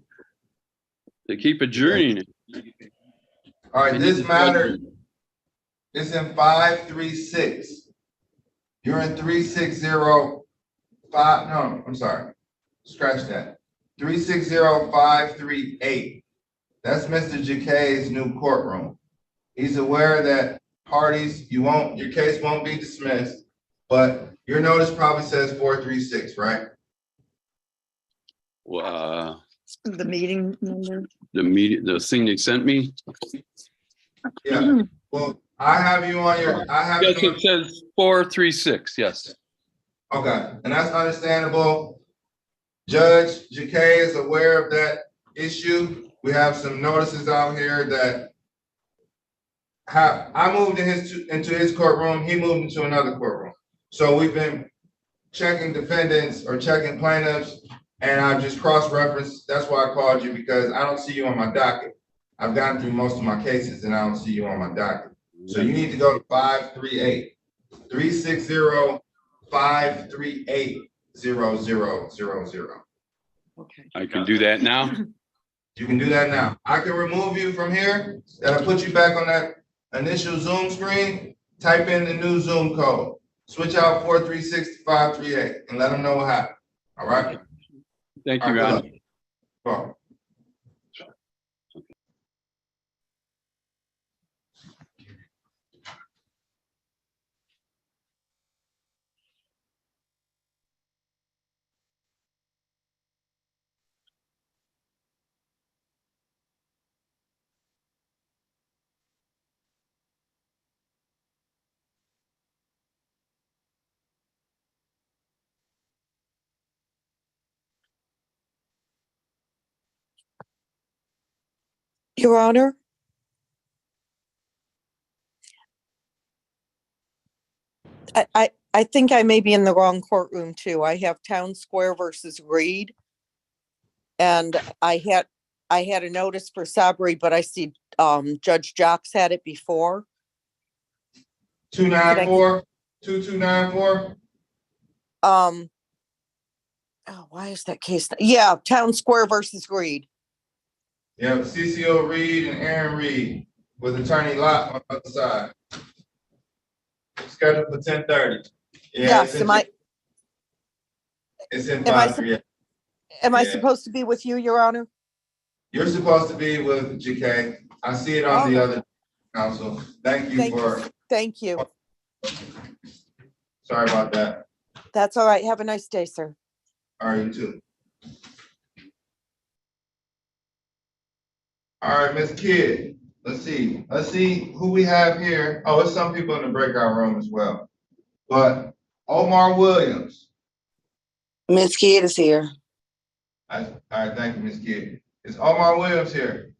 Speaker 18: They keep adjourning it.
Speaker 1: all right. This matter is in 536. You're in 3605. No, I'm sorry. Scratch that. 360538. That's Mr. JK's new courtroom. He's aware that parties, your case won't be dismissed, but your notice probably says 436, right?
Speaker 3: The meeting number.
Speaker 18: The thing they sent me.
Speaker 1: Yeah. Well, I have you on your.
Speaker 18: Yes, it says 436. Yes.
Speaker 1: Okay, and that's understandable. Judge JK is aware of that issue. We have some notices out here that I moved into his courtroom. He moved into another courtroom. So we've been checking defendants or checking plaintiffs, and I've just cross-referenced. That's why I called you, because I don't see you on my docket. I've gotten through most of my cases and I don't see you on my docket. So you need to go to 538, 360-538-0000.
Speaker 3: Okay.
Speaker 18: I can do that now.
Speaker 1: You can do that now. I can remove you from here. That'll put you back on that initial Zoom screen. Type in the new Zoom code. Switch out 436 to 538 and let them know what happened. All right.
Speaker 18: Thank you, Ron.
Speaker 1: Well.
Speaker 3: Your Honor, I think I may be in the wrong courtroom too. I have Town Square versus Reed. And I had a notice for Sabree, but I see Judge Jocks had it before.
Speaker 1: 294, 2294.
Speaker 3: Oh, why is that case? Yeah, Town Square versus Reed.
Speaker 1: Yeah, CCO Reed and Aaron Reed with Attorney Lott on the other side. Scheduled for 10:30. Yeah,
Speaker 3: Yes,
Speaker 1: it's in 538.
Speaker 3: Am I supposed to be with you, Your Honor?
Speaker 1: You're supposed to be with JK. I see it on the other council. Thank you.
Speaker 3: Thank you.
Speaker 1: Sorry about that.
Speaker 3: That's all right. Have a nice day, sir.
Speaker 1: All right, you too. All right, Miss Kidd. Let's see who we have here. Oh, there's some people in the breakout room as well. But Omar Williams.
Speaker 3: Miss Kidd is here.
Speaker 1: All right, thank you, Miss Kidd. Is Omar Williams here?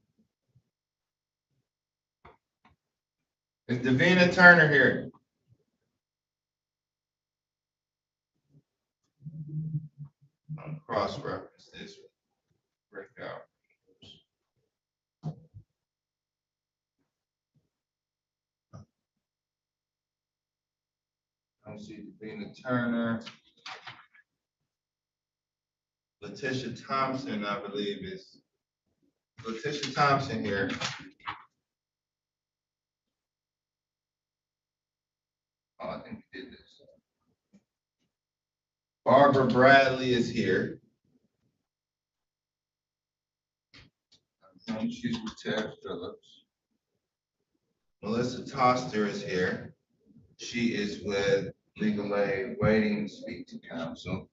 Speaker 1: Is Davina Turner here? I'm cross-reference this breakout. I see Davina Turner. Letitia Thompson, I believe, is Letitia Thompson here. Oh, I think we did this. Barbara Bradley is here. She's with Ted Phillips. Melissa Toster is here. She is with Legal Aid, waiting to speak to counsel.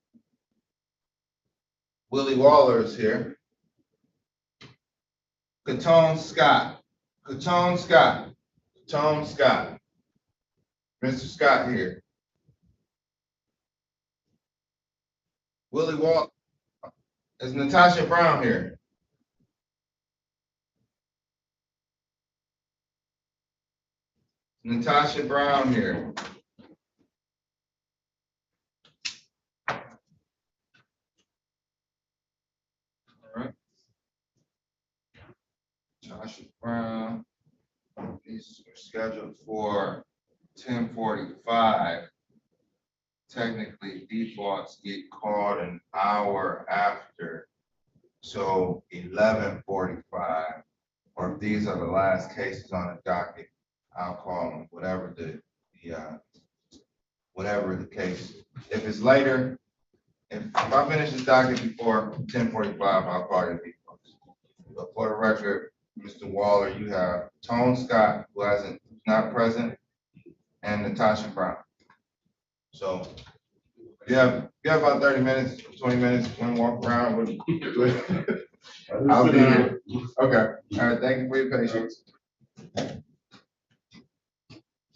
Speaker 1: Willie Waller is here. Katone Scott. Katone Scott. Katone Scott. Mr. Scott here. Willie Waller. Is Natasha Brown here? Natasha Brown here. All right. Natasha Brown. These are scheduled for 10:45. Technically, defaults get called an hour after. So 11:45, or if these are the last cases on the docket, I'll call them, whatever whatever the case. If it's later, if I finish this docket before 10:45, I'll call you. But for the record, Mr. Waller, you have Tone Scott, who's not present, and Natasha Brown. So you have about 30 minutes, 20 minutes, want to walk around with. I'll be here. Okay. All right. Thank you for your patience.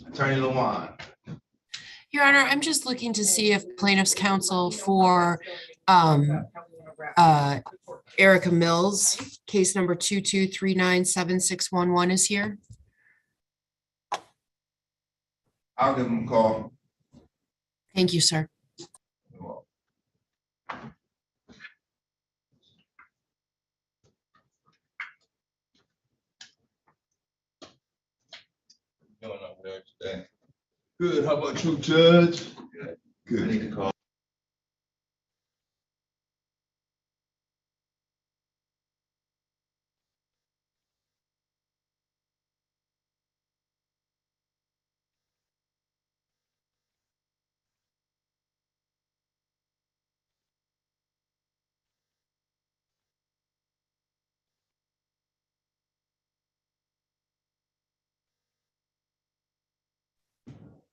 Speaker 1: Attorney Luan.
Speaker 9: Your Honor, I'm just looking to see if plaintiff's counsel for Erica Mills, case number 22397611 is here.
Speaker 1: I'll give him a call.
Speaker 9: Thank you, sir.
Speaker 1: Doing over there today. Good. How about you, Judge? Good. I need to call.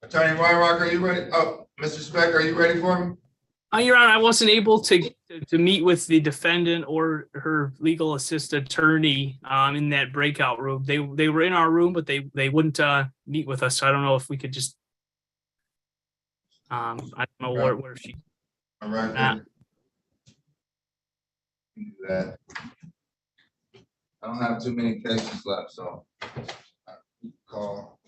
Speaker 1: Attorney Wyrock, are you ready? Oh, Mr. Speck, are you ready for me?
Speaker 6: Your Honor, I wasn't able to meet with the defendant or her legal assistant attorney in that breakout room. They were in our room, but they wouldn't meet with us. So I don't know if we could just I don't know where she.
Speaker 1: All right. That. I don't have too many cases left, so call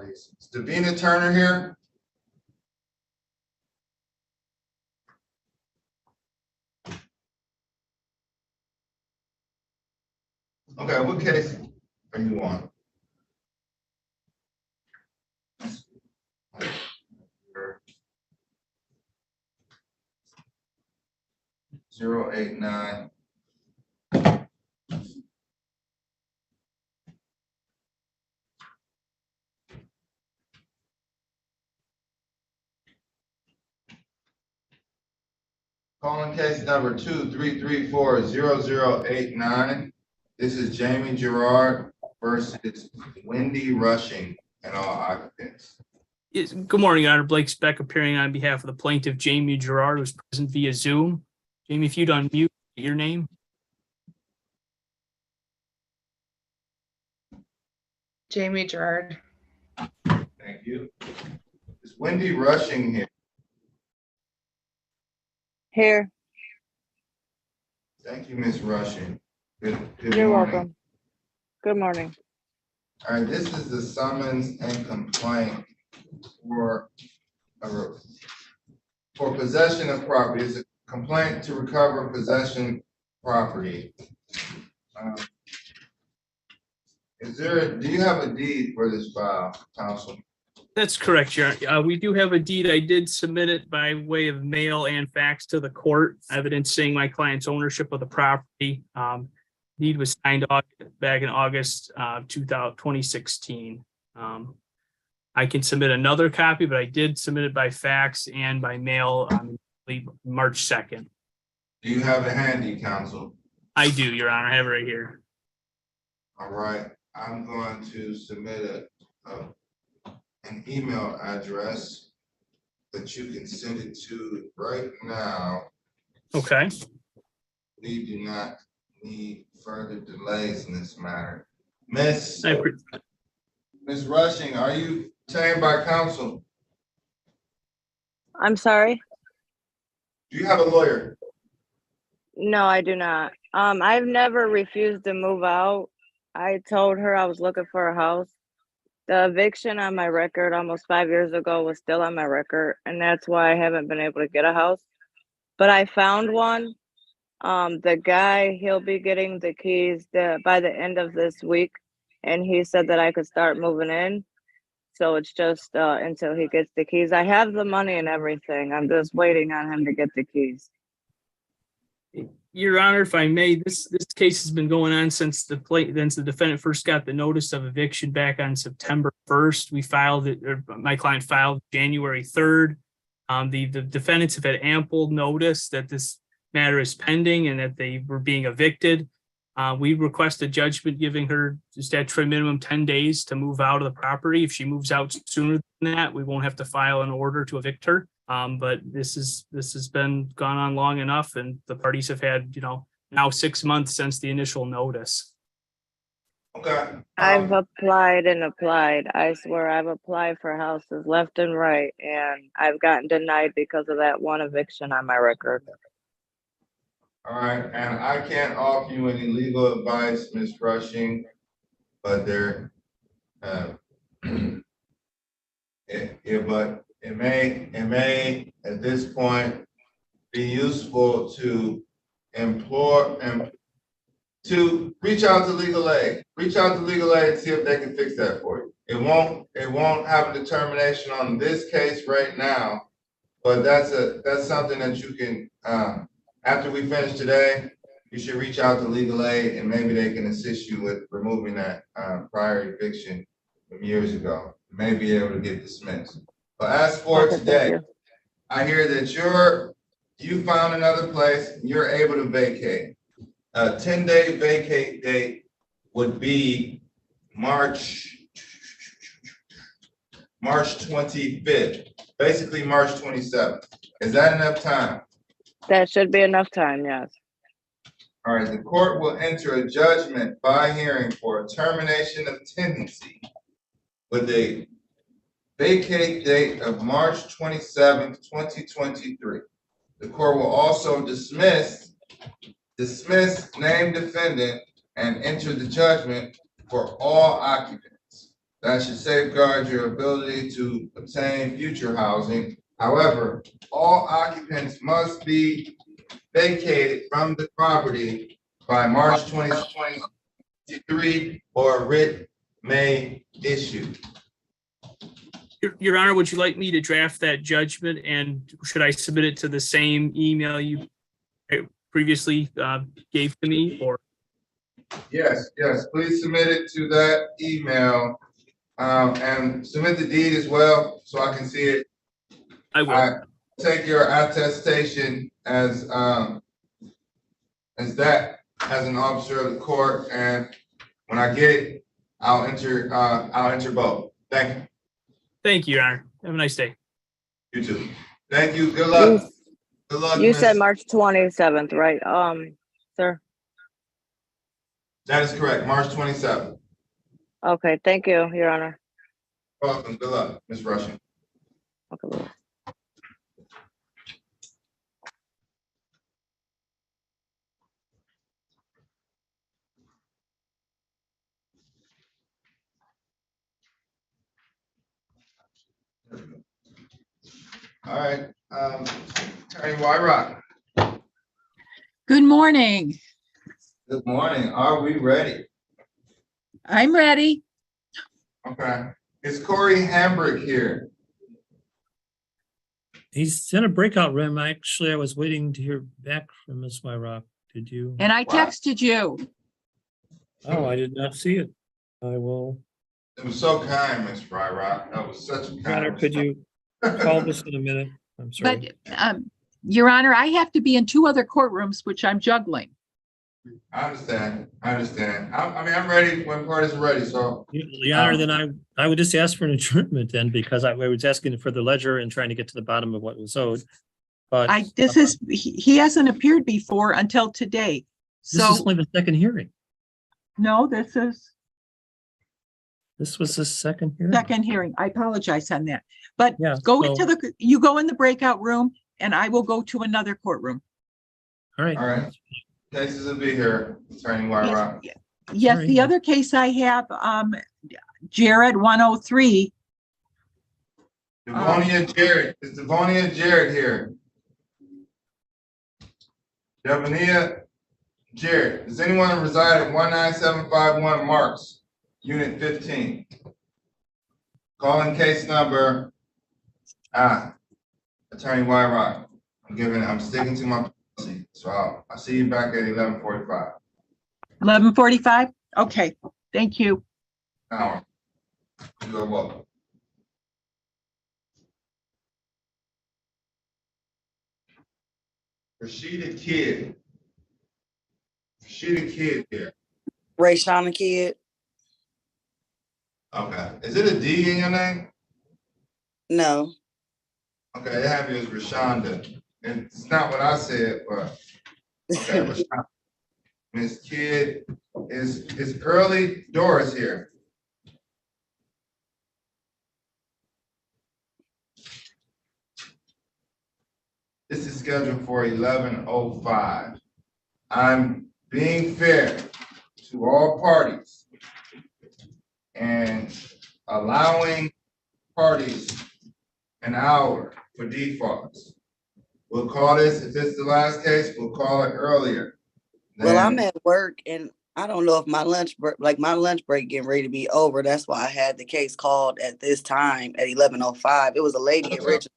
Speaker 1: these. Is Davina Turner here? Okay, what case are you on? Zero 89. Calling case number 2334-0089. This is Jamie Gerard versus Wendy Rushing and all occupants.
Speaker 6: Yes, good morning, Your Honor. Blake Speck appearing on behalf of the plaintiff, Jamie Gerard, who's present via Zoom. Jamie, if you'd unmute your name.
Speaker 23: Jamie Gerard.
Speaker 1: Thank you. Is Wendy Rushing here?
Speaker 8: Here.
Speaker 1: Thank you, Ms. Rushing. Good
Speaker 8: You're
Speaker 1: morning.
Speaker 8: welcome. Good morning.
Speaker 1: All right, this is the summons and complaint for possession of property. It's a complaint to recover possession property. Do you have a deed for this file, counsel?
Speaker 6: That's correct, Your Honor. We do have a deed. I did submit it by way of mail and fax to the court, evidencing my client's ownership of the property. Deed was signed back in August 2016. I can submit another copy, but I did submit it by fax and by mail on March 2nd.
Speaker 1: Do you have it handy, counsel?
Speaker 6: I do, Your Honor. I have it right here.
Speaker 1: All right, I'm going to submit an email address that you can send it to right now.
Speaker 6: Okay.
Speaker 1: We do not need further delays in this matter. Miss Rushing, are you retained by counsel?
Speaker 8: I'm sorry?
Speaker 1: Do you have a lawyer?
Speaker 8: No, I do not. I've never refused to move out. I told her I was looking for a house. The eviction on my record almost 5 years ago was still on my record, and that's why I haven't been able to get a house. But I found one. The guy, he'll be getting the keys by the end of this week, and he said that I could start moving in. So it's just until he gets the keys. I have the money and everything. I'm just waiting on him to get the keys.
Speaker 6: Your Honor, if I may, this case has been going on since the defendant first got the notice of eviction back on September 1st. We filed it, or my client filed January 3rd. The defendants have had ample notice that this matter is pending and that they were being evicted. We request a judgment giving her the statutory minimum 10 days to move out of the property. If she moves out sooner than that, we won't have to file an order to evict her. But this has been gone on long enough, and the parties have had, now 6 months since the initial notice.
Speaker 1: Okay.
Speaker 8: I've applied and applied. I swear I've applied for houses left and right, and I've gotten denied because of that one eviction on my record.
Speaker 1: All right, and I can't offer you any legal advice, Ms. Rushing, but but it may at this point be useful to to reach out to legal aid. Reach out to legal aid and see if they can fix that for you. It won't have a determination on this case right now, but that's something that you can after we finish today, you should reach out to legal aid and maybe they can assist you with removing that prior eviction from years ago. You may be able to get dismissed. But as for today, I hear that you found another place and you're able to vacate. A 10-day vacate date would be March 25th, basically March 27th. Is that enough time?
Speaker 8: That should be enough time, yes.
Speaker 1: All right, the court will enter a judgment by hearing for a termination of tenancy with a vacate date of March 27th, 2023. The court will also dismiss named defendant and enter the judgment for all occupants. That should safeguard your ability to obtain future housing. However, all occupants must be vacated from the property by March 2023 or a writ may issue.
Speaker 6: Your Honor, would you like me to draft that judgment, and should I submit it to the same email you previously gave to me, or?
Speaker 1: Yes, please submit it to that email and submit the deed as well so I can see it.
Speaker 6: I will.
Speaker 1: Take your attestation as an officer of the court, and when I get it, I'll enter both. Thank you.
Speaker 6: Thank you, Your Honor. Have a nice day.
Speaker 1: You too. Thank you. Good luck. Good luck.
Speaker 8: You said March 27th, right, sir?
Speaker 1: That is correct. March 27th.
Speaker 8: Okay, thank you, Your Honor.
Speaker 1: Welcome. Good luck, Ms. Rushing.
Speaker 8: Okay.
Speaker 1: All right, Attorney Wyrock.
Speaker 12: Good morning.
Speaker 1: Good morning. Are we ready?
Speaker 12: I'm ready.
Speaker 1: Okay. Is Corey Hambrick here?
Speaker 14: He's in a breakout room. I was waiting to hear back from Ms. Wyrock. Did you?
Speaker 12: And I texted you.
Speaker 14: Oh, I did not see it. I will.
Speaker 1: It was so kind, Ms. Wyrock. That was such a
Speaker 14: Your
Speaker 1: kind.
Speaker 14: Honor, could you call this in a minute? I'm sorry.
Speaker 12: But, Your Honor, I have to be in 2 other courtrooms, which I'm juggling.
Speaker 1: I understand. I'm ready when parties are ready, so.
Speaker 14: Your Honor, then I would just ask for an adjournment then, because I was asking for the ledger and trying to get to the bottom of what was owed. But
Speaker 12: he hasn't appeared before until today.
Speaker 14: This is only the second hearing.
Speaker 12: No, this
Speaker 14: was the second hearing.
Speaker 12: Second hearing. I apologize on that. But
Speaker 14: Yeah,
Speaker 12: you go in the breakout room and I will go to another courtroom.
Speaker 14: All right.
Speaker 1: All right. Cases will be here, Attorney Wyrock.
Speaker 12: Yes, the other case I have, Jared 103.
Speaker 1: Devonia Jarrett, is Devonia Jarrett here? Devonia Jarrett, does anyone reside at 19751 Marks, Unit 15? Calling case number, Attorney Wyrock. I'm sticking to my policy, so I'll see you back at 11:45.
Speaker 12: 11:45? Okay, thank you.
Speaker 1: Hour. You are welcome. Rashida Kidd. Rashida Kidd here.
Speaker 3: Rayshana Kid.
Speaker 1: Okay. Is it a D in your name?
Speaker 3: No.
Speaker 1: Okay, they have you as Rashonda. It's not what I said, but okay, Rashonda. Miss Kidd, is early Doris here? This is scheduled for 11:05. I'm being fair to all parties and allowing parties an hour for defaults. We'll call this, if it's the last case, we'll call it earlier.
Speaker 3: Well, I'm at work and I don't know if my lunch break, my lunch break getting ready to be over. That's why I had the case called at this time at 11:05. It was a lady originally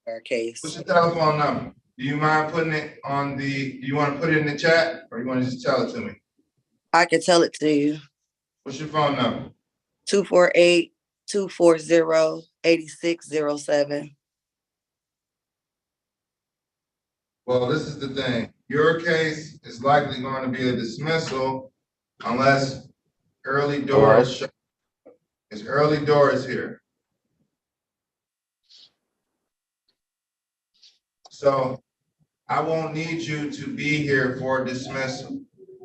Speaker 3: our case.
Speaker 1: What's your telephone number? Do you mind putting it on do you want to put it in the chat or you want to just tell it to me?
Speaker 3: I can tell it to you.
Speaker 1: What's your phone number?
Speaker 3: 248-240-8607.
Speaker 1: Well, this is the thing. Your case is likely going to be a dismissal unless early Doris, is early Doris here. So I won't need you to be here for dismissal.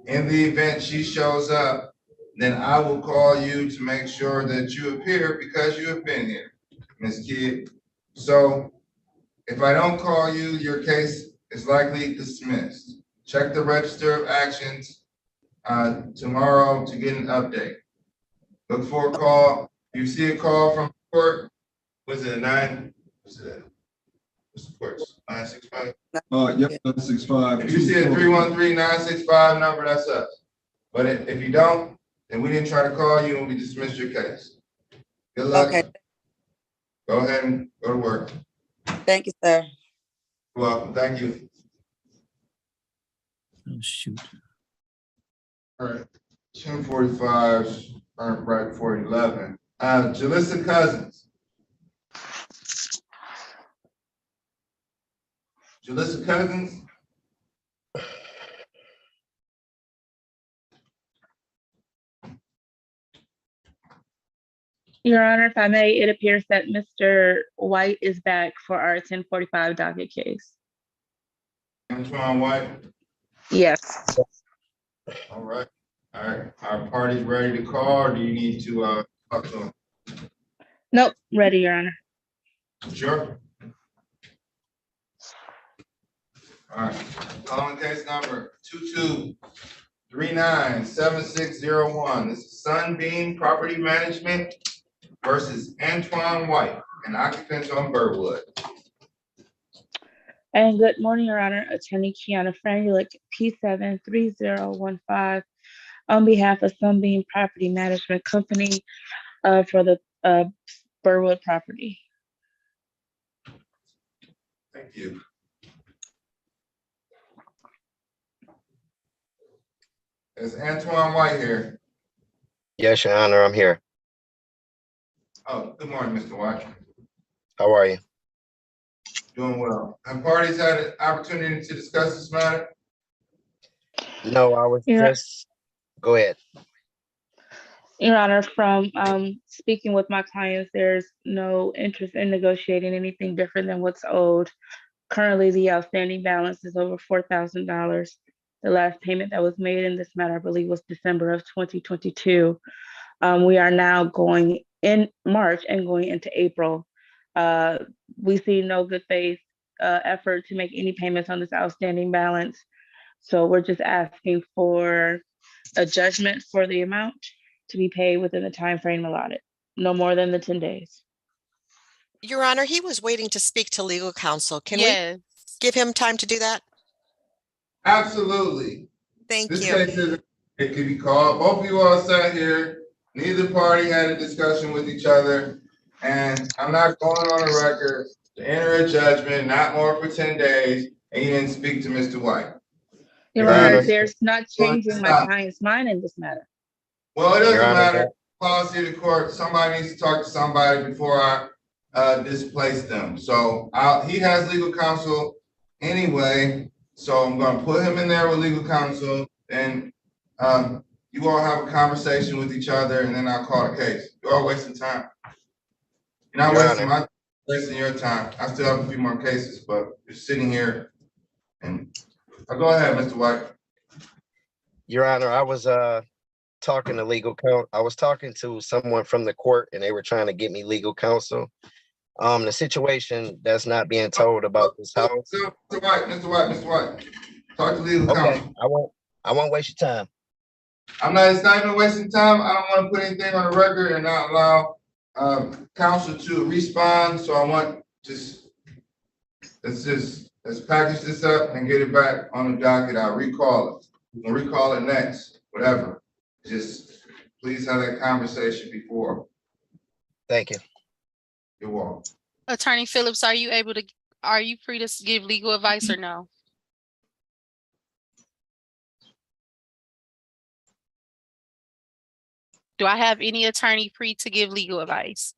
Speaker 1: In the event she shows up, then I will call you to make sure that you appear because you have been here, Ms. Kidd. So if I don't call you, your case is likely dismissed. Check the register of actions tomorrow to get an update. Look for a call. If you see a call from court, was it a 9? What's it? What's the court's 965?
Speaker 17: Yep, 965.
Speaker 1: If you see a 313-965 number, that's us. But if you don't, then we didn't try to call you and we dismissed your case. Good luck.
Speaker 3: Okay.
Speaker 1: Go ahead and go to work.
Speaker 3: Thank you, sir.
Speaker 1: You're welcome. Thank you.
Speaker 14: Oh, shoot.
Speaker 1: All right. 10:45 right before 11. Jalissa Cousins. Jalissa Cousins.
Speaker 20: Your Honor, if I may, it appears that Mr. White is back for our 10:45 docket case.
Speaker 1: Antoine White.
Speaker 20: Yes.
Speaker 1: All right. All right. Are parties ready to call or do you need to talk to them?
Speaker 20: Nope, ready, Your Honor.
Speaker 1: Sure. All right. Calling case number 22397601. This is Sunbeam Property Management versus Antoine White, an occupant on Birdwood.
Speaker 20: And good morning, Your Honor. Attorney Kiana Franulik, P73015, on behalf of Sunbeam Property Management Company for the Birdwood property.
Speaker 1: Thank you. Is Antoine White here?
Speaker 22: Yes, Your Honor, I'm here.
Speaker 1: Oh, good morning, Mr. White.
Speaker 22: How are you?
Speaker 1: Doing well. Have parties had an opportunity to discuss this matter?
Speaker 22: No, I was just, go ahead.
Speaker 20: Your Honor, from speaking with my clients, there's no interest in negotiating anything different than what's owed. Currently, the outstanding balance is over $4,000. The last payment that was made in this matter, I believe, was December of 2022. We are now going in March and going into April. We see no good faith effort to make any payments on this outstanding balance. So we're just asking for a judgment for the amount to be paid within the time frame allotted, no more than the 10 days.
Speaker 11: Your Honor, he was waiting to speak to legal counsel. Can we
Speaker 9: Yes.
Speaker 11: give him time to do that?
Speaker 1: Absolutely.
Speaker 11: Thank
Speaker 1: This
Speaker 11: you.
Speaker 1: case is, it could be called, both of you all sat here, neither party had a discussion with each other. And I'm not going on a record to enter a judgment, not more for 10 days, and you didn't speak to Mr. White.
Speaker 20: Your Honor, there's not changing my client's mind in this matter.
Speaker 1: Well, it
Speaker 22: Your
Speaker 1: doesn't
Speaker 22: Honor,
Speaker 1: matter. Policy of the court, somebody needs to talk to somebody before I displace them. So he has legal counsel anyway, so I'm gonna put him in there with legal counsel, and you all have a conversation with each other, and then I'll call the case. You're all wasting time. You're not
Speaker 22: Your
Speaker 1: wasting
Speaker 22: Honor.
Speaker 1: wasting your time. I still have a few more cases, but you're sitting here and go ahead, Mr. White.
Speaker 22: Your Honor, I was talking to I was talking to someone from the court and they were trying to get me legal counsel. The situation that's not being told about this house.
Speaker 1: Mr. White, talk to legal counsel.
Speaker 22: I won't waste your time.
Speaker 1: It's not even wasting time. I don't want to put anything on the record and not allow counsel to respond. So I want let's package this up and get it back on the docket. I'll recall it. We'll recall it next, whatever. Just please have that conversation before.
Speaker 22: Thank you.
Speaker 1: You're welcome.
Speaker 16: Attorney Phillips, are you free to give legal advice or no? Do I have any attorney free to give legal advice?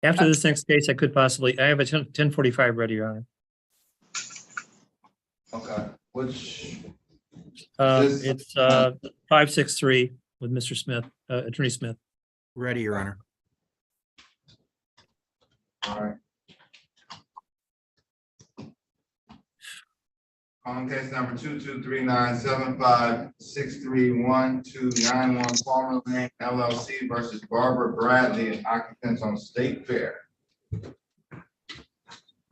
Speaker 14: After this next case, I could possibly, I have a 1045 ready, Your Honor.
Speaker 1: Okay, which?
Speaker 14: It's 563 with Mr. Smith, Attorney Smith.
Speaker 19: Ready, Your Honor.
Speaker 1: All right. On case number 223-975-631-291 Palmer Lane LLC versus Barbara Bradley and occupants on State Fair.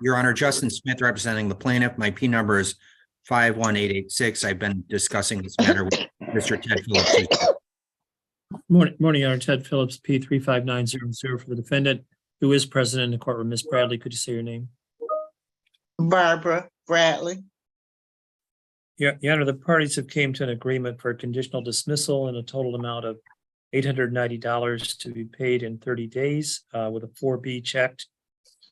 Speaker 19: Your Honor, Justin Smith representing the plaintiff. My P number is 51886. I've been discussing this matter with Mr. Ted Phillips.
Speaker 14: Morning, Your Honor. Ted Phillips, P35900 for the defendant, who is present in the courtroom. Ms. Bradley, could you say your name?
Speaker 10: Barbara Bradley.
Speaker 14: Your Honor, the parties have came to an agreement for a conditional dismissal in a total amount of $890 to be paid in 30 days with a 4B checked,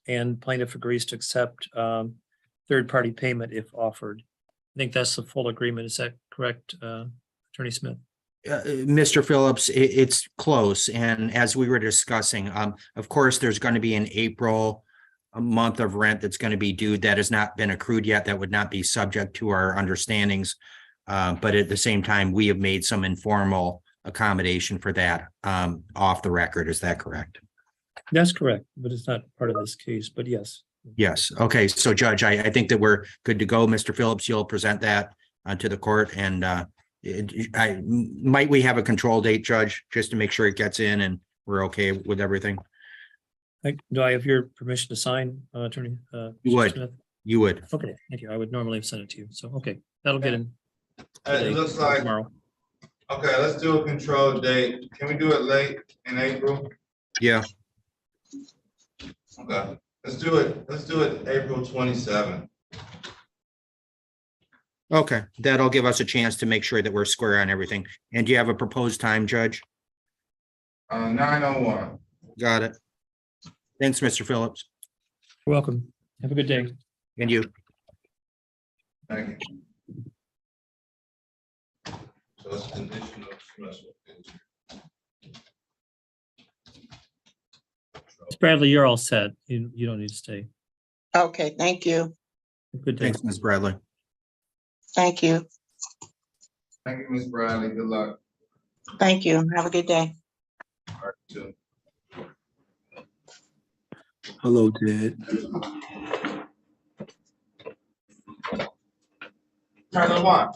Speaker 14: and plaintiff agrees to accept third-party payment if offered. I think that's the full agreement. Is that correct, Attorney Smith?
Speaker 19: Mr. Phillips, it's close. And as we were discussing, of course, there's going to be an April month of rent that's going to be due that has not been accrued yet. That would not be subject to our understandings. But at the same time, we have made some informal accommodation for that off the record. Is that correct?
Speaker 14: That's correct, but it's not part of this case, but yes.
Speaker 19: Yes. Okay. So Judge, I think that we're good to go. Mr. Phillips, you'll present that to the court, and might we have a control date, Judge, just to make sure it gets in and we're okay with everything?
Speaker 14: Do I have your permission to sign, Attorney?
Speaker 19: You would.
Speaker 14: Smith?
Speaker 19: You would.
Speaker 14: Okay, thank you. I would normally have sent it to you. So, okay, that'll get in.
Speaker 1: It looks like
Speaker 14: Tomorrow.
Speaker 1: Okay, let's do a control date. Can we do it late in April?
Speaker 19: Yeah.
Speaker 1: Okay, let's do it. Let's do it April 27th.
Speaker 19: Okay, that'll give us a chance to make sure that we're square on everything. And do you have a proposed time, Judge?
Speaker 1: 9:01.
Speaker 19: Got it. Thanks, Mr. Phillips.
Speaker 14: You're welcome. Have a good day.
Speaker 19: And you.
Speaker 1: Thank you. So it's conditional dismissal.
Speaker 14: Ms. Bradley, you're all set. You don't need to stay.
Speaker 10: Okay, thank you.
Speaker 14: Good day.
Speaker 19: Thanks, Ms. Bradley.
Speaker 10: Thank you.
Speaker 1: Thank you, Ms. Bradley. Good luck.
Speaker 10: Thank you. Have a good day.
Speaker 1: All right, too.
Speaker 17: Hello, Ted.
Speaker 1: Turn one.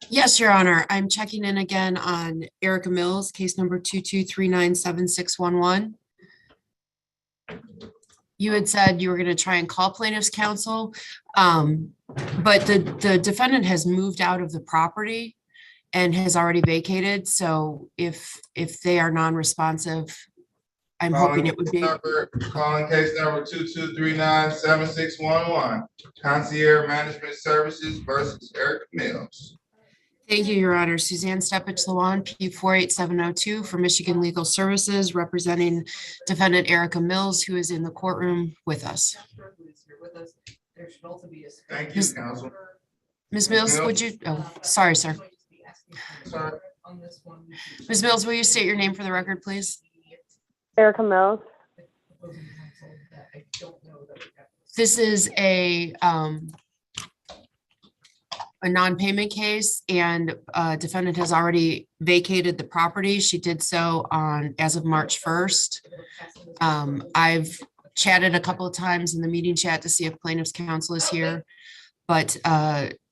Speaker 9: Yes, Your Honor. I'm checking in again on Erica Mills, case number 223976611. You had said you were going to try and call plaintiff's counsel. But the defendant has moved out of the property and has already vacated, so if they are non-responsive, I'm hoping it would be.
Speaker 1: Calling case number 22397611, Concierge Management Services versus Eric Mills.
Speaker 9: Thank you, Your Honor. Suzanne Stepich Lawan, P 48702 for Michigan Legal Services, representing defendant Erica Mills, who is in the courtroom with us.
Speaker 1: Thank you, counsel.
Speaker 9: Ms. Mills, would you, oh, sorry, sir.
Speaker 1: Sorry.
Speaker 9: Ms. Mills, will you state your name for the record, please?
Speaker 8: Erica Mills.
Speaker 9: This is a non-payment case, and defendant has already vacated the property. She did so as of March 1st. I've chatted a couple of times in the meeting chat to see if plaintiff's counsel is here, but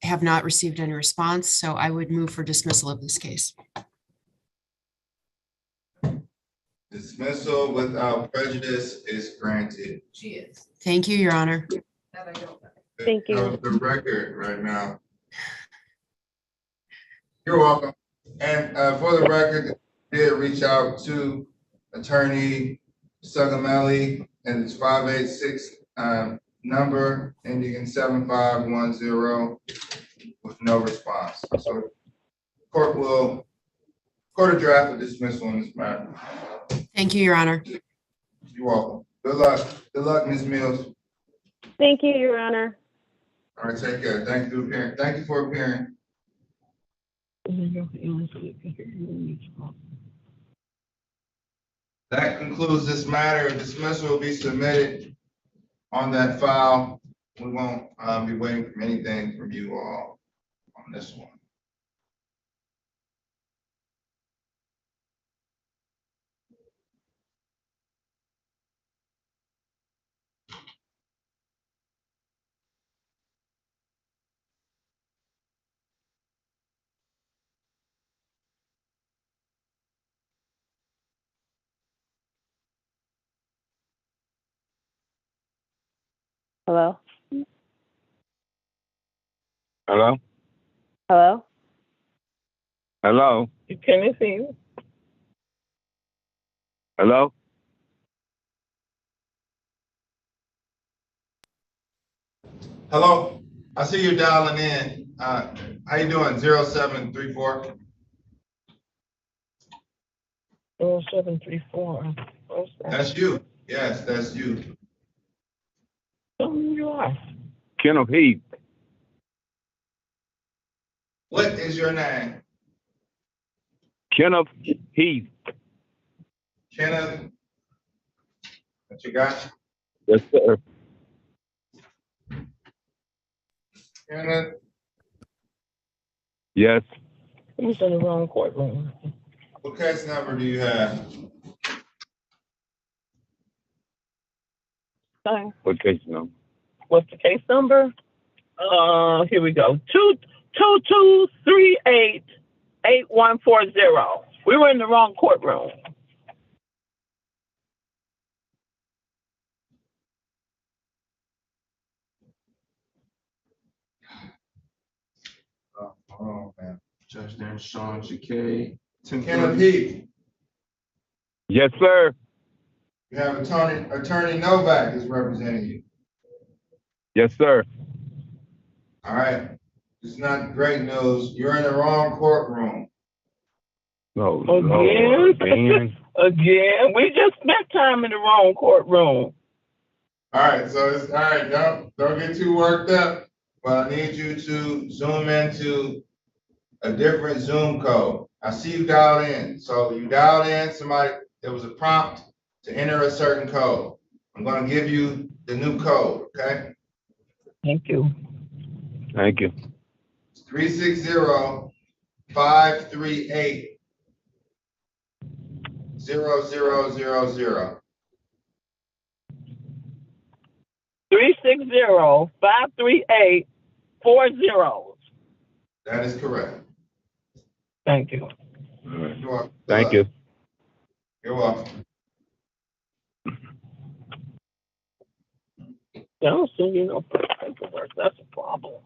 Speaker 9: have not received any response. So I would move for dismissal of this case.
Speaker 1: Dismissal without prejudice is granted.
Speaker 9: Thank you, Your Honor.
Speaker 8: Thank you.
Speaker 1: The record right now. You're welcome. And for the record, I did reach out to Attorney Sugamelli, and it's 586 number ending in 7510 with no response. So court will draft a dismissal on this matter.
Speaker 9: Thank you, Your Honor.
Speaker 1: You're welcome. Good luck. Good luck, Ms. Mills.
Speaker 8: Thank you, Your Honor.
Speaker 1: All right, take care. Thank you for appearing. Thank you for appearing. That concludes this matter. Dismissal will be submitted on that file. We won't be waiting for anything from you all on this one.
Speaker 8: Hello?
Speaker 2: Hello?
Speaker 8: Hello?
Speaker 2: Hello?
Speaker 10: Can you see me?
Speaker 2: Hello?
Speaker 1: Hello, I see you dialing in. How you doing? 0734.
Speaker 10: 0734.
Speaker 1: That's you. Yes, that's you.
Speaker 10: Tell me who you are.
Speaker 2: Kenneth Heath.
Speaker 1: What is your name?
Speaker 2: Kenneth Heath.
Speaker 1: Kenneth. What you got?
Speaker 2: Yes, sir.
Speaker 1: Kenneth.
Speaker 2: Yes.
Speaker 10: Who's in the wrong courtroom?
Speaker 1: What case number do you have?
Speaker 10: Sorry.
Speaker 2: What case number?
Speaker 10: What's the case number? Here we go. 222388140. We were in the wrong courtroom.
Speaker 1: Oh man.
Speaker 18: Judge Dan Sean Chakay.
Speaker 1: Kenneth Heath.
Speaker 2: Yes, sir.
Speaker 1: You have attorney Novak is representing you.
Speaker 2: Yes, sir.
Speaker 1: All right. It's not great news. You're in the wrong courtroom.
Speaker 2: No.
Speaker 10: Again? Again? We just spent time in the wrong courtroom.
Speaker 1: All right. So it's all right. Don't get too worked up. But I need you to zoom into a different Zoom code. I see you dialed in. So you dialed in, there was a prompt to enter a certain code. I'm going to give you the new code, okay?
Speaker 10: Thank you.
Speaker 2: Thank you.
Speaker 1: It's 360-538-0000.
Speaker 10: 360-538-40.
Speaker 1: That is correct.
Speaker 10: Thank you.
Speaker 2: All right.
Speaker 1: You're welcome.
Speaker 2: Thank you.
Speaker 1: You're welcome.
Speaker 10: I don't see you no paperwork. That's a problem.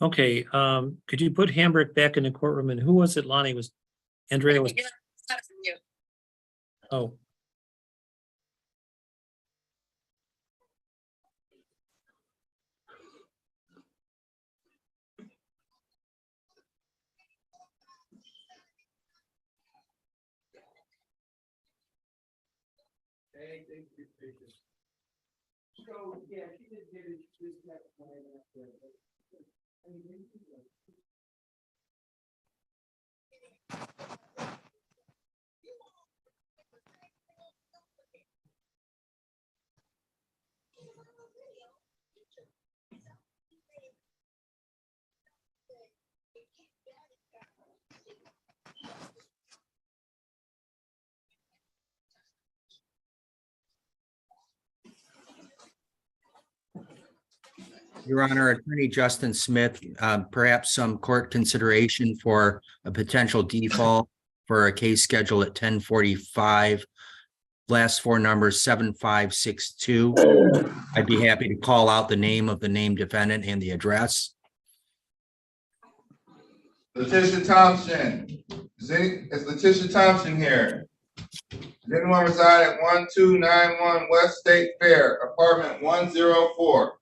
Speaker 14: Okay, could you put Hambrick back in the courtroom, and who was it, Lonnie? Was Andrea was? Oh.
Speaker 6: So, yeah, she did get it.
Speaker 19: Your Honor, Attorney Justin Smith, perhaps some court consideration for a potential default for a case schedule at 10:45. Last four numbers 7562. I'd be happy to call out the name of the named defendant and the address.
Speaker 1: Letitia Thompson. Is Letitia Thompson here? Does anyone reside at 1291 West State Fair, apartment 104?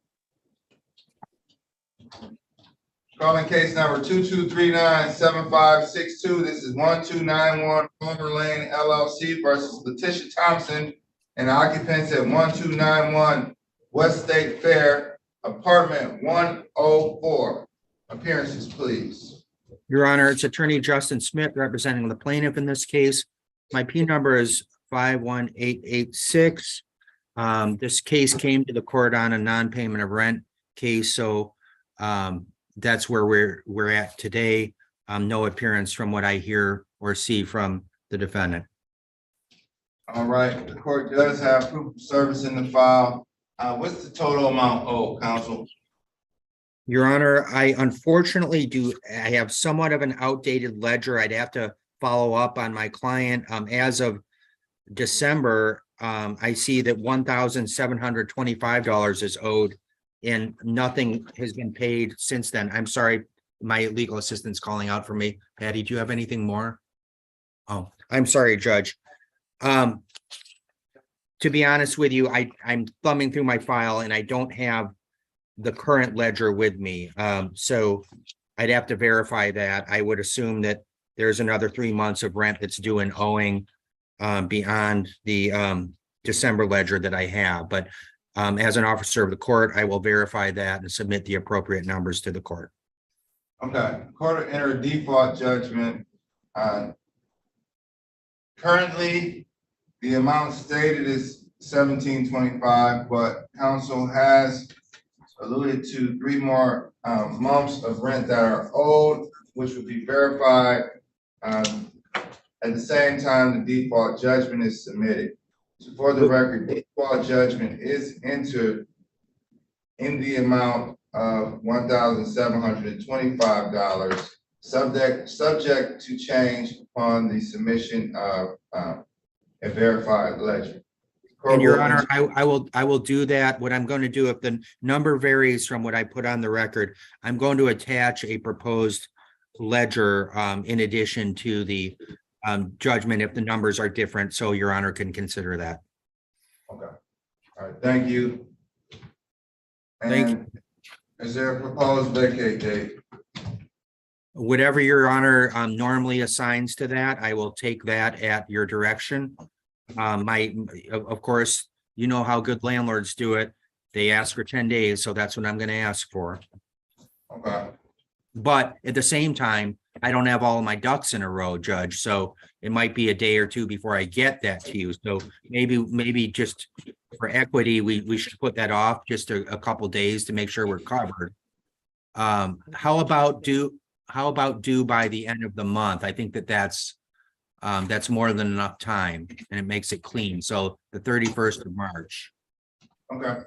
Speaker 1: Calling case number 2239-7562. This is 1291 Palmer Lane LLC versus Letitia Thompson and occupants at 1291 West State Fair, apartment 104. Appearances, please.
Speaker 19: Your Honor, it's Attorney Justin Smith representing the plaintiff in this case. My P number is 51886. This case came to the court on a non-payment of rent case, so that's where we're at today. No appearance from what I hear or see from the defendant.
Speaker 1: All right, the court does have proof of service in the file. What's the total amount owed, counsel?
Speaker 19: Your Honor, I unfortunately I have somewhat of an outdated ledger. I'd have to follow up on my client. As of December, I see that $1,725 is owed and nothing has been paid since then. I'm sorry, my legal assistant's calling out for me. Patty, do you have anything more? Oh, I'm sorry, Judge. To be honest with you, I'm thumbing through my file and I don't have the current ledger with me. So I'd have to verify that. I would assume that there's another 3 months of rent that's due and owing beyond the December ledger that I have. But as an officer of the court, I will verify that and submit the appropriate numbers to the court.
Speaker 1: Okay, court will enter a default judgment. Currently, the amount stated is $1,725, but counsel has alluded to 3 more months of rent that are owed, which will be verified. At the same time, the default judgment is submitted. So for the record, default judgment is entered in the amount of $1,725, subject to change upon the submission of a verified ledger.
Speaker 19: And Your Honor, I will do that. What I'm going to do, if the number varies from what I put on the record, I'm going to attach a proposed ledger in addition to the judgment if the numbers are different, so Your Honor can consider that.
Speaker 1: Okay. All right. Thank you.
Speaker 19: Thank you.
Speaker 1: Is there a proposed vacate date?
Speaker 19: Whatever Your Honor normally assigns to that, I will take that at your direction. Of course, you know how good landlords do it. They ask for 10 days, so that's what I'm going to ask for.
Speaker 1: Okay.
Speaker 19: But at the same time, I don't have all of my ducks in a row, Judge. So it might be a day or two before I get that to you. So maybe just for equity, we should put that off just a couple days to make sure we're covered. How about due by the end of the month? I think that's more than enough time and it makes it clean. So the 31st of March.
Speaker 1: Okay.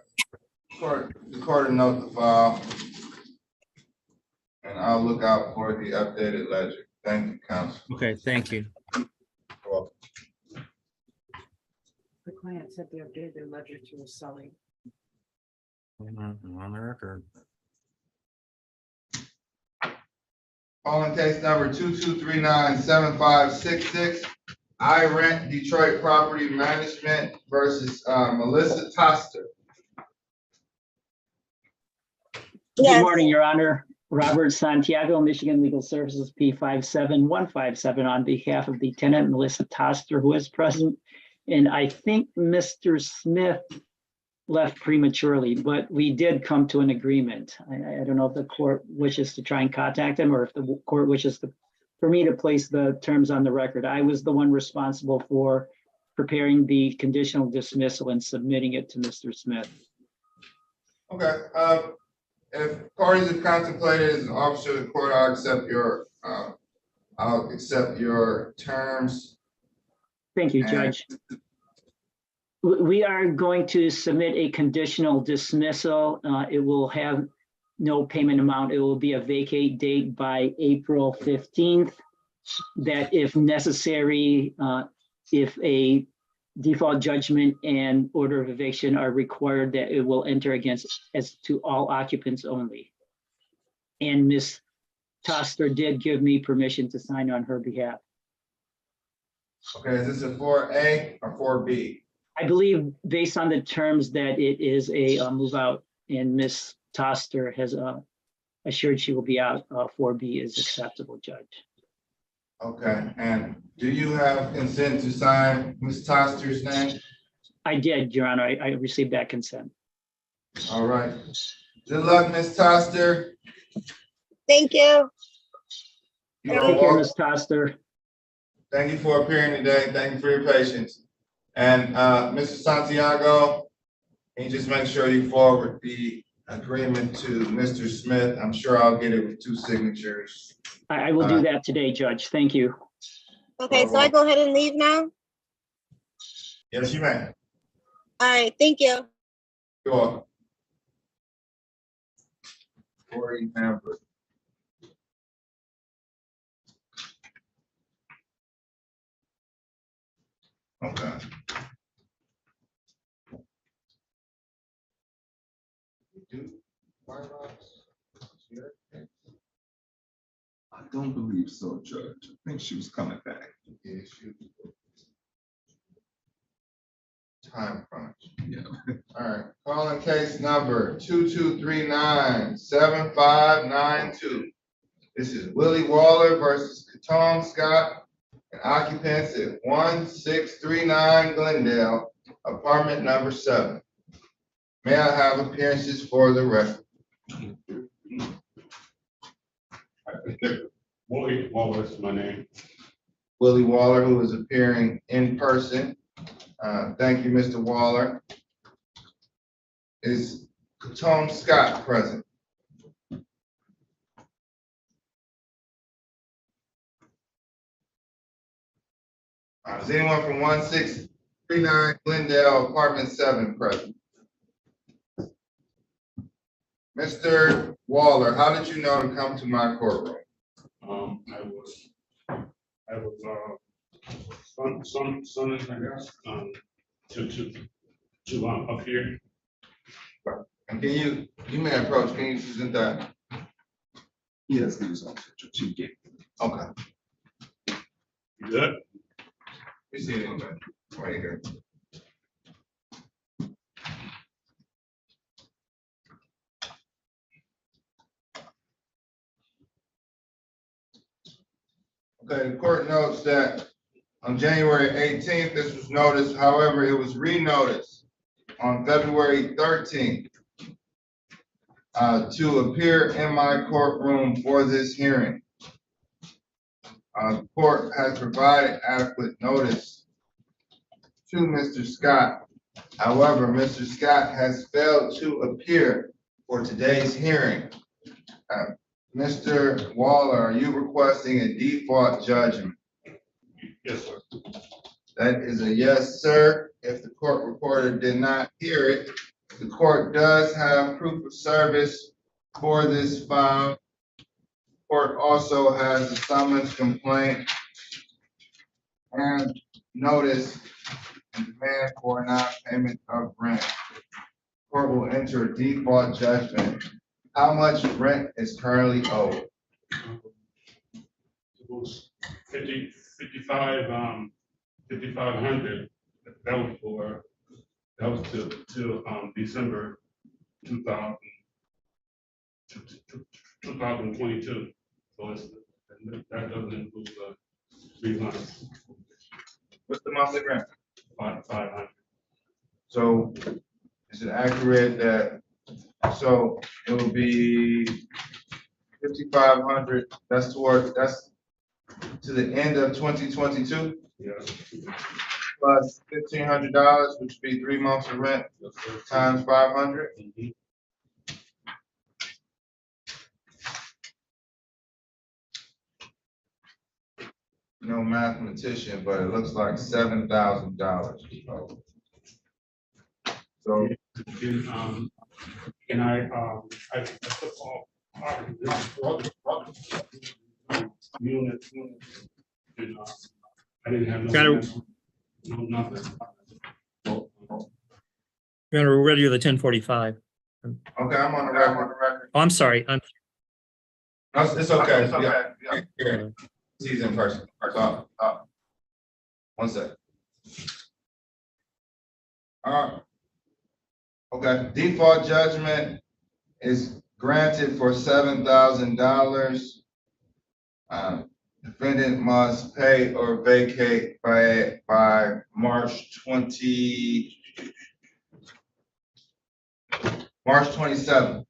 Speaker 1: The court will note the file. And I'll look out for the updated ledger. Thank you, counsel.
Speaker 19: Okay, thank you.
Speaker 12: The client said they updated their ledger to a selling.
Speaker 19: On the record.
Speaker 1: Calling case number 22397566. I Rent Detroit Property Management versus Melissa Toster.
Speaker 13: Good morning, Your Honor. Robert Santiago, Michigan Legal Services P57157 on behalf of the tenant Melissa Toster, who is present. And I think Mr. Smith left prematurely, but we did come to an agreement. I don't know if the court wishes to try and contact him or if the court wishes for me to place the terms on the record. I was the one responsible for preparing the conditional dismissal and submitting it to Mr. Smith.
Speaker 1: Okay, if parties have contemplated as an officer of the court, I'll accept your terms.
Speaker 13: Thank you, Judge. We are going to submit a conditional dismissal. It will have no payment amount. It will be a vacate date by April 15th. That if necessary, if a default judgment and order of eviction are required, that it will enter as to all occupants only. And Ms. Toster did give me permission to sign on her behalf.
Speaker 1: Okay, is this a 4A or 4B?
Speaker 13: I believe based on the terms that it is a move out, and Ms. Toster has assured she will be out, 4B is acceptable, Judge.
Speaker 1: Okay, and do you have consent to sign Ms. Toster's name?
Speaker 13: I did, Your Honor. I received that consent.
Speaker 1: All right. Good luck, Ms. Toster.
Speaker 7: Thank you.
Speaker 13: Take care, Ms. Toster.
Speaker 1: Thank you for appearing today. Thank you for your patience. And Mr. Santiago, can you just make sure you forward the agreement to Mr. Smith? I'm sure I'll get it with 2 signatures.
Speaker 13: I will do that today, Judge. Thank you.
Speaker 7: Okay, so I go ahead and leave now?
Speaker 1: Yes, you may.
Speaker 7: All right, thank you.
Speaker 1: You're welcome. Corey Amber. Okay.
Speaker 15: I don't believe so, Judge. I think she was coming back.
Speaker 1: Yeah, time crunch.
Speaker 15: Yeah.
Speaker 1: All right, calling case number 22397592. This is Willie Waller versus Katone Scott, and occupants at 1639 Glendale, apartment number 7. May I have appearances for the record?
Speaker 21: Willie Waller is my name.
Speaker 1: Willie Waller, who is appearing in person. Thank you, Mr. Waller. Is Katone Scott present? Is anyone from 1639 Glendale, apartment 7 present? Mr. Waller, how did you know to come to my courtroom?
Speaker 21: I was son, I guess, to up here.
Speaker 1: And can you may approach, can you present that?
Speaker 15: Yes, these are Judge.
Speaker 1: Okay.
Speaker 21: You good?
Speaker 1: You see it anyway, right here. Okay, the court notes that on January 18th, this was noticed. However, it was re-noticed on February 13th to appear in my courtroom for this hearing. The court has provided adequate notice to Mr. Scott. However, Mr. Scott has failed to appear for today's hearing. Mr. Waller, are you requesting a default judgment?
Speaker 21: Yes, sir.
Speaker 1: That is a yes, sir. If the court reporter did not hear it, the court does have proof of service for this file. Court also has a summons complaint and notice and demand for non-payment of rent. Court will enter a default judgment. How much rent is currently owed?
Speaker 21: 5,500, that was till December 2022. So that doesn't include the 3 months.
Speaker 1: What's the monthly rent?
Speaker 21: 500.
Speaker 1: So is it accurate that, so it would be 5,500, that's to the end of 2022?
Speaker 21: Yeah.
Speaker 1: Plus $1,500, which would be 3 months of rent times 500? No mathematician, but it looks like $7,000. So,
Speaker 21: And I took all part of this unit, and I didn't have no nothing.
Speaker 14: Your Honor, we're ready with the 1045.
Speaker 1: okay, I'm on the record.
Speaker 14: Oh, I'm sorry.
Speaker 1: No, it's okay. Yeah. Here. He's in person. One sec. All right. Okay, default judgment is granted for $7,000. Defendant must pay or vacate by March 27th,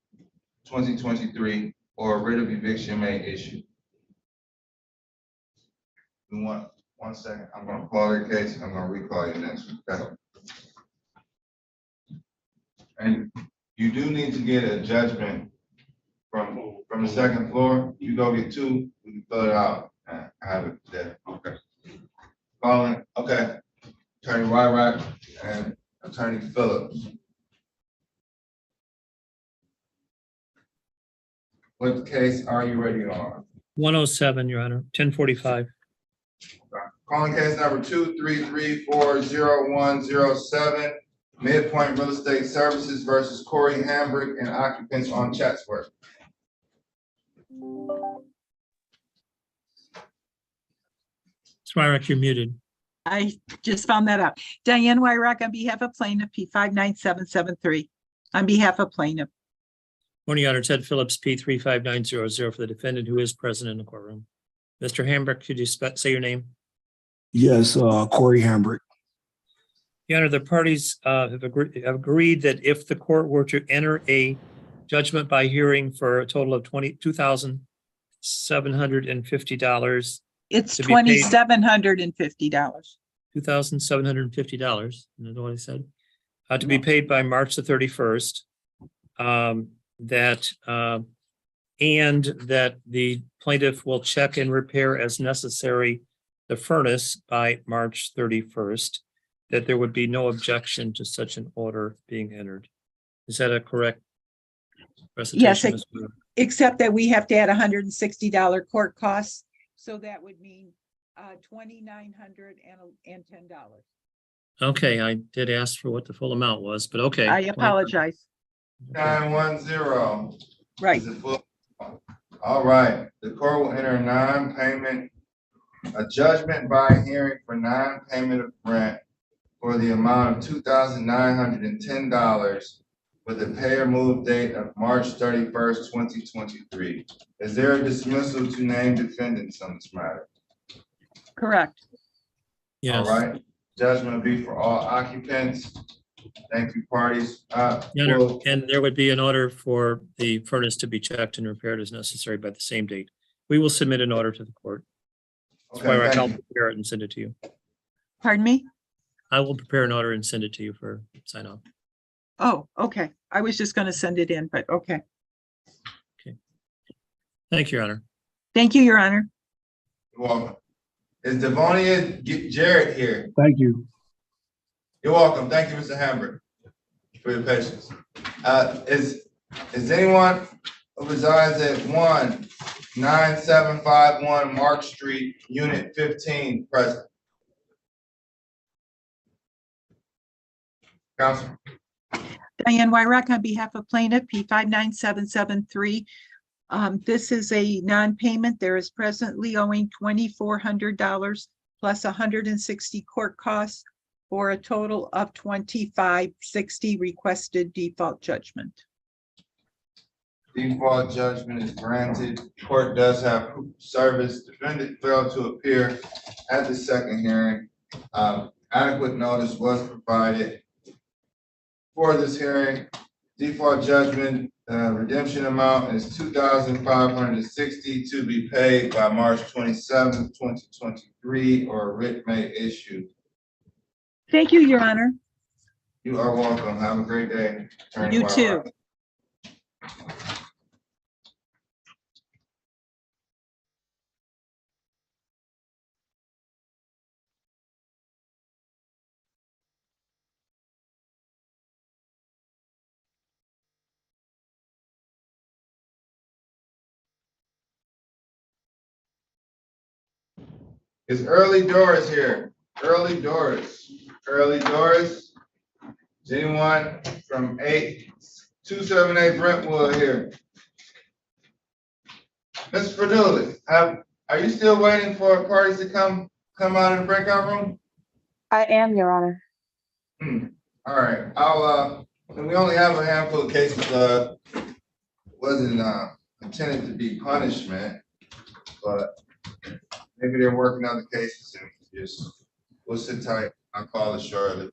Speaker 1: 2023, or a writ of eviction may issue. We want 1 second. I'm going to call your case. I'm going to recall you next week. Okay? And you do need to get a judgment from the second floor. You go get 2, we can fill it out and have it there. Okay. Calling. Okay. Attorney Wyrack and Attorney Phillips. What case are you ready on?
Speaker 14: 107, Your Honor, 1045.
Speaker 1: Calling case number 233400107, Midpoint Real Estate Services versus Corey Hambrick and occupants on Chatsworth.
Speaker 14: Wyrack, you're muted.
Speaker 12: I just found that out. Diane Wyrack on behalf of plaintiff P59773. On behalf of plaintiff.
Speaker 14: Morning, Your Honor. Ted Phillips, P35900 for the defendant who is present in the courtroom. Mr. Hambrick, could you say your name?
Speaker 17: Yes, Corey Hambrick.
Speaker 14: Your Honor, the parties have agreed that if the court were to enter a judgment by hearing for a total of $2,750.
Speaker 12: It's $2,750.
Speaker 14: $2,750. You know what I said? To be paid by March the 31st. And that the plaintiff will check and repair as necessary the furnace by March 31st, that there would be no objection to such an order being entered. Is that a correct recitation?
Speaker 12: Yes, except that we have to add $160 court costs. So that would mean $2,910.
Speaker 14: Okay, I did ask for what the full amount was, but okay.
Speaker 12: I apologize.
Speaker 1: 910.
Speaker 12: Right.
Speaker 1: All right, the court will enter a judgment by hearing for non-payment of rent for the amount of $2,910 with a pay or move date of March 31st, 2023. Is there a dismissal to name defendants on this matter?
Speaker 12: Correct.
Speaker 14: Yes.
Speaker 1: All right, judgment will be for all occupants. Thank you, parties.
Speaker 14: And there would be an order for the furnace to be checked and repaired as necessary by the same date. We will submit an order to the court. That's why I'll prepare it and send it to you.
Speaker 12: Pardon me?
Speaker 14: I will prepare an order and send it to you for sign off.
Speaker 12: Oh, okay. I was just going to send it in, but okay.
Speaker 14: Okay. Thank you, Your Honor.
Speaker 12: Thank you, Your Honor.
Speaker 1: You're welcome. Is Devonia Jarrett here?
Speaker 17: Thank you.
Speaker 1: You're welcome. Thank you, Mr. Hambrick, for your patience. Is anyone who resides at 19751 Mark Street, Unit 15 present? Counsel.
Speaker 12: Diane Wyrack on behalf of plaintiff P59773. This is a non-payment. There is presently owing $2,400 plus 160 court costs for a total of $25.60 requested default judgment.
Speaker 1: Default judgment is granted. Court does have proof of service. Defendant failed to appear at the second hearing. Adequate notice was provided for this hearing. Default judgment redemption amount is $2,560 to be paid by March 27th, 2023, or a writ may issue.
Speaker 12: Thank you, Your Honor.
Speaker 1: You are welcome. Have a great day. Attorney
Speaker 12: You
Speaker 1: Whiteheart.
Speaker 12: too.
Speaker 1: Is Early Doris here? Early Doris. Early Doris. Is anyone from 8278 Brentwood here? Ms. Fredoulis, are you still waiting for parties to come out of the breakout room?
Speaker 20: I am, Your Honor.
Speaker 1: All right, and we only have a handful of cases, wasn't intended to be punishment, but maybe they're working on the cases and we'll sit tight. I'll call it shortly.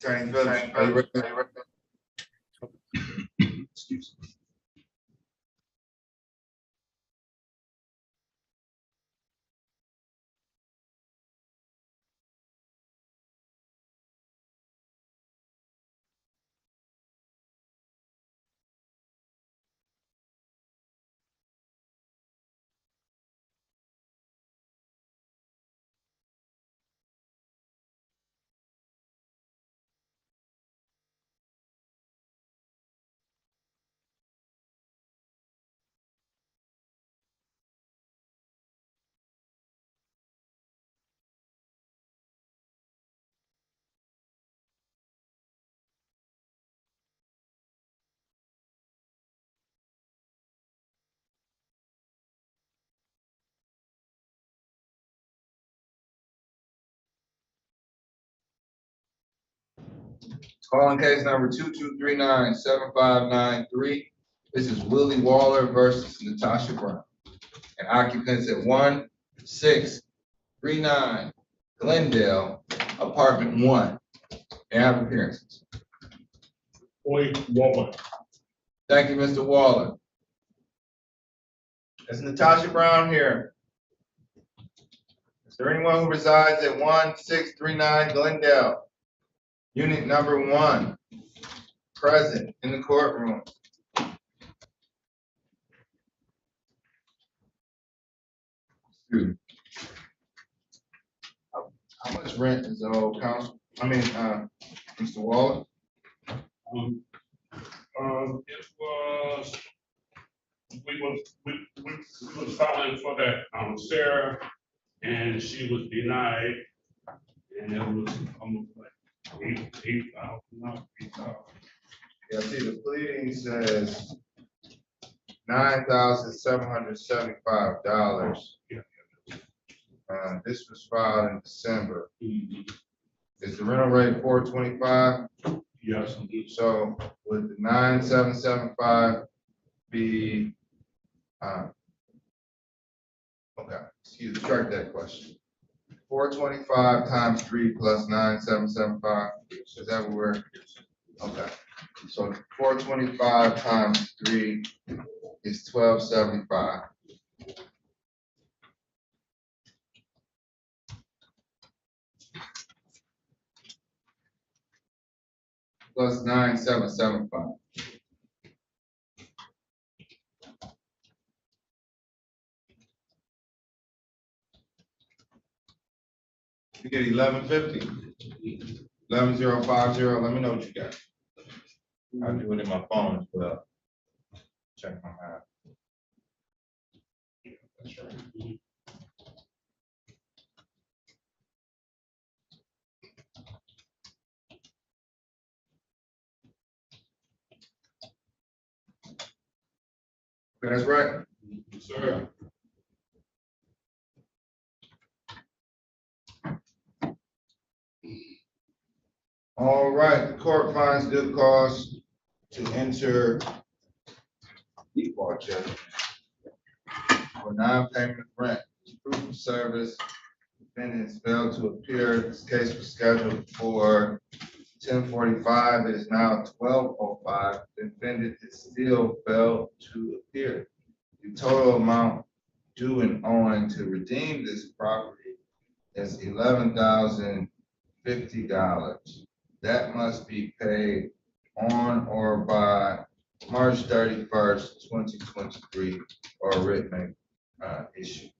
Speaker 1: Attorney Phillips, are you ready? Excuse me. Calling case number 22397593. This is Willie Waller versus Natasha Brown. And occupants at 1639 Glendale, apartment 1. May I have appearances?
Speaker 21: Waller.
Speaker 1: Thank you, Mr. Waller. Is Natasha Brown here? Is there anyone who resides at 1639 Glendale? Unit number 1, present in the courtroom. Dude. How much rent is owed, counsel? Mr. Waller?
Speaker 21: It was, we was filing for that, Sarah, and she was denied. And it was almost like $8,000.
Speaker 1: Yeah, see, the pleading says $9,775. This was filed in December. Is the rental rate $425?
Speaker 21: Yes.
Speaker 1: So would the 9,775 be, okay, excuse me, strike that question. 425 times 3 plus 9,775, is that what we're, okay. So 425 times 3 is 1275. Plus 9,775. You get 1150. 11050. Let me know what you got. I'll do it in my phone as well. Check my math. That's right. That's right.
Speaker 21: Yes, sir.
Speaker 1: All right, the court finds good cause to enter default judgment for non-payment of rent, proof of service. Defendants failed to appear. This case was scheduled for 10:45. It is now 12:05. Defendant is still failed to appear. The total amount due and owing to redeem this property is $11,050. That must be paid on or by March 31st, 2023, or a written issue.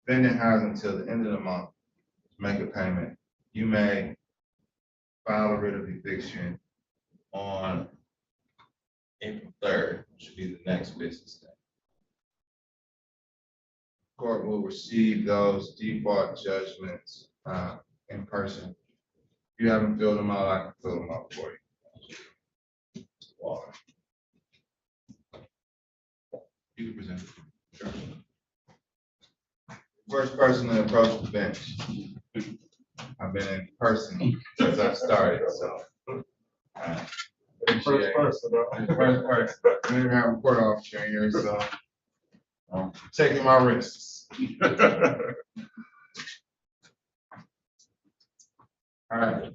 Speaker 1: Defendant has until the end of the month to make a payment. You may file a writ of eviction on April 3rd, which should be the next business day. Court will receive those default judgments in person. If you haven't filled them out, I can fill them out for you. Water. You can present. Sure. First person to approach the bench. I've been in person since I started, so. First person. First person. I didn't have a court officer in here, so I'm taking my risks. All right.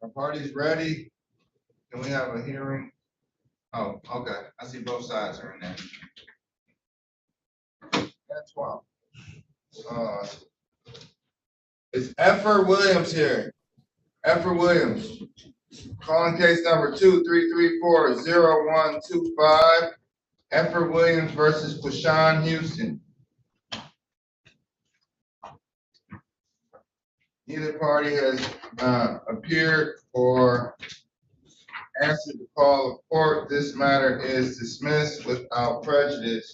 Speaker 1: Are parties ready? Can we have a hearing? Oh, okay, I see both sides are in there. That's why. Is Effer Williams here? Effer Williams. Calling case number 2334-0125. Effer Williams versus Quashawn Houston. Neither party has appeared or answered the call of court. This matter is dismissed without prejudice.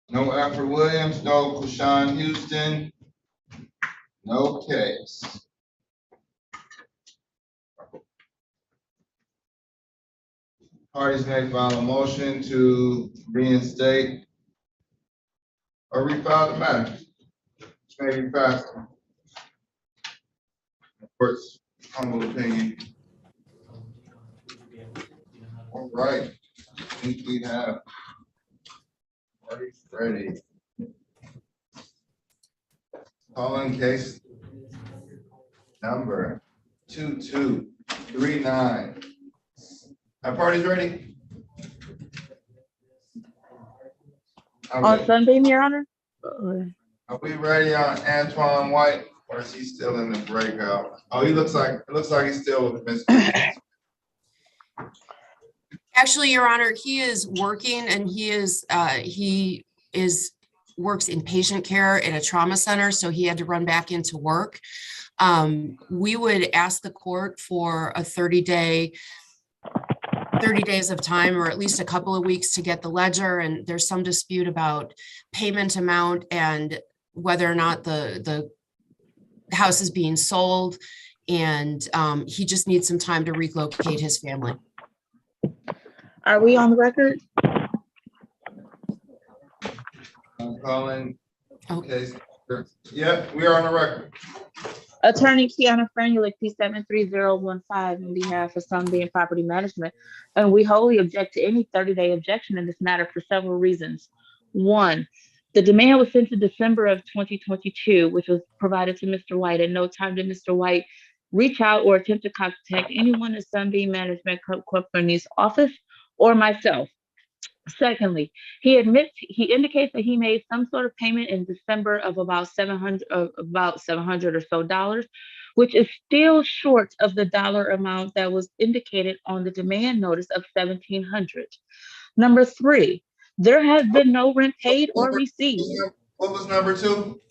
Speaker 1: No Effer Williams, no Quashawn Houston, no case. Parties may file a motion to reinstate or refile the matter. Which may be faster. Of course, humble opinion. All right, I think we have parties ready. Calling case number 2239. Are parties ready?
Speaker 20: On Sunday, Your Honor?
Speaker 1: Are we ready on Antoine White, or is he still in the breakout? Oh, it looks like he's still with Mr.
Speaker 9: Actually, Your Honor, he is working and he works in patient care in a trauma center, so he had to run back into work. We would ask the court for a 30 days of time, or at least a couple of weeks to get the ledger. And there's some dispute about payment amount and whether or not the house is being sold. And he just needs some time to relocate his family.
Speaker 20: Are we on the record?
Speaker 1: I'm calling case. Yeah, we are on the record.
Speaker 20: Attorney Kiana Franulik, P73015, on behalf of Sunbeam Property Management, and we wholly object to any 30-day objection in this matter for several reasons. One, the demand was sent in December of 2022, which was provided to Mr. White. At no time did Mr. White reach out or attempt to contact anyone at Sunbeam Management Company's office or myself. Secondly, he indicates that he made some sort of payment in December of about $700 or so dollars, which is still short of the dollar amount that was indicated on the demand notice of $1,700. Number three, there has been no rent paid or received.
Speaker 1: What was number two?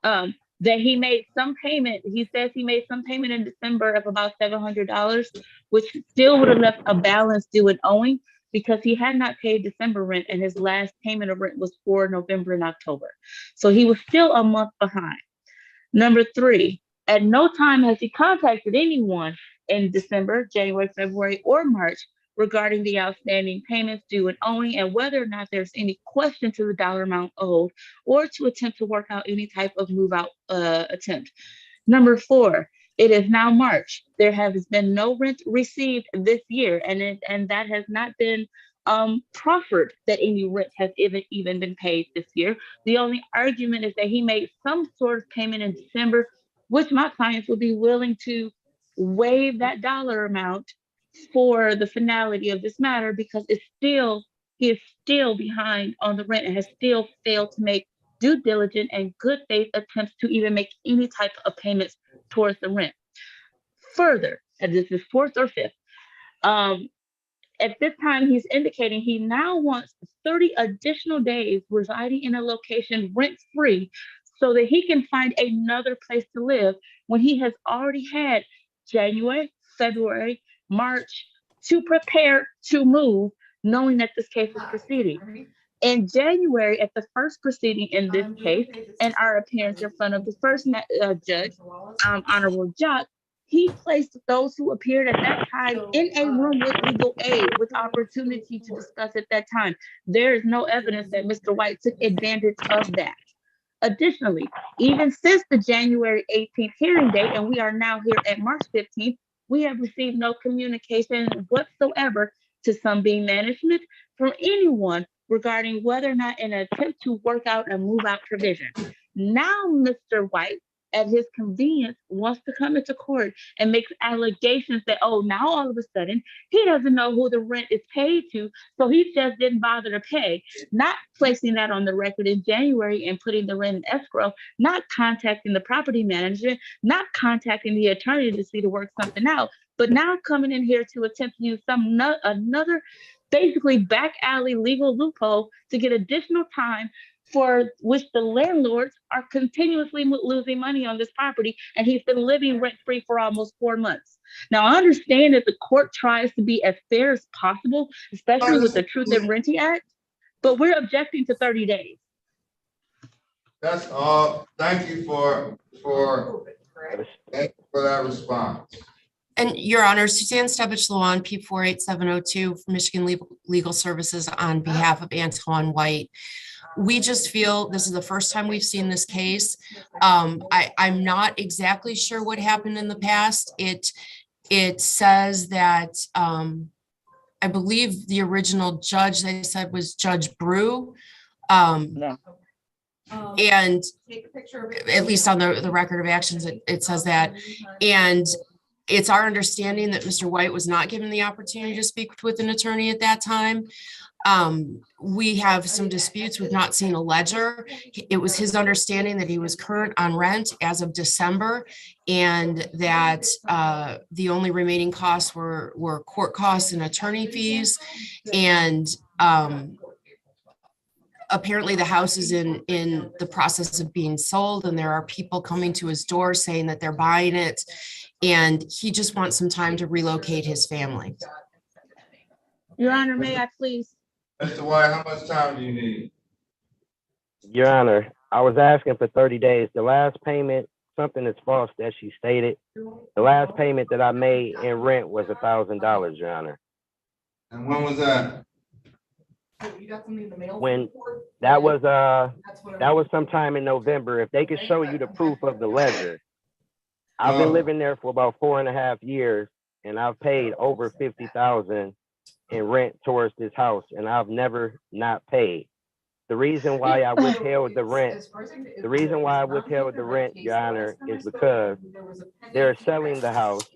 Speaker 20: That he made some payment. He says he made some payment in December of about $700, which still would have left a balance due and owing, because he had not paid December rent and his last payment of rent was for November and October. So he was still a month behind. Number three, at no time has he contacted anyone in December, January, February, or March regarding the outstanding payments due and owing, and whether or not there's any question to the dollar amount owed, or to attempt to work out any type of move out attempt. Number four, it is now March. There has been no rent received this year, and that has not been proffered that any rent has even been paid this year. The only argument is that he made some sort of payment in December, which my clients will be willing to waive that dollar amount for the finality of this matter, because he is still behind on the rent and has still failed to make due diligence and good faith attempts to even make any type of payments towards the rent. Further, and this is fourth or fifth, at this time he's indicating he now wants 30 additional days residing in a location rent-free so that he can find another place to live, when he has already had January, February, March to prepare to move, knowing that this case is proceeding. In January, at the first proceeding in this case, and our appearance in front of the first judge, Honorable Jock, he placed those who appeared at that time in a room with legal aid, with opportunity to discuss at that time. There is no evidence that Mr. White took advantage of that. Additionally, even since the January 18th hearing date, and we are now here at March 15th, we have received no communication whatsoever to Sunbeam Management from anyone regarding whether or not an attempt to work out a move out provision. Now, Mr. White, at his convenience, wants to come into court and makes allegations that, oh, now all of a sudden he doesn't know who the rent is paid to, so he just didn't bother to pay, not placing that on the record in January and putting the rent in escrow, not contacting the property manager, not contacting the attorney to see to work something out, but now coming in here to attempt to use another basically back alley legal loophole to get additional time for which the landlords are continuously losing money on this property, and he's been living rent-free for almost 4 months. Now, I understand that the court tries to be as fair as possible, especially with the Truth in Renting Act, but we're objecting to 30 days.
Speaker 1: That's all. Thank you for that response.
Speaker 9: And Your Honor, Suzanne Stebich-Lawan, P48702 from Michigan Legal Services on behalf of Antoine White. We just feel this is the first time we've seen this case. I'm not exactly sure what happened in the past. It says that I believe the original judge they said was Judge Brew. And at least on the record of actions, it says that. And it's our understanding that Mr. White was not given the opportunity to speak with an attorney at that time. We have some disputes. We've not seen a ledger. It was his understanding that he was current on rent as of December, and that the only remaining costs were court costs and attorney fees. And apparently the house is in the process of being sold, and there are people coming to his door saying that they're buying it, and he just wants some time to relocate his family.
Speaker 20: Your Honor, may I please?
Speaker 1: Mr. White, how much time do you need?
Speaker 4: Your Honor, I was asking for 30 days. The last payment, something is false that she stated. The last payment that I made in rent was $1,000, Your Honor.
Speaker 1: And when was that?
Speaker 4: When that was sometime in November. If they could show you the proof of the ledger. I've been living there for about 4.5 years, and I've paid over $50,000 in rent towards this house, and I've never not paid. The reason why I withheld the rent, Your Honor, is because they're selling the house,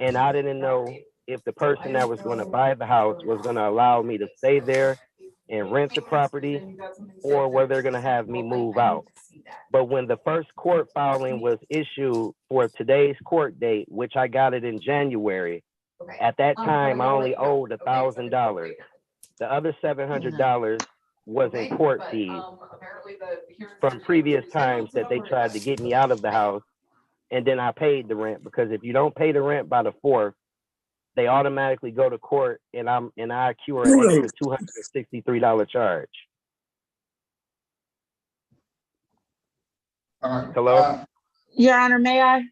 Speaker 4: and I didn't know if the person that was going to buy the house was going to allow me to stay there and rent the property, or whether they're going to have me move out. But when the first court filing was issued for today's court date, which I got it in January, at that time, I only owed $1,000. The other $700 was in court fees from previous times that they tried to get me out of the house. And then I paid the rent, because if you don't pay the rent by the 4th, they automatically go to court, and I accrue an extra $263 charge. Hello?
Speaker 20: Your Honor, may I?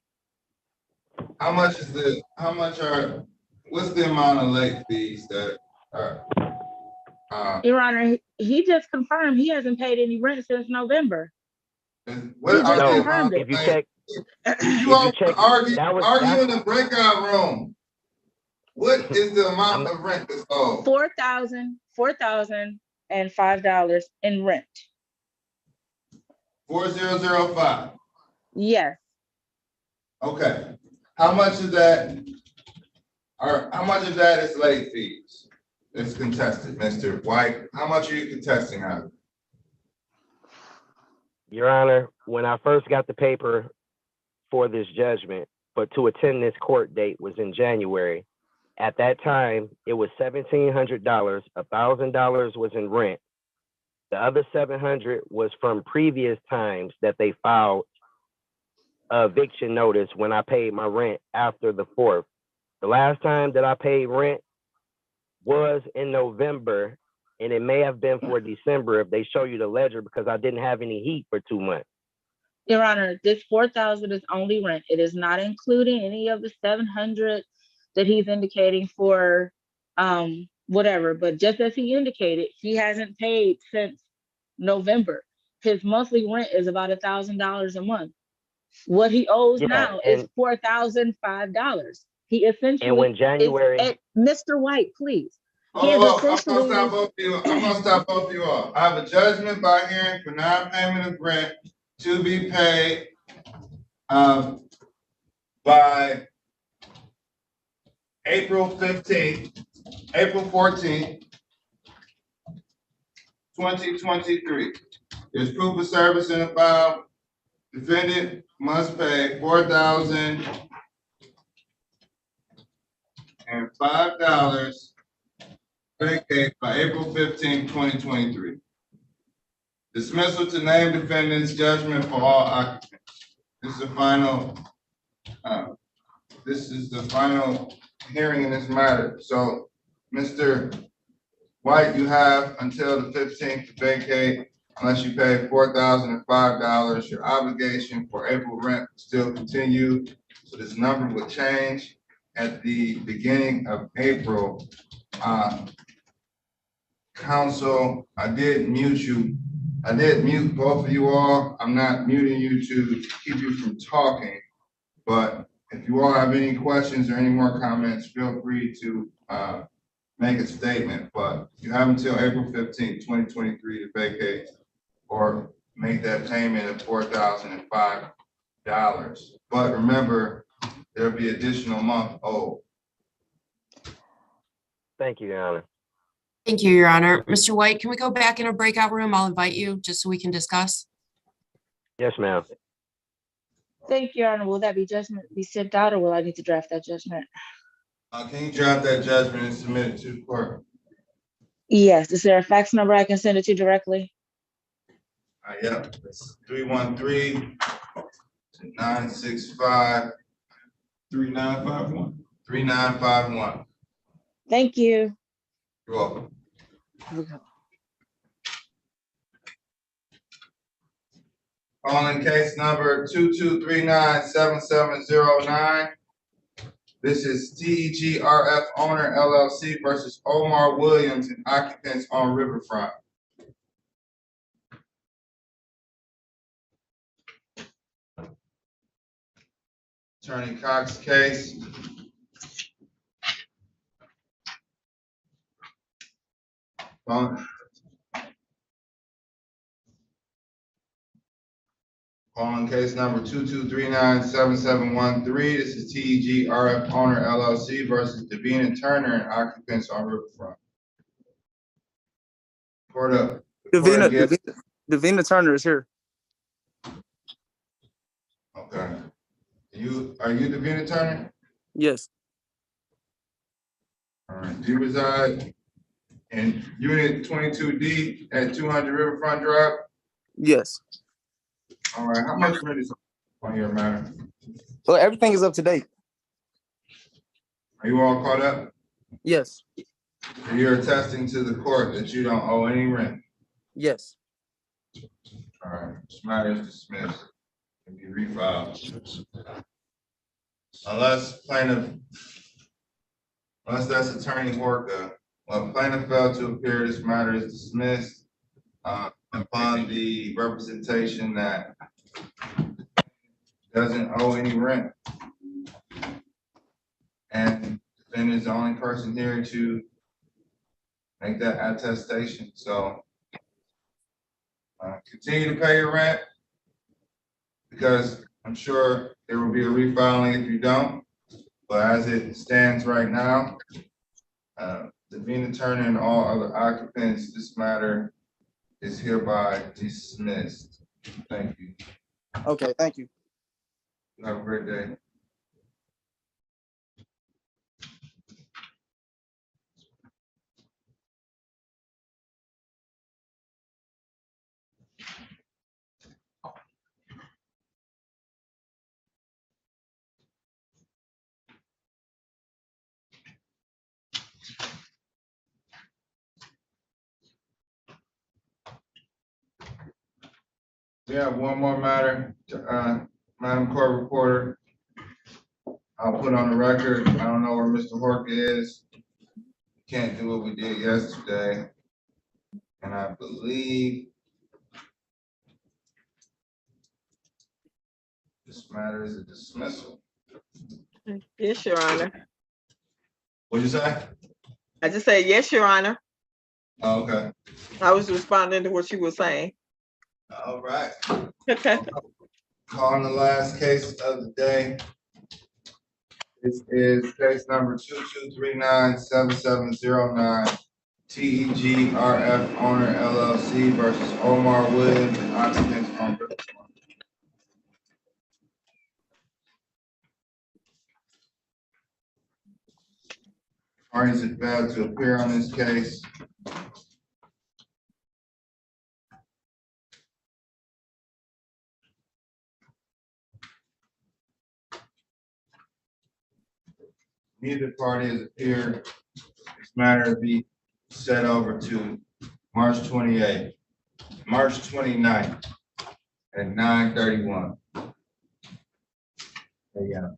Speaker 1: How much is this? What's the amount of late fees that
Speaker 20: Your Honor, he just confirmed he hasn't paid any rent since November.
Speaker 4: If you check,
Speaker 1: you all argue in the breakout room. What is the amount of rent that's owed?
Speaker 20: $4,005 in rent.
Speaker 1: 4005.
Speaker 20: Yes.
Speaker 1: Okay. How much of that is late fees? It's contested, Mr. White. How much are you contesting out of it?
Speaker 4: Your Honor, when I first got the paper for this judgment, but to attend this court date was in January. At that time, it was $1,700. $1,000 was in rent. The other $700 was from previous times that they filed eviction notice when I paid my rent after the 4th. The last time that I paid rent was in November, and it may have been for December if they show you the ledger, because I didn't have any heat for 2 months.
Speaker 20: Your Honor, this $4,000 is only rent. It is not including any of the $700 that he's indicating for whatever. But just as he indicated, he hasn't paid since November. His monthly rent is about $1,000 a month. What he owes now is $4,005. He essentially,
Speaker 4: and when January,
Speaker 20: Mr. White, please.
Speaker 1: I'm gonna stop both of you. I have a judgment by hearing for non-payment of rent to be paid by April 14th, 2023. There's proof of service in the file. Defendant must pay $4,005 vacate by April 15th, 2023. Dismissal to name defendant's judgment for all occupants. This is the final hearing in this matter. So, Mr. White, you have until the 15th to vacate. Unless you pay $4,005, your obligation for April rent will still continue. So this number will change at the beginning of April. Council, I did mute you. I did mute both of you all. I'm not muting you to keep you from talking, but if you all have any questions or any more comments, feel free to make a statement. But you have until April 15th, 2023 to vacate or make that payment of $4,005. But remember, there'll be additional month owed.
Speaker 4: Thank you, Your Honor.
Speaker 9: Thank you, Your Honor. Mr. White, can we go back in a breakout room? I'll invite you just so we can discuss.
Speaker 4: Yes, ma'am.
Speaker 20: Thank you, Your Honor. Will that judgment be sent out, or will I need to draft that judgment?
Speaker 1: Can you draft that judgment and submit it to the court?
Speaker 20: Yes. Is there a fax number I can send it to directly?
Speaker 1: Yep, it's 313-965-3951. 3951.
Speaker 20: Thank you.
Speaker 1: You're welcome.
Speaker 20: Okay.
Speaker 1: Calling case number 2239-7709. This is TEGRF owner LLC versus Omar Williams and occupants on Riverfront. Attorney Cox case. Calling case number 2239-7713. This is TEGRF owner LLC versus Davina Turner and occupants on Riverfront. Court up.
Speaker 3: Davina Turner is here.
Speaker 1: Okay. Are you Davina Turner?
Speaker 3: Yes.
Speaker 1: All right. Do you reside in Unit 22D at 200 Riverfront Drive?
Speaker 3: Yes.
Speaker 1: All right. How much rent is on your matter?
Speaker 3: Well, everything is up to date.
Speaker 1: Are you all caught up?
Speaker 3: Yes.
Speaker 1: So you're attesting to the court that you don't owe any rent?
Speaker 3: Yes.
Speaker 1: All right. This matter is dismissed. Can be refiled. Unless that's Attorney Horka. Well, plaintiff failed to appear, this matter is dismissed upon the representation that doesn't owe any rent. And defendant is the only person here to make that attestation. So continue to pay your rent, because I'm sure there will be a refiling if you don't. But as it stands right now, Davina Turner and all other occupants, this matter is hereby dismissed. Thank you.
Speaker 3: Okay, thank you.
Speaker 1: Have a great day. We have one more matter, Madam Court Reporter. I'll put on the record, I don't know where Mr. Horka is. Can't do what we did yesterday. And I believe this matter is a dismissal.
Speaker 10: Yes, Your Honor.
Speaker 1: What'd you say?
Speaker 10: I just said, yes, Your Honor.
Speaker 1: Oh, okay.
Speaker 10: I was responding to what you were saying.
Speaker 1: All right.
Speaker 12: Okay.
Speaker 1: Calling the last case of the day. This is case number 22397709. TEGRF owner LLC versus Omar Williams and occupants on Riverfront. Parties that failed to appear on this case. Neither party has appeared. This matter will be set over to March 28th, March 29th at 9:31. AM.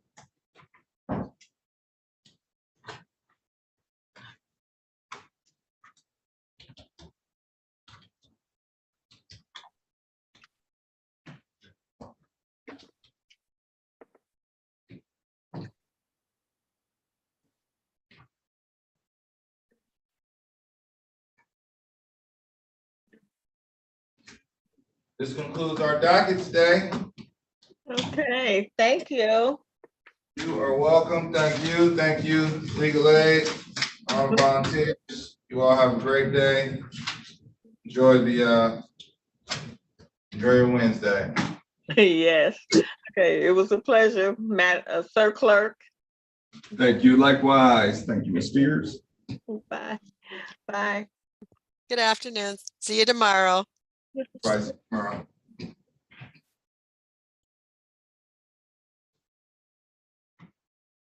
Speaker 1: This concludes our docket today.
Speaker 10: Okay, thank you.
Speaker 1: You are welcome. Thank you, legal aid, all volunteers. You all have a great day. Enjoy your Wednesday.
Speaker 10: Yes. Okay, it was a pleasure, Sir Clerk.
Speaker 15: Thank you likewise. Thank you, Ms. Spears.
Speaker 10: Bye. Bye.
Speaker 16: Good afternoon. See you tomorrow.
Speaker 1: Bye tomorrow.